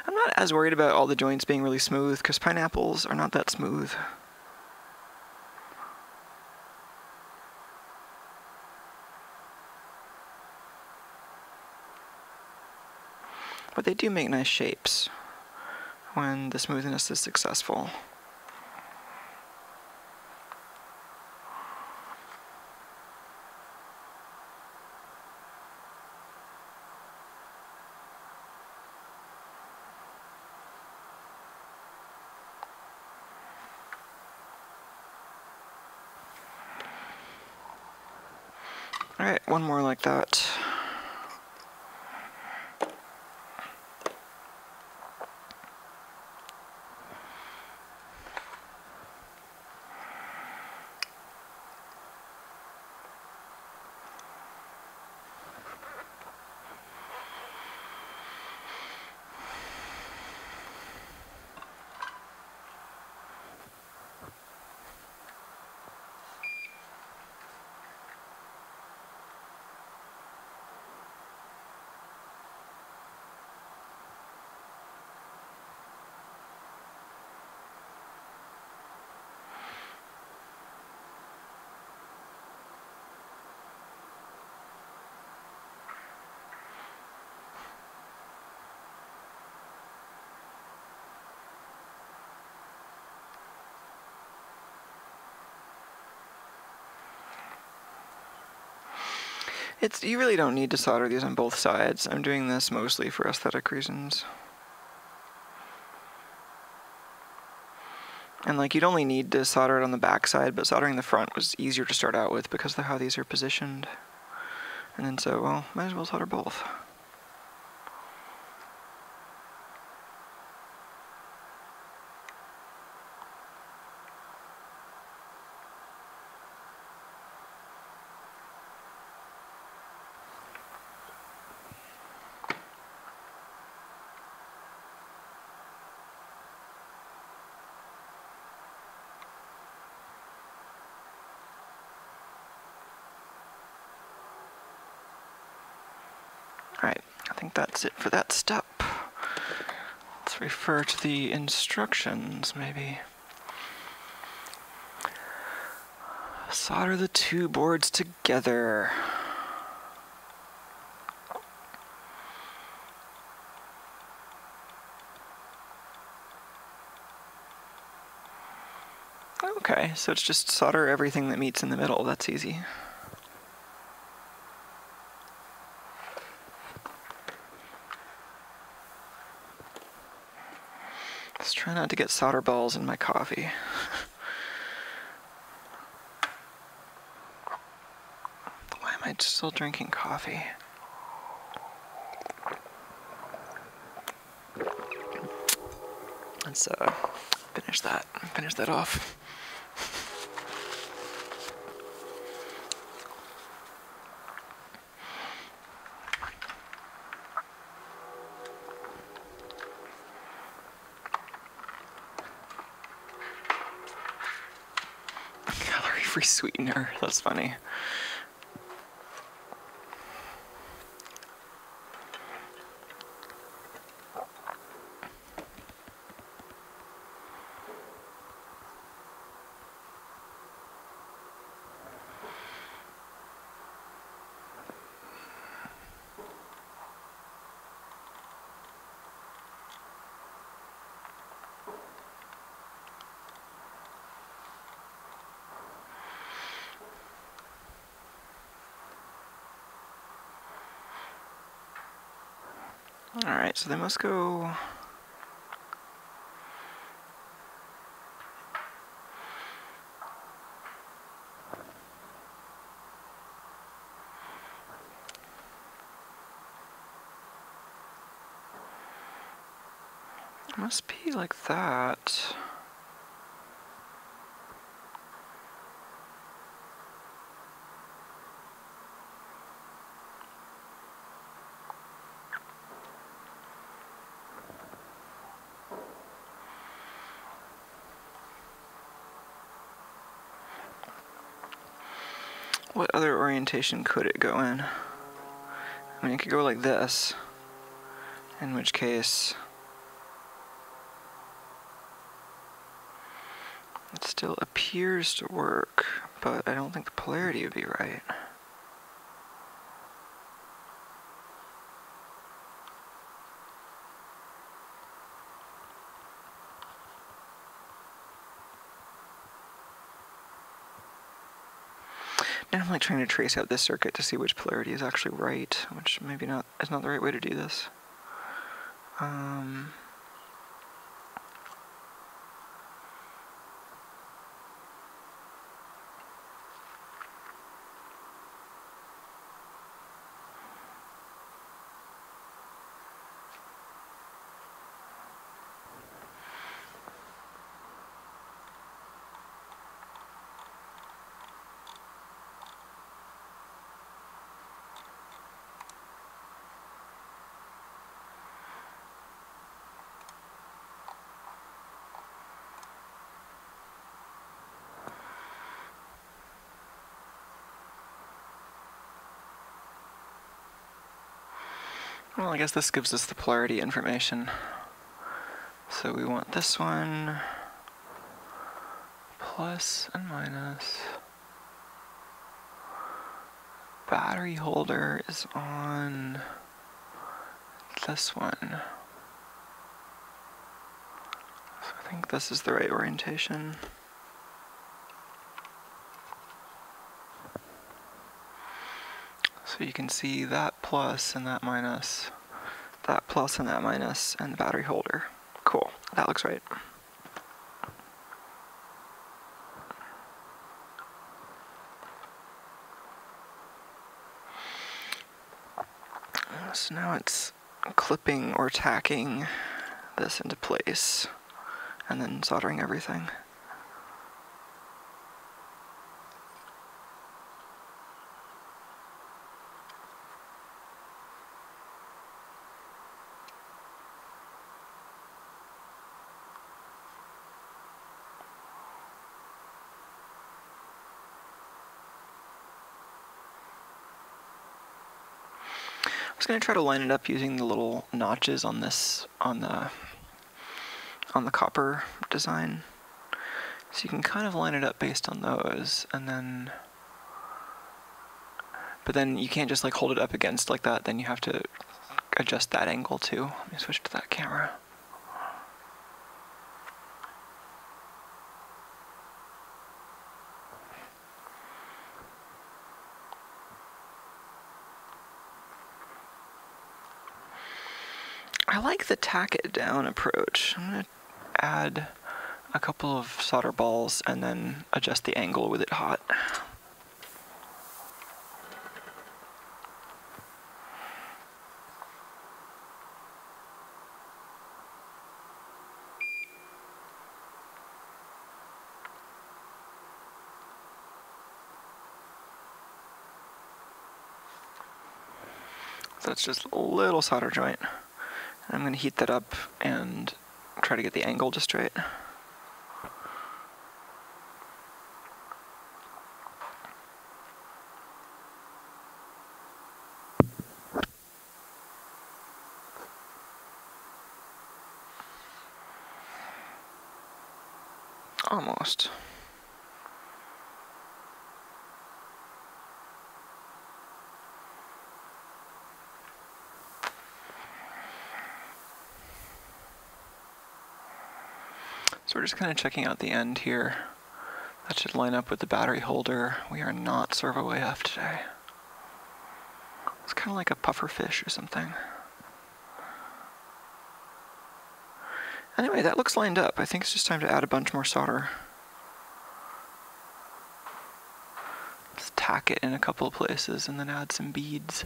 I'm not as worried about all the joints being really smooth, because pineapples are not that smooth. But they do make nice shapes when the smoothness is successful. Alright, one more like that. You really don't need to solder these on both sides. I'm doing this mostly for aesthetic reasons. And like, you'd only need to solder it on the back side, but soldering the front was easier to start out with because of how these are positioned. And then so, well, might as well solder both. Alright, I think that's it for that step. Let's refer to the instructions, maybe. Solder the two boards together. Okay, so it's just solder everything that meets in the middle. That's easy. Let's try not to get solder balls in my coffee. Why am I still drinking coffee? Let's finish that off. Calorie-free sweetener, that's funny. Alright, so they must go... Must be like that. What other orientation could it go in? I mean, it could go like this, in which case it still appears to work, but I don't think the polarity would be right. Now I'm like trying to trace out this circuit to see which polarity is actually right, which maybe is not the right way to do this. Well, I guess this gives us the polarity information. So we want this one, plus and minus. Battery holder is on this one. So I think this is the right orientation. So you can see that plus and that minus, that plus and that minus, and the battery holder. Cool, that looks right. So now it's clipping or tacking this into place, and then soldering everything. I was going to try to line it up using the little notches on this, on the copper design. So you can kind of line it up based on those, and then, but then you can't just like hold it up against like that, then you have to adjust that angle too. Let me switch to that camera. I like the tack it down approach. I'm going to add a couple of solder balls and then adjust the angle with it hot. So it's just a little solder joint. I'm going to heat that up and try to get the angle just right. Almost. So we're just kind of checking out the end here. That should line up with the battery holder. We are not servo AF today. It's kind of like a puffer fish or something. Anyway, that looks lined up. I think it's just time to add a bunch more solder. Let's tack it in a couple of places and then add some beads.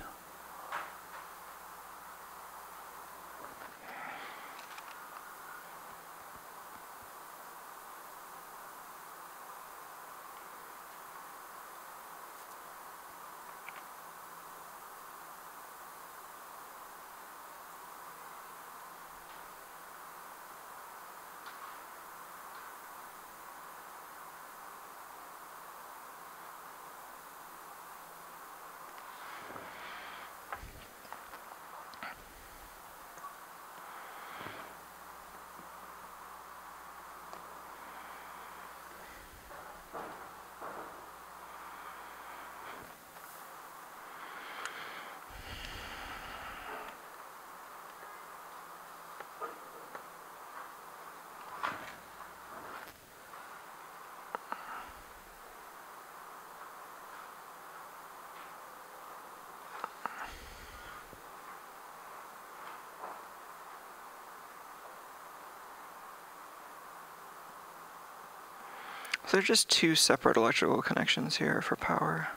So there's just two separate electrical connections here for power.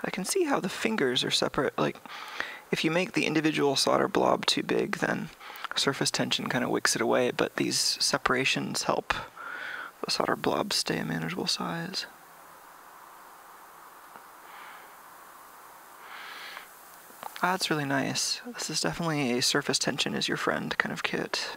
I can see how the fingers are separate. Like, if you make the individual solder blob too big, then surface tension kind of wicks it away, but these separations help the solder blob stay a manageable size. Ah, that's really nice. This is definitely a surface tension is your friend kind of kit.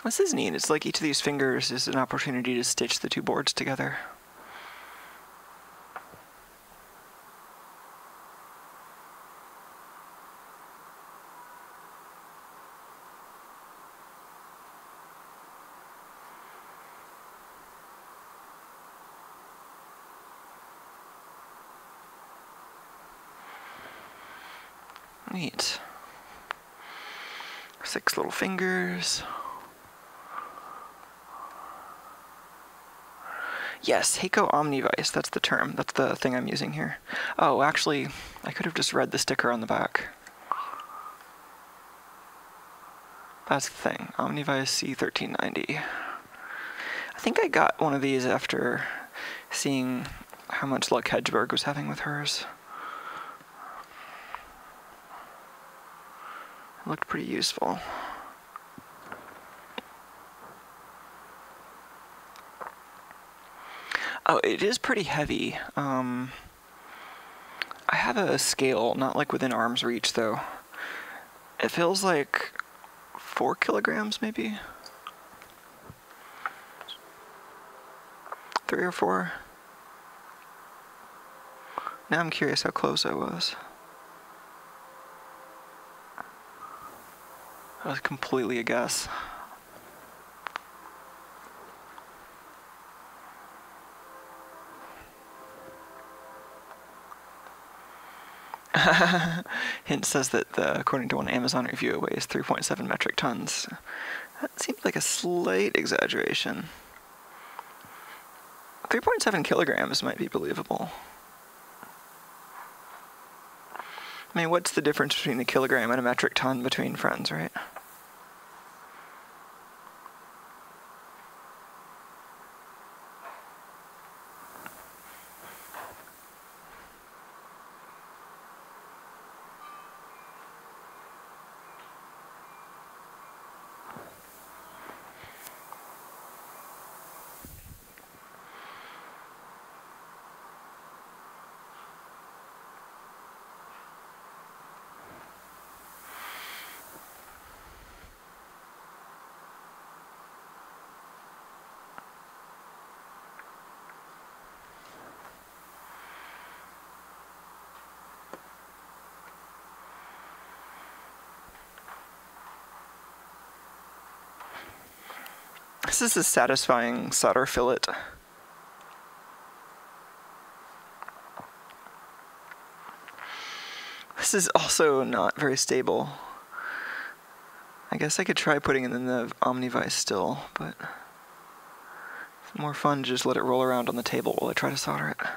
This is neat. It's like each of these fingers is an opportunity to stitch the two boards together. Neat. 6 little fingers. Yes, Heiko Omnivice, that's the term. That's the thing I'm using here. Oh, actually, I could have just read the sticker on the back. That's the thing, Omnivice C1390. I think I got one of these after seeing how much luck Hedgeberg was having with hers. It looked pretty useful. Oh, it is pretty heavy. I have a scale, not like within arm's reach though. It feels like 4 kilograms maybe? 3 or 4? Now I'm curious how close I was. That was completely a guess. Hint says that according to one Amazon review, it weighs 3.7 metric tons. That seems like a slight exaggeration. 3.7 kilograms might be believable. I mean, what's the difference between a kilogram and a metric ton between friends, right? This is a satisfying solder fillet. This is also not very stable. I guess I could try putting it in the Omnivice still, but it's more fun to just let it roll around on the table while I try to solder it.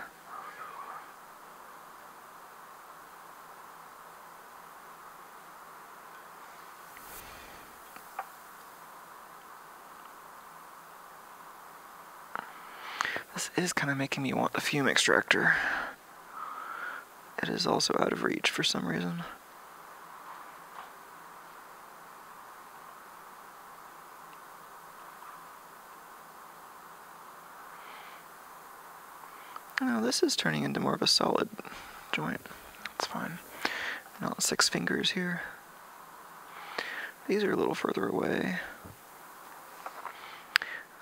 This is kind of making me want the fume extractor. It is also out of reach for some reason. Oh, this is turning into more of a solid joint. That's fine. Not 6 fingers here. These are a little further away.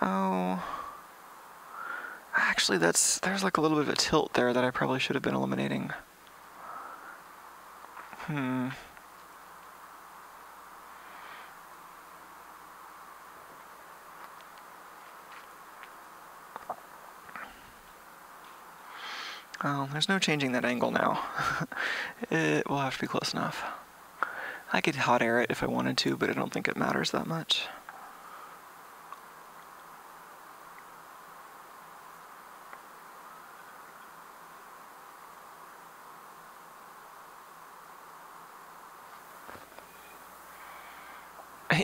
Oh. Actually, there's like a little bit of a tilt there that I probably should have been eliminating. Oh, there's no changing that angle now. It will have to be close enough. I could hot air it if I wanted to, but I don't think it matters that much.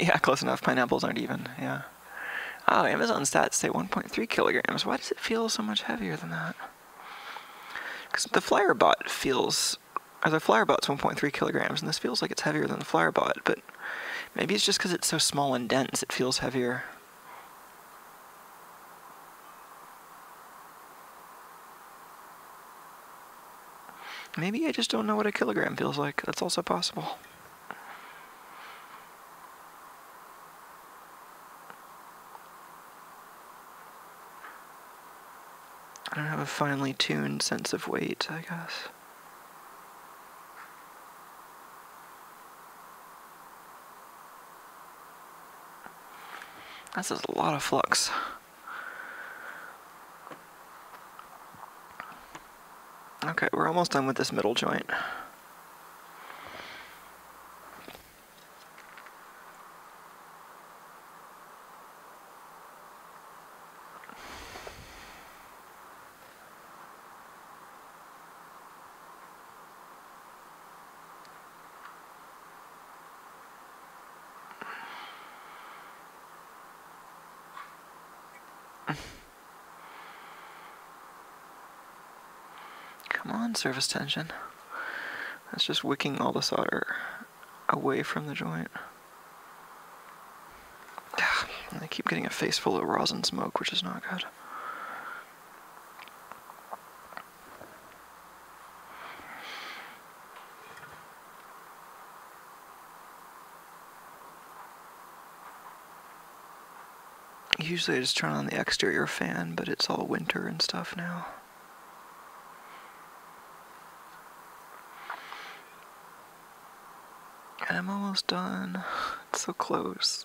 Yeah, close enough. Pineapples aren't even, yeah. Oh, Amazon stats say 1.3 kilograms. Why does it feel so much heavier than that? Because the FlyerBot feels... Or the FlyerBot's 1.3 kilograms, and this feels like it's heavier than the FlyerBot, but maybe it's just because it's so small and dense it feels heavier. Maybe I just don't know what a kilogram feels like. That's also possible. I don't have a finely tuned sense of weight, I guess. This is a lot of flux. Okay, we're almost done with this middle joint. Come on, surface tension. That's just wicking all the solder away from the joint. I keep getting a face full of rosin smoke, which is not good. Usually I just turn on the exterior fan, but it's all winter and stuff now. And I'm almost done. It's so close.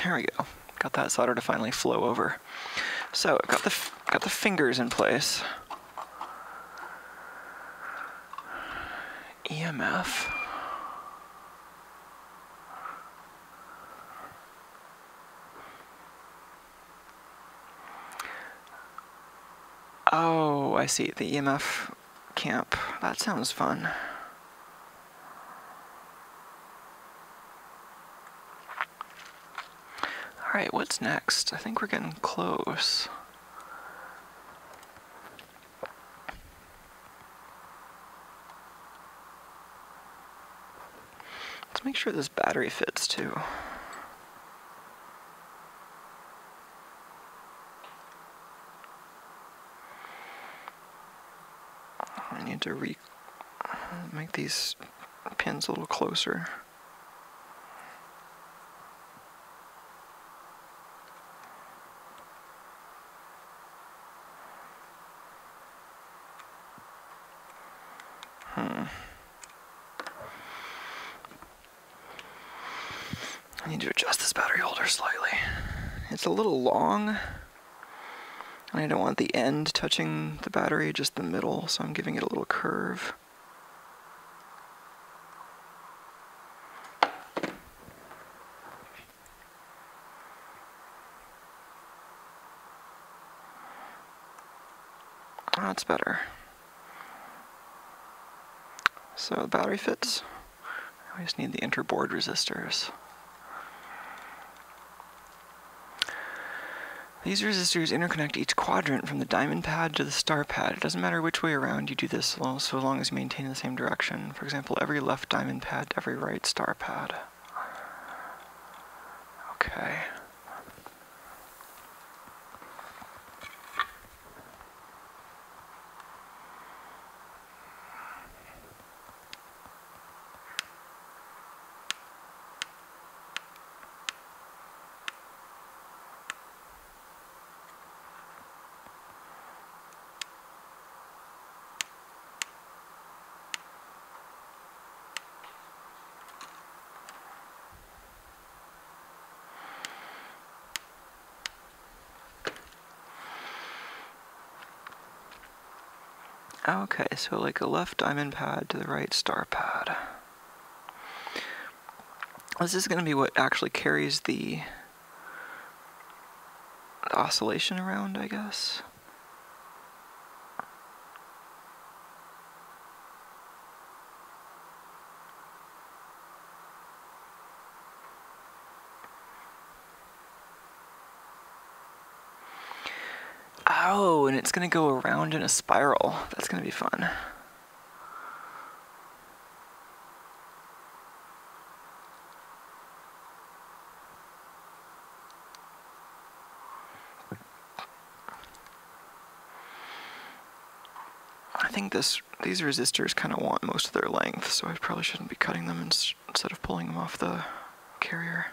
There we go. Got that solder to finally flow over. So I've got the fingers in place. EMF. Oh, I see. The EMF camp. That sounds fun. Alright, what's next? I think we're getting close. Let's make sure this battery fits too. I need to make these pins a little closer. I need to adjust this battery holder slightly. It's a little long, and I don't want the end touching the battery, just the middle, so I'm giving it a little curve. Oh, that's better. So the battery fits. We just need the interboard resistors. These resistors interconnect each quadrant from the diamond pad to the star pad. It doesn't matter which way around you do this, so long as you maintain the same direction. For example, every left diamond pad to every right star pad. Okay. Okay, so like a left diamond pad to the right star pad. This is going to be what actually carries the oscillation around, I guess. Oh, and it's going to go around in a spiral. That's going to be fun. I think these resistors kind of want most of their length, so I probably shouldn't be cutting them instead of pulling them off the carrier.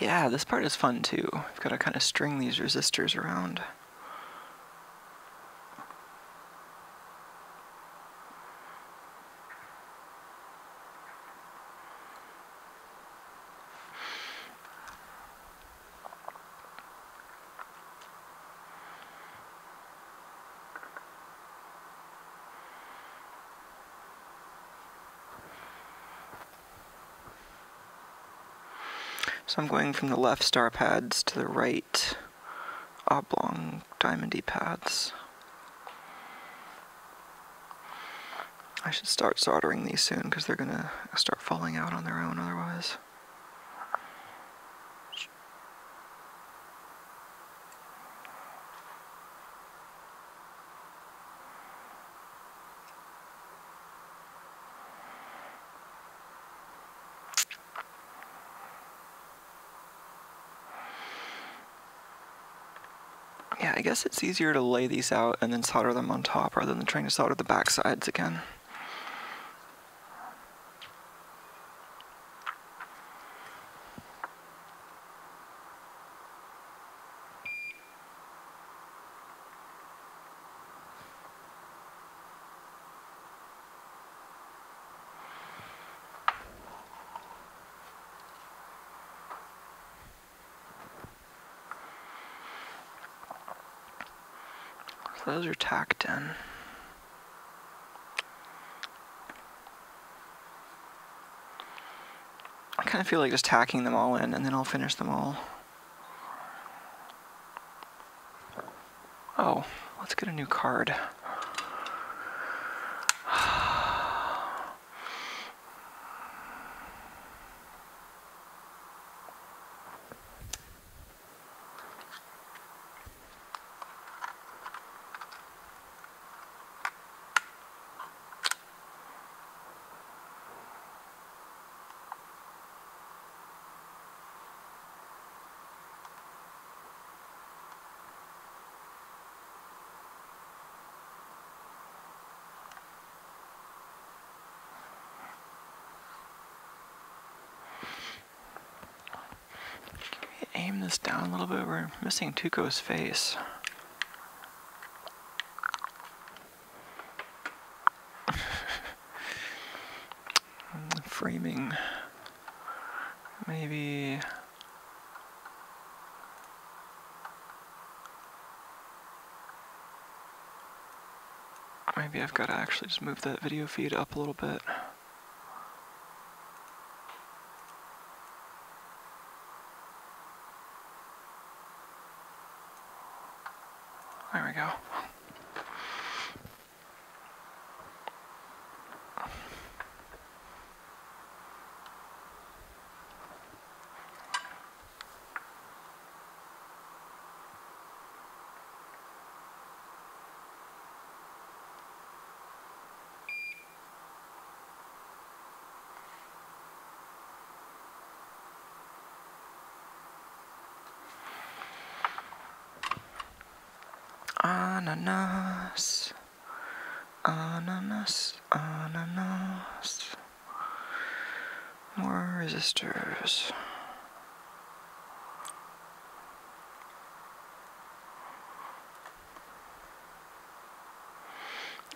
Yeah, this part is fun too. I've got to kind of string these resistors around. So I'm going from the left star pads to the right oblong diamondy pads. I should start soldering these soon because they're gonna start falling out on their own otherwise. Yeah, I guess it's easier to lay these out and then solder them on top rather than trying to solder the back sides again. So those are tacked in. I kind of feel like just tacking them all in and then I'll finish them all. Oh, let's get a new card. aim this down a little bit. We're missing Tuco's face. Framing. Maybe... Maybe I've got to actually just move that video feed up a little bit. There we go. Ananas, ananas, ananas. More resistors.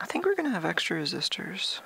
I think we're gonna have extra resistors.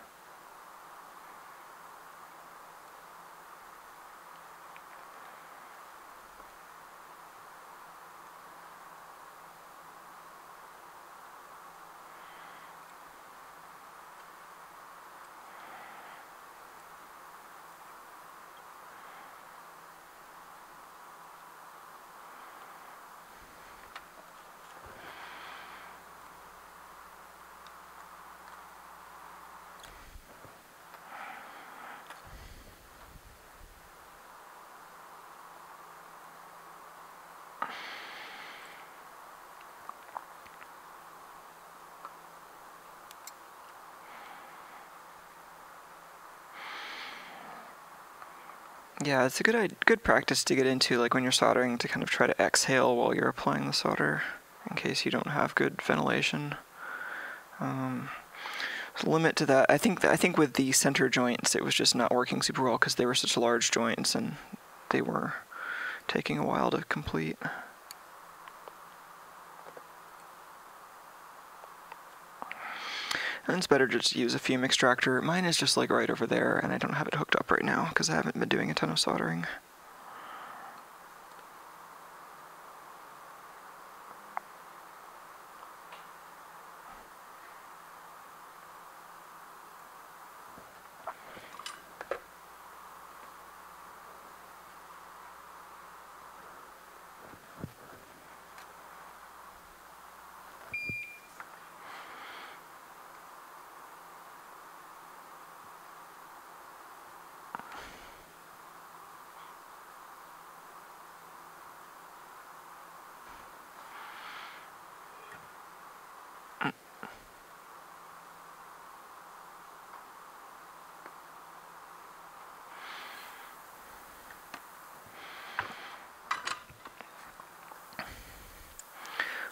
Yeah, it's a good practice to get into, like when you're soldering, to kind of try to exhale while you're applying the solder, in case you don't have good ventilation. Limit to that. I think with the center joints, it was just not working super well because they were such large joints and they were taking a while to complete. And it's better just to use a fume extractor. Mine is just like right over there, and I don't have it hooked up right now because I haven't been doing a ton of soldering.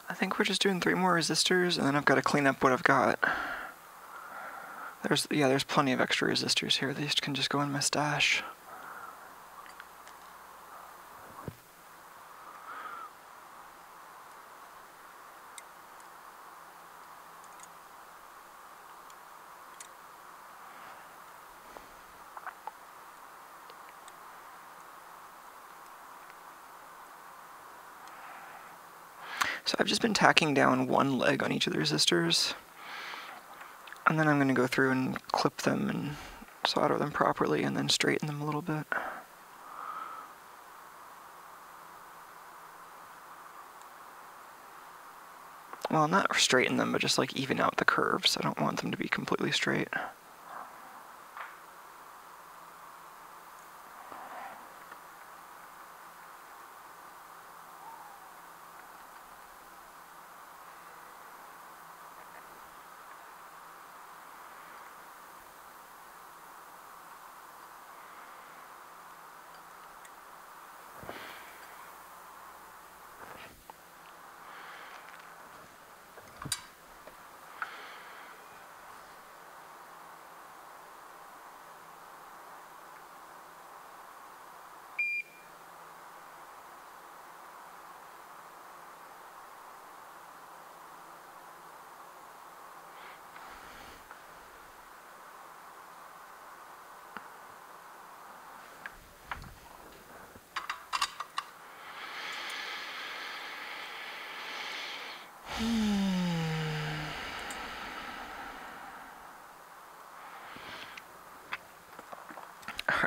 I think we're just doing 3 more resistors, and then I've got to clean up what I've got. There's plenty of extra resistors here. These can just go in my stash. So I've just been tacking down 1 leg on each of the resistors, and then I'm going to go through and clip them and solder them properly and then straighten them a little bit. Well, not straighten them, but just like even out the curves. I don't want them to be completely straight.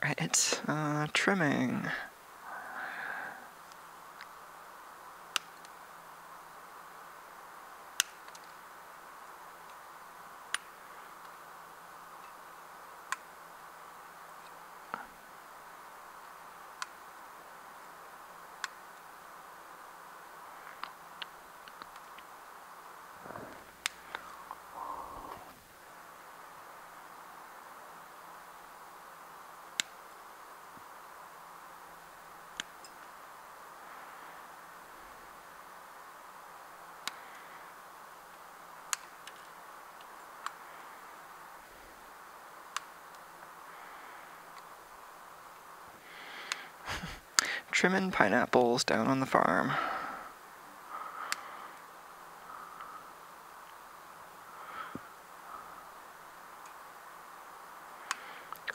Alright, trimming. Trimming pineapples down on the farm.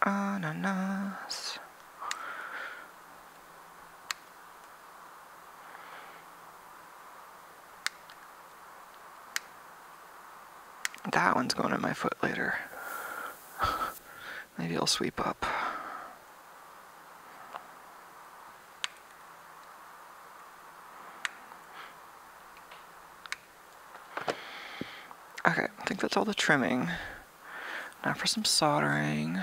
Ananas. That one's going in my foot later. Maybe I'll sweep up. Okay, I think that's all the trimming. Now for some soldering.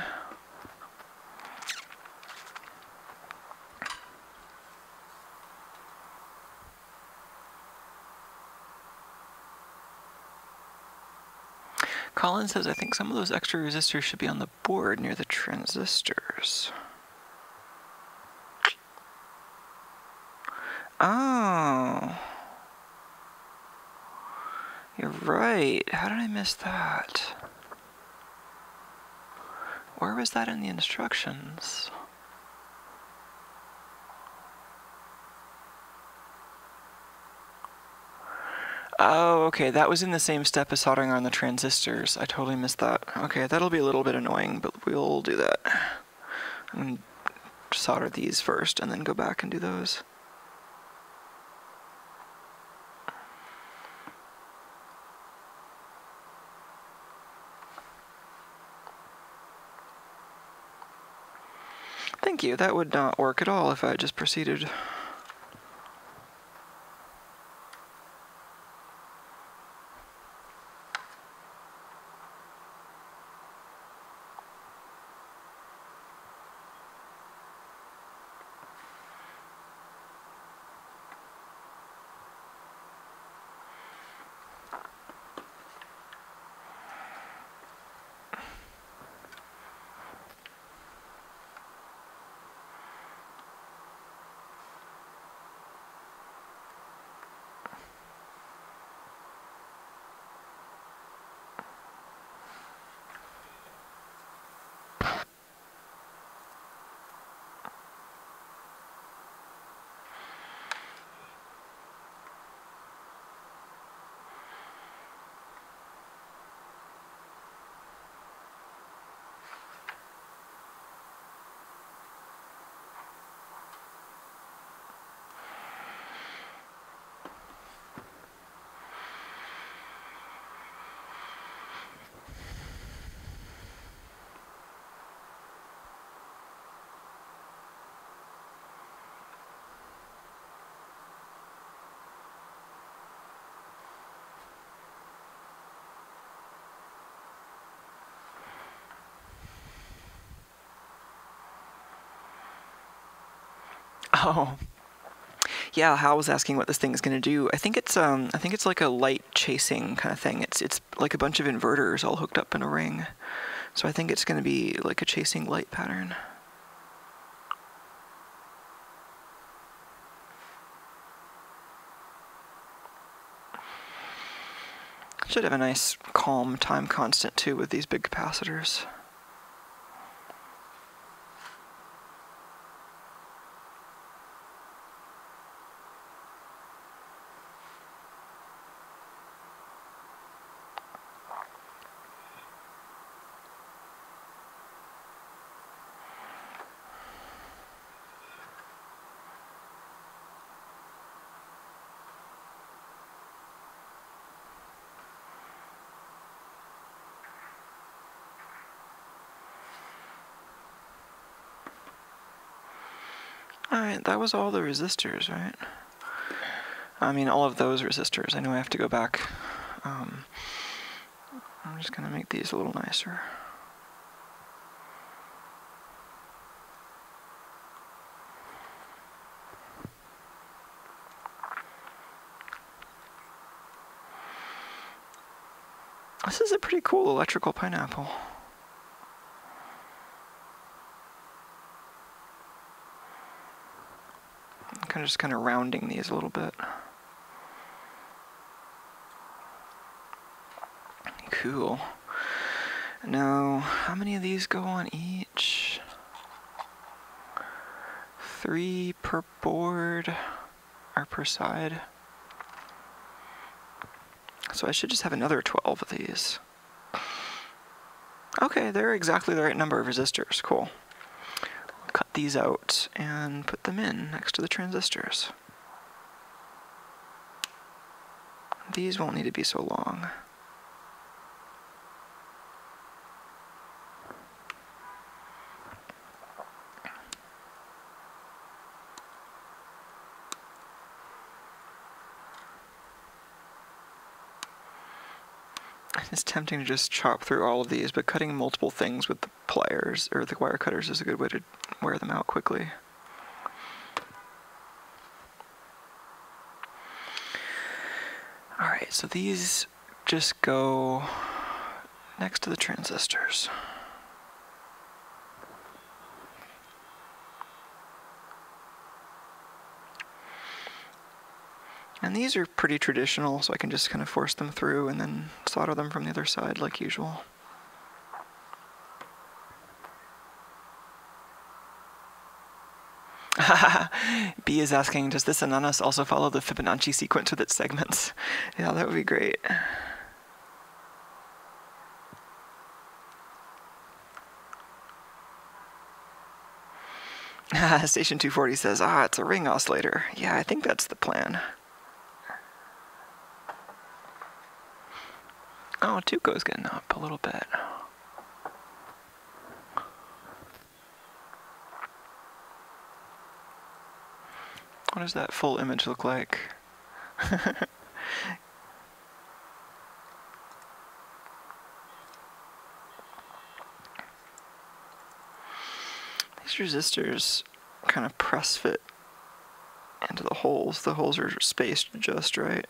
Colin says, I think some of those extra resistors should be on the board near the transistors. Oh. You're right. How did I miss that? Where was that in the instructions? Oh, okay, that was in the same step as soldering on the transistors. I totally missed that. Okay, that'll be a little bit annoying, but we'll do that. I'm going to solder these first and then go back and do those. Thank you, that would not work at all if I just proceeded. Oh. Yeah, Hal was asking what this thing is going to do. I think it's like a light chasing kind of thing. It's like a bunch of inverters all hooked up in a ring. So I think it's going to be like a chasing light pattern. Should have a nice calm time constant too with these big capacitors. Alright, that was all the resistors, right? I mean, all of those resistors. I know I have to go back. I'm just going to make these a little nicer. This is a pretty cool electrical pineapple. I'm just kind of rounding these a little bit. Cool. Now, how many of these go on each? 3 per board, or per side. So I should just have another 12 of these. Okay, they're exactly the right number of resistors. Cool. Cut these out and put them in next to the transistors. These won't need to be so long. It's tempting to just chop through all of these, but cutting multiple things with the pliers or the wire cutters is a good way to wear them out quickly. Alright, so these just go next to the transistors. And these are pretty traditional, so I can just kind of force them through and then solder them from the other side like usual. B is asking, does this Ananas also follow the Fibonacci sequence with its segments? Yeah, that would be great. Station 240 says, it's a ring oscillator. Yeah, I think that's the plan. Oh, Tuco's getting up a little bit. What does that full image look like? These resistors kind of press fit into the holes. The holes are spaced just right.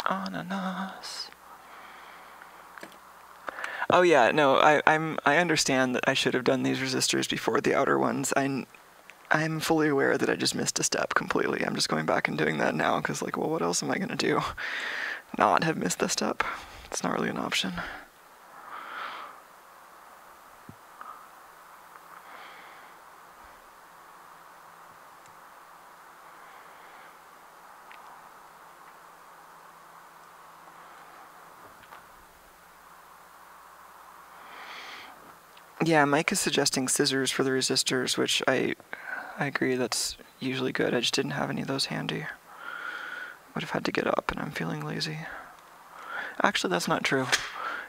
Ananas. Oh yeah, no, I understand that I should have done these resistors before the outer ones. I'm fully aware that I just missed a step completely. I'm just going back and doing that now because, like, well, what else am I gonna do? Not have missed the step? It's not really an option. Yeah, Mike is suggesting scissors for the resistors, which I agree that's usually good. I just didn't have any of those handy. Would have had to get up, and I'm feeling lazy. Actually, that's not true.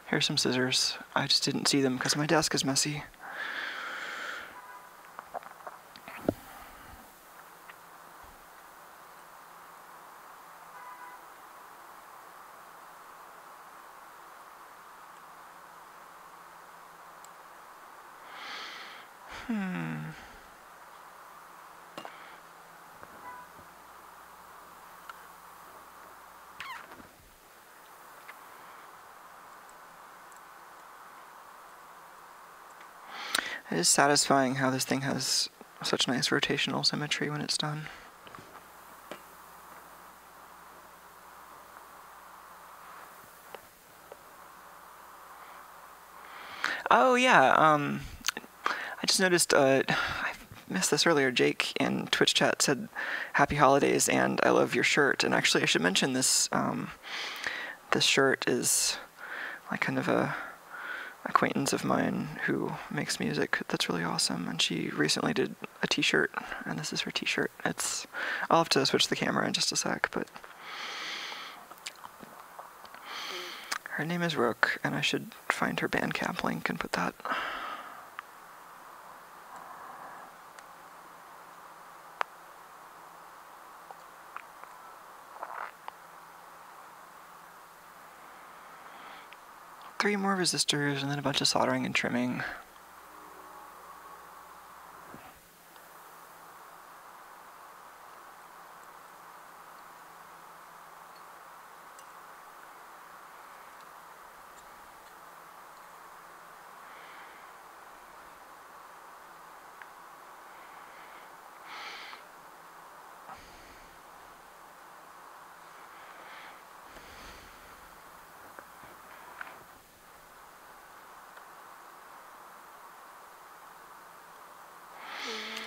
Here's some scissors. I just didn't see them because my desk is messy. It is satisfying how this thing has such nice rotational symmetry when it's done. Oh yeah, I just noticed, I missed this earlier, Jake in Twitch chat said, "Happy holidays and I love your shirt." And actually I should mention this, this shirt is like kind of a acquaintance of mine who makes music that's really awesome, and she recently did a t-shirt, and this is her t-shirt. I'll have to switch the camera in just a sec, but Her name is Rook, and I should find her Bandcamp link and put that. Three more resistors, and then a bunch of soldering and trimming.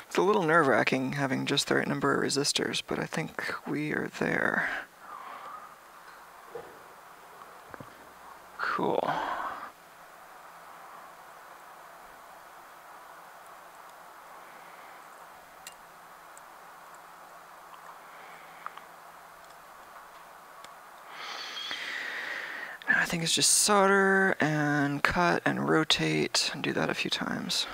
It's a little nerve-wracking having just the right number of resistors, but I think we are there. Cool. Now I think it's just solder and cut and rotate and do that a few times.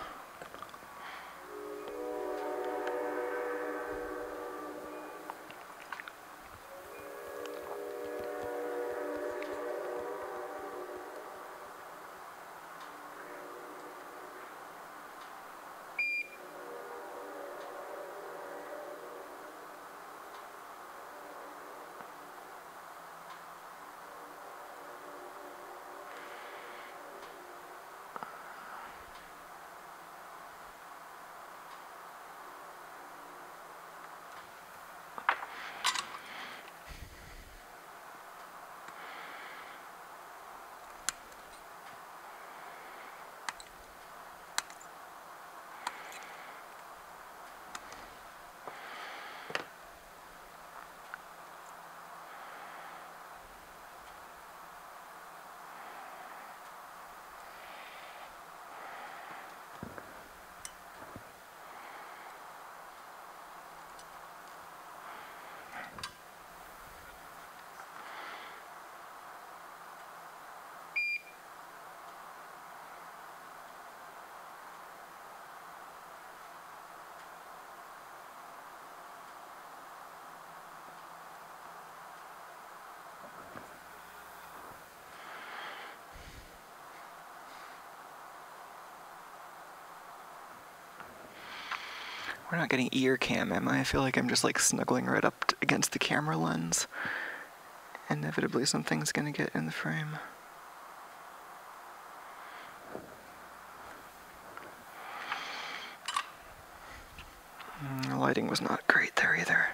We're not getting ear cam, am I? I feel like I'm just like snuggling right up against the camera lens. Inevitably something's gonna get in the frame. The lighting was not great there either.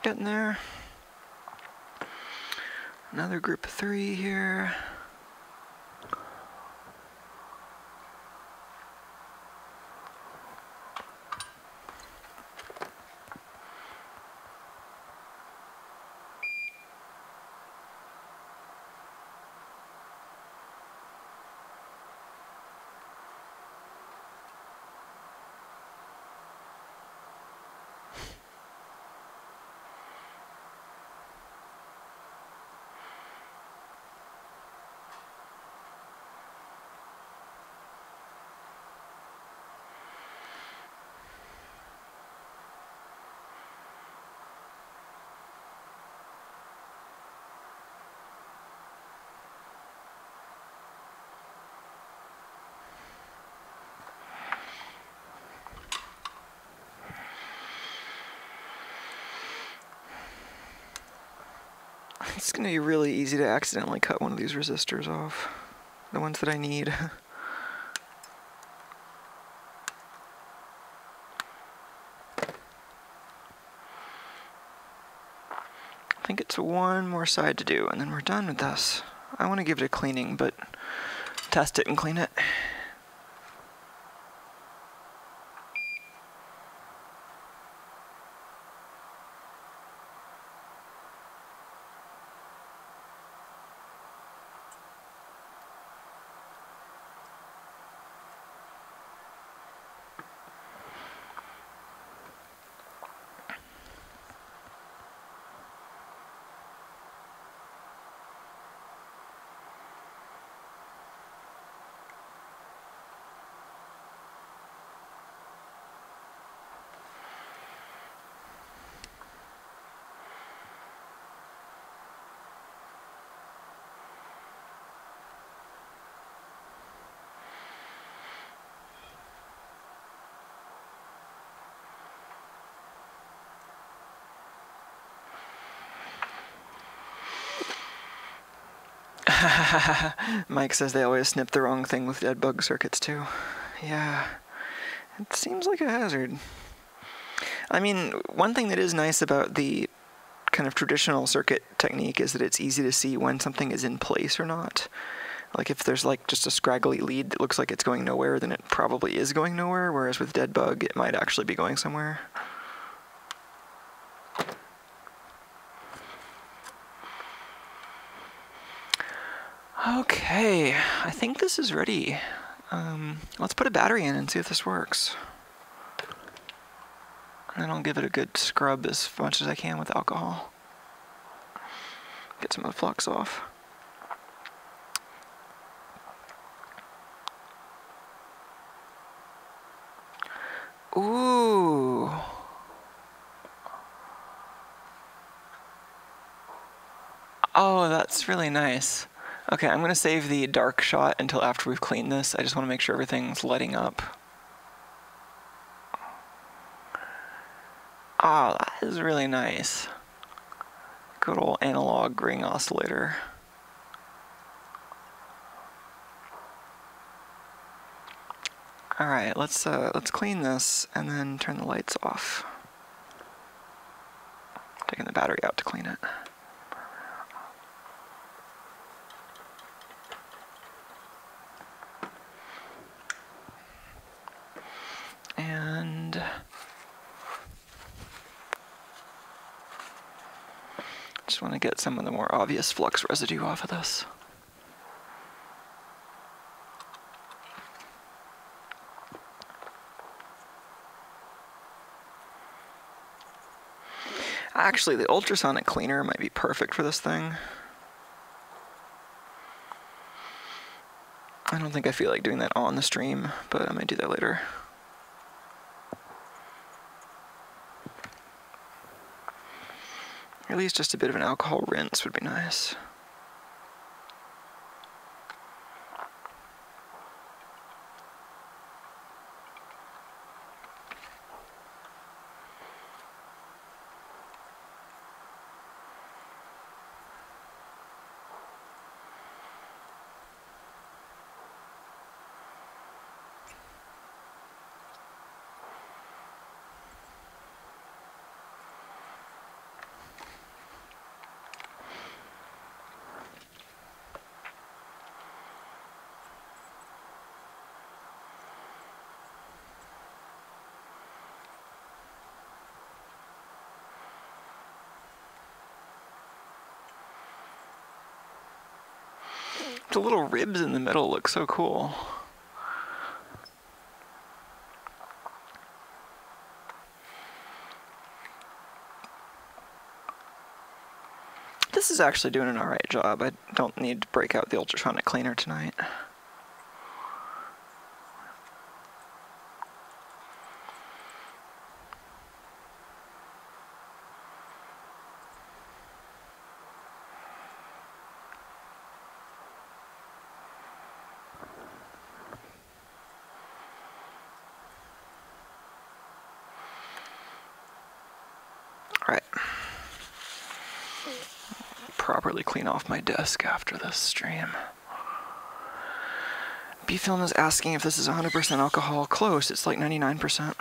Getting there. Another group of 3 here. It's going to be really easy to accidentally cut one of these resistors off. The ones that I need. I think it's one more side to do, and then we're done with this. I want to give it a cleaning, but test it and clean it. Mike says they always snip the wrong thing with dead bug circuits too. Yeah, it seems like a hazard. I mean, one thing that is nice about the kind of traditional circuit technique is that it's easy to see when something is in place or not. Like if there's like just a scraggly lead that looks like it's going nowhere, then it probably is going nowhere, whereas with dead bug, it might actually be going somewhere. Okay, I think this is ready. Let's put a battery in and see if this works. And then I'll give it a good scrub as much as I can with alcohol. Get some of the flux off. Ooh. Oh, that's really nice. Okay, I'm going to save the dark shot until after we've cleaned this. I just want to make sure everything's lighting up. Ah, that is really nice. Good old analog ring oscillator. All right, let's clean this and then turn the lights off. Taking the battery out to clean it. And just want to get some of the more obvious flux residue off of this. Actually, the ultrasonic cleaner might be perfect for this thing. I don't think I feel like doing that on the stream, but I might do that later. At least just a bit of an alcohol rinse would be nice. The little ribs in the middle look so cool. This is actually doing an alright job. I don't need to break out the ultrasonic cleaner tonight. Alright. Properly clean off my desk after this stream. B-Film is asking if this is 100% alcohol. Close, it's like 99%.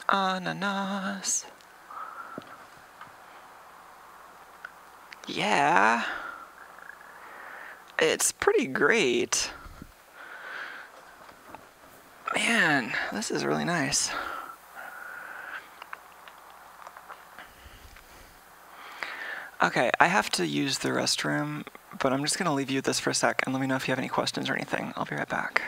Ananas. Yeah. It's pretty great. Man, this is really nice. Okay, I have to use the restroom, but I'm just going to leave you with this for a sec and let me know if you have any questions or anything. I'll be right back.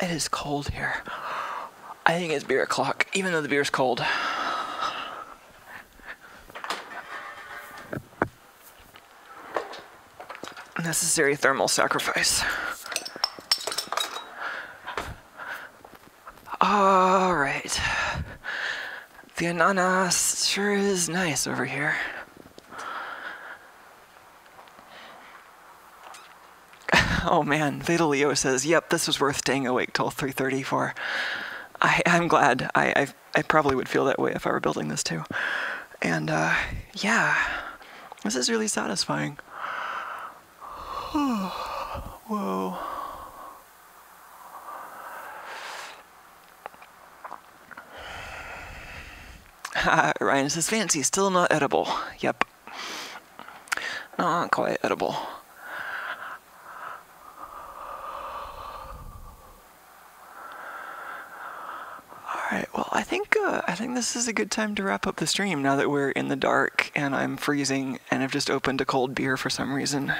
It is cold here. I think it's beer o'clock, even though the beer's cold. Necessary thermal sacrifice. All right. The Ananas sure is nice over here. Oh man, Fatal Leo says, yep, this was worth staying awake till 3:30 for. I'm glad. I probably would feel that way if I were building this too. And yeah, this is really satisfying. Whoa. Ryan says, fancy, still not edible. Yep. Not quite edible. Alright, well, I think this is a good time to wrap up the stream now that we're in the dark and I'm freezing and I've just opened a cold beer for some reason.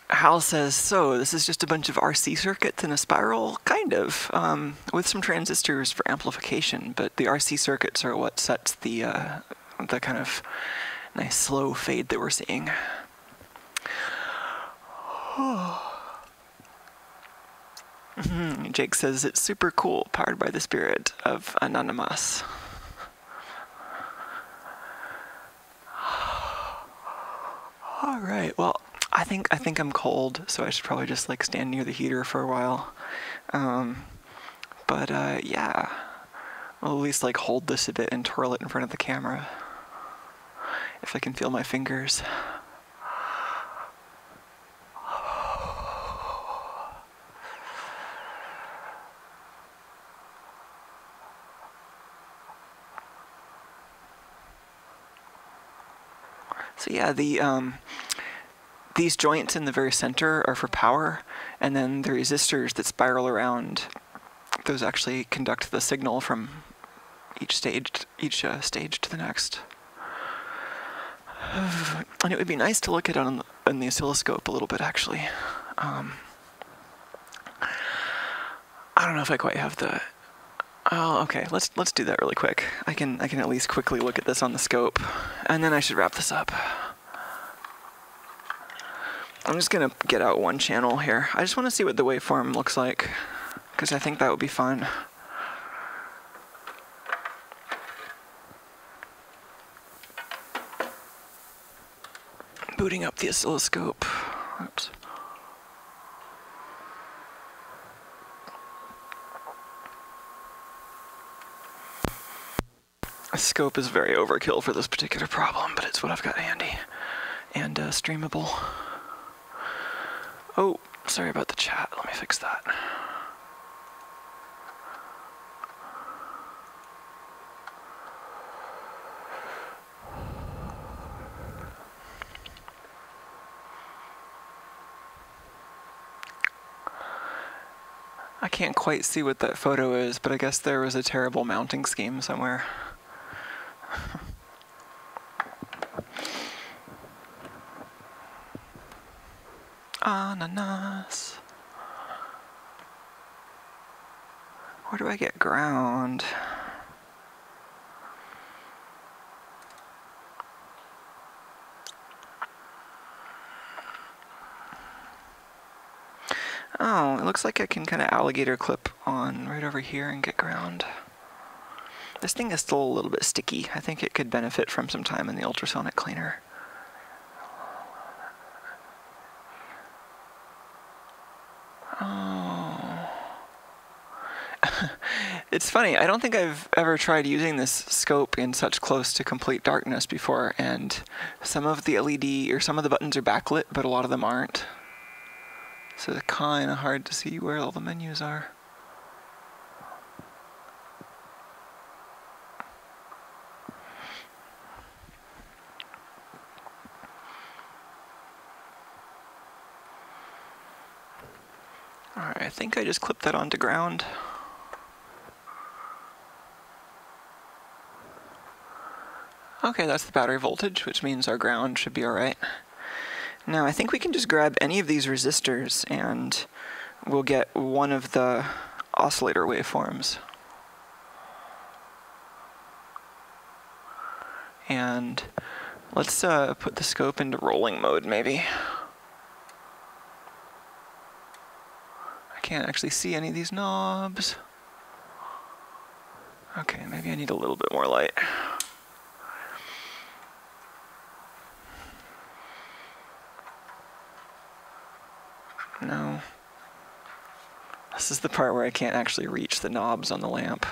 Hal says, so this is just a bunch of RC circuits in a spiral? Kind of, with some transistors for amplification, but the RC circuits are what sets the kind of nice slow fade that we're seeing. Jake says, it's super cool, powered by the spirit of Ananas. Alright, well, I think I'm cold, so I should probably just like stand near the heater for a while. But yeah, I'll at least like hold this a bit and twirl it in front of the camera if I can feel my fingers. So yeah, these joints in the very center are for power, and then the resistors that spiral around, those actually conduct the signal from each stage to the next. And it would be nice to look at it on the oscilloscope a little bit, actually. I don't know if I quite have the. Oh, okay. Let's do that really quick. I can at least quickly look at this on the scope, and then I should wrap this up. I'm just gonna get out one channel here. I just want to see what the waveform looks like, because I think that would be fun. Booting up the oscilloscope. Oops. A scope is very overkill for this particular problem, but it's what I've got handy and streamable. Oh, sorry about the chat. Let me fix that. I can't quite see what that photo is, but I guess there was a terrible mounting scheme somewhere. Ananas. Where do I get ground? Oh, it looks like I can kind of alligator clip on right over here and get ground. This thing is still a little bit sticky. I think it could benefit from some time in the ultrasonic cleaner. Oh. It's funny, I don't think I've ever tried using this scope in such close to complete darkness before, and some of the LED, or some of the buttons are backlit, but a lot of them aren't. So it's kind of hard to see where all the menus are. Alright, I think I just clipped that onto ground. Okay, that's the battery voltage, which means our ground should be alright. Now I think we can just grab any of these resistors and we'll get one of the oscillator waveforms. And let's put the scope into rolling mode maybe. I can't actually see any of these knobs. Okay, maybe I need a little bit more light. No. This is the part where I can't actually reach the knobs on the lamp.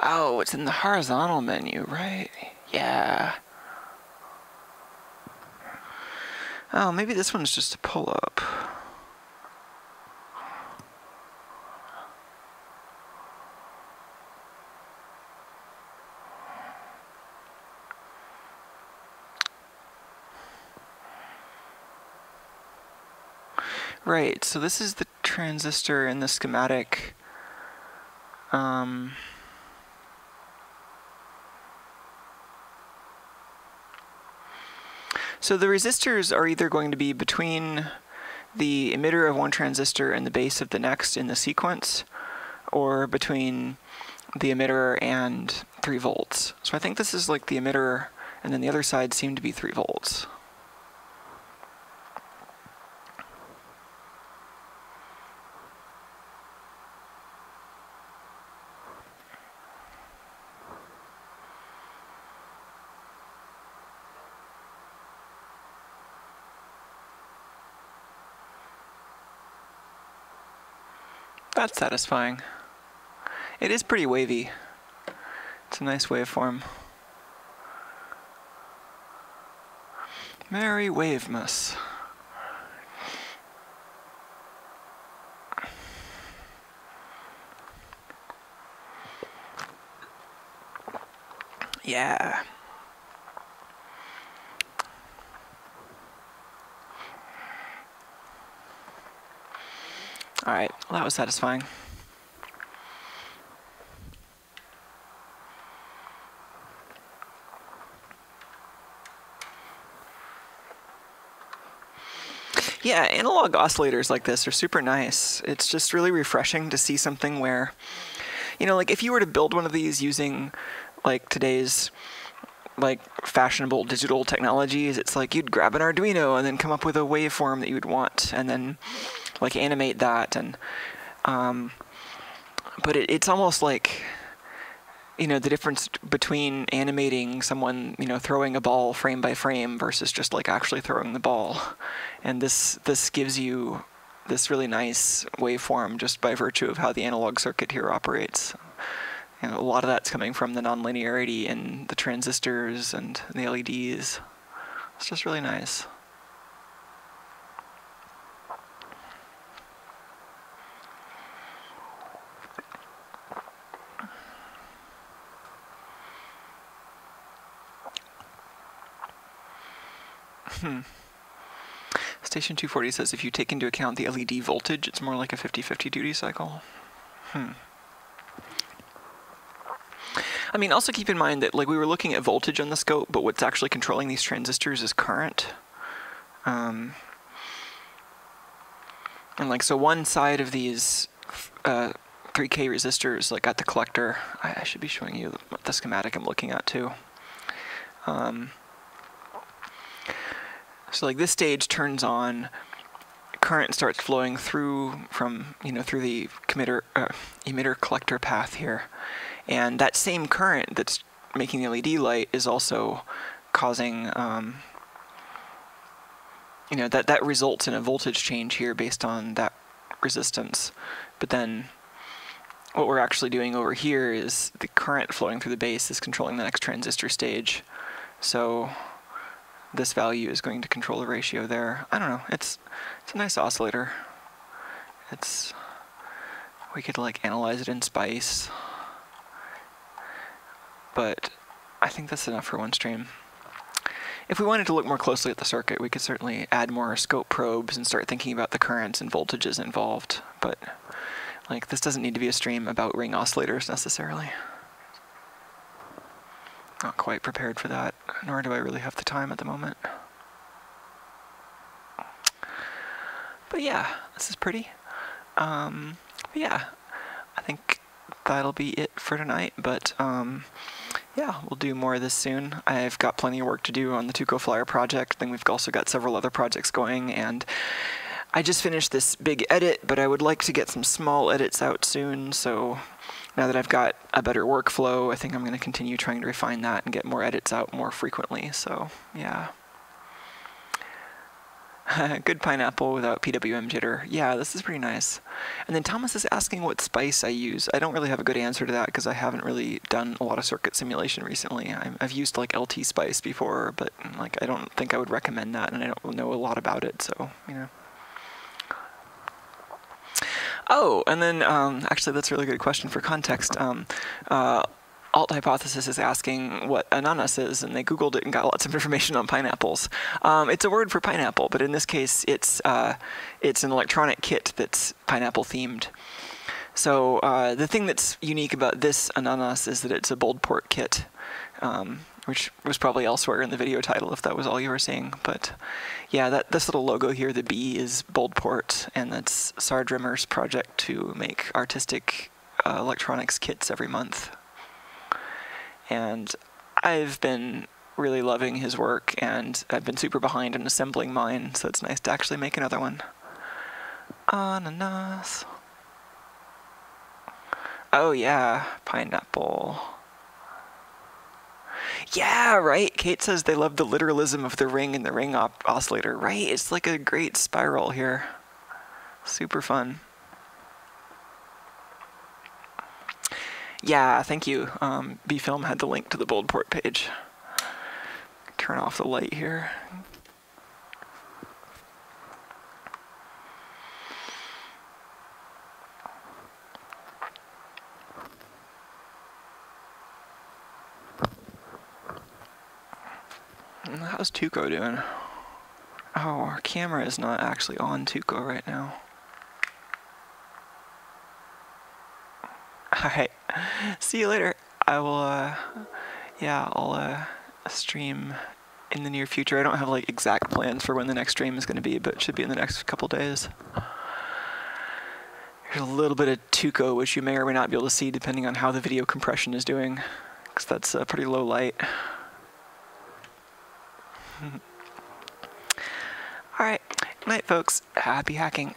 Oh, it's in the horizontal menu, right? Yeah. Oh, maybe this one's just a pull-up. Right, so this is the transistor in the schematic. So the resistors are either going to be between the emitter of one transistor and the base of the next in the sequence, or between the emitter and 3 volts. So I think this is like the emitter, and then the other side seemed to be 3 volts. That's satisfying. It is pretty wavy. It's a nice waveform. Merry Wavemas. Yeah. Alright, well, that was satisfying. Yeah, analog oscillators like this are super nice. It's just really refreshing to see something where, you know, like if you were to build one of these using like today's like fashionable digital technologies, it's like you'd grab an Arduino and then come up with a waveform that you would want and then like animate that. And but it's almost like, you know, the difference between animating someone, you know, throwing a ball frame by frame versus just like actually throwing the ball. And this gives you this really nice waveform just by virtue of how the analog circuit here operates. You know, a lot of that's coming from the nonlinearity in the transistors and the LEDs. It's just really nice. Station 240 says if you take into account the LED voltage, it's more like a 50-50 duty cycle. I mean, also keep in mind that like we were looking at voltage on the scope, but what's actually controlling these transistors is current. And like, so one side of these 3K resistors, like at the collector, I should be showing you the schematic I'm looking at too. So like this stage turns on, current starts flowing through from, you know, through the emitter collector path here. And that same current that's making the LED light is also causing, you know, that results in a voltage change here based on that resistance. But then what we're actually doing over here is the current flowing through the base is controlling the next transistor stage. So this value is going to control the ratio there. I don't know. It's a nice oscillator. We could like analyze it in Spice, but I think that's enough for one stream. If we wanted to look more closely at the circuit, we could certainly add more scope probes and start thinking about the currents and voltages involved, but like this doesn't need to be a stream about ring oscillators necessarily. Not quite prepared for that, nor do I really have the time at the moment. But yeah, this is pretty. Yeah, I think that'll be it for tonight, but yeah, we'll do more of this soon. I've got plenty of work to do on the Tuco Flyer project, then we've also got several other projects going, and I just finished this big edit, but I would like to get some small edits out soon, so now that I've got a better workflow, I think I'm going to continue trying to refine that and get more edits out more frequently, so yeah. Good pineapple without PWM jitter. Yeah, this is pretty nice. And then Thomas is asking what spice I use. I don't really have a good answer to that because I haven't really done a lot of circuit simulation recently. I've used like LT spice before, but like I don't think I would recommend that, and I don't know a lot about it, so you know. Oh, and then actually that's a really good question for context. Alt Hypothesis is asking what ananas is, and they Googled it and got lots of information on pineapples. It's a word for pineapple, but in this case, it's an electronic kit that's pineapple themed. So the thing that's unique about this Ananas is that it's a bold port kit, which was probably elsewhere in the video title if that was all you were seeing. But yeah, this little logo here, the B, is bold port, and that's Sardrimmer's project to make artistic electronics kits every month. And I've been really loving his work, and I've been super behind in assembling mine, so it's nice to actually make another one. Ananas. Oh yeah, pineapple. Yeah, right. Kate says they love the literalism of the ring and the ring oscillator. Right, it's like a great spiral here. Super fun. Yeah, thank you. B-Film had the link to the bold port page. Turn off the light here. How's Tuco doing? Oh, our camera is not actually on Tuco right now. Alright, see you later. I will, yeah, I'll stream in the near future. I don't have like exact plans for when the next stream is going to be, but it should be in the next couple days. Here's a little bit of Tuco, which you may or may not be able to see depending on how the video compression is doing, because that's pretty low light. Alright, night folks, happy hacking.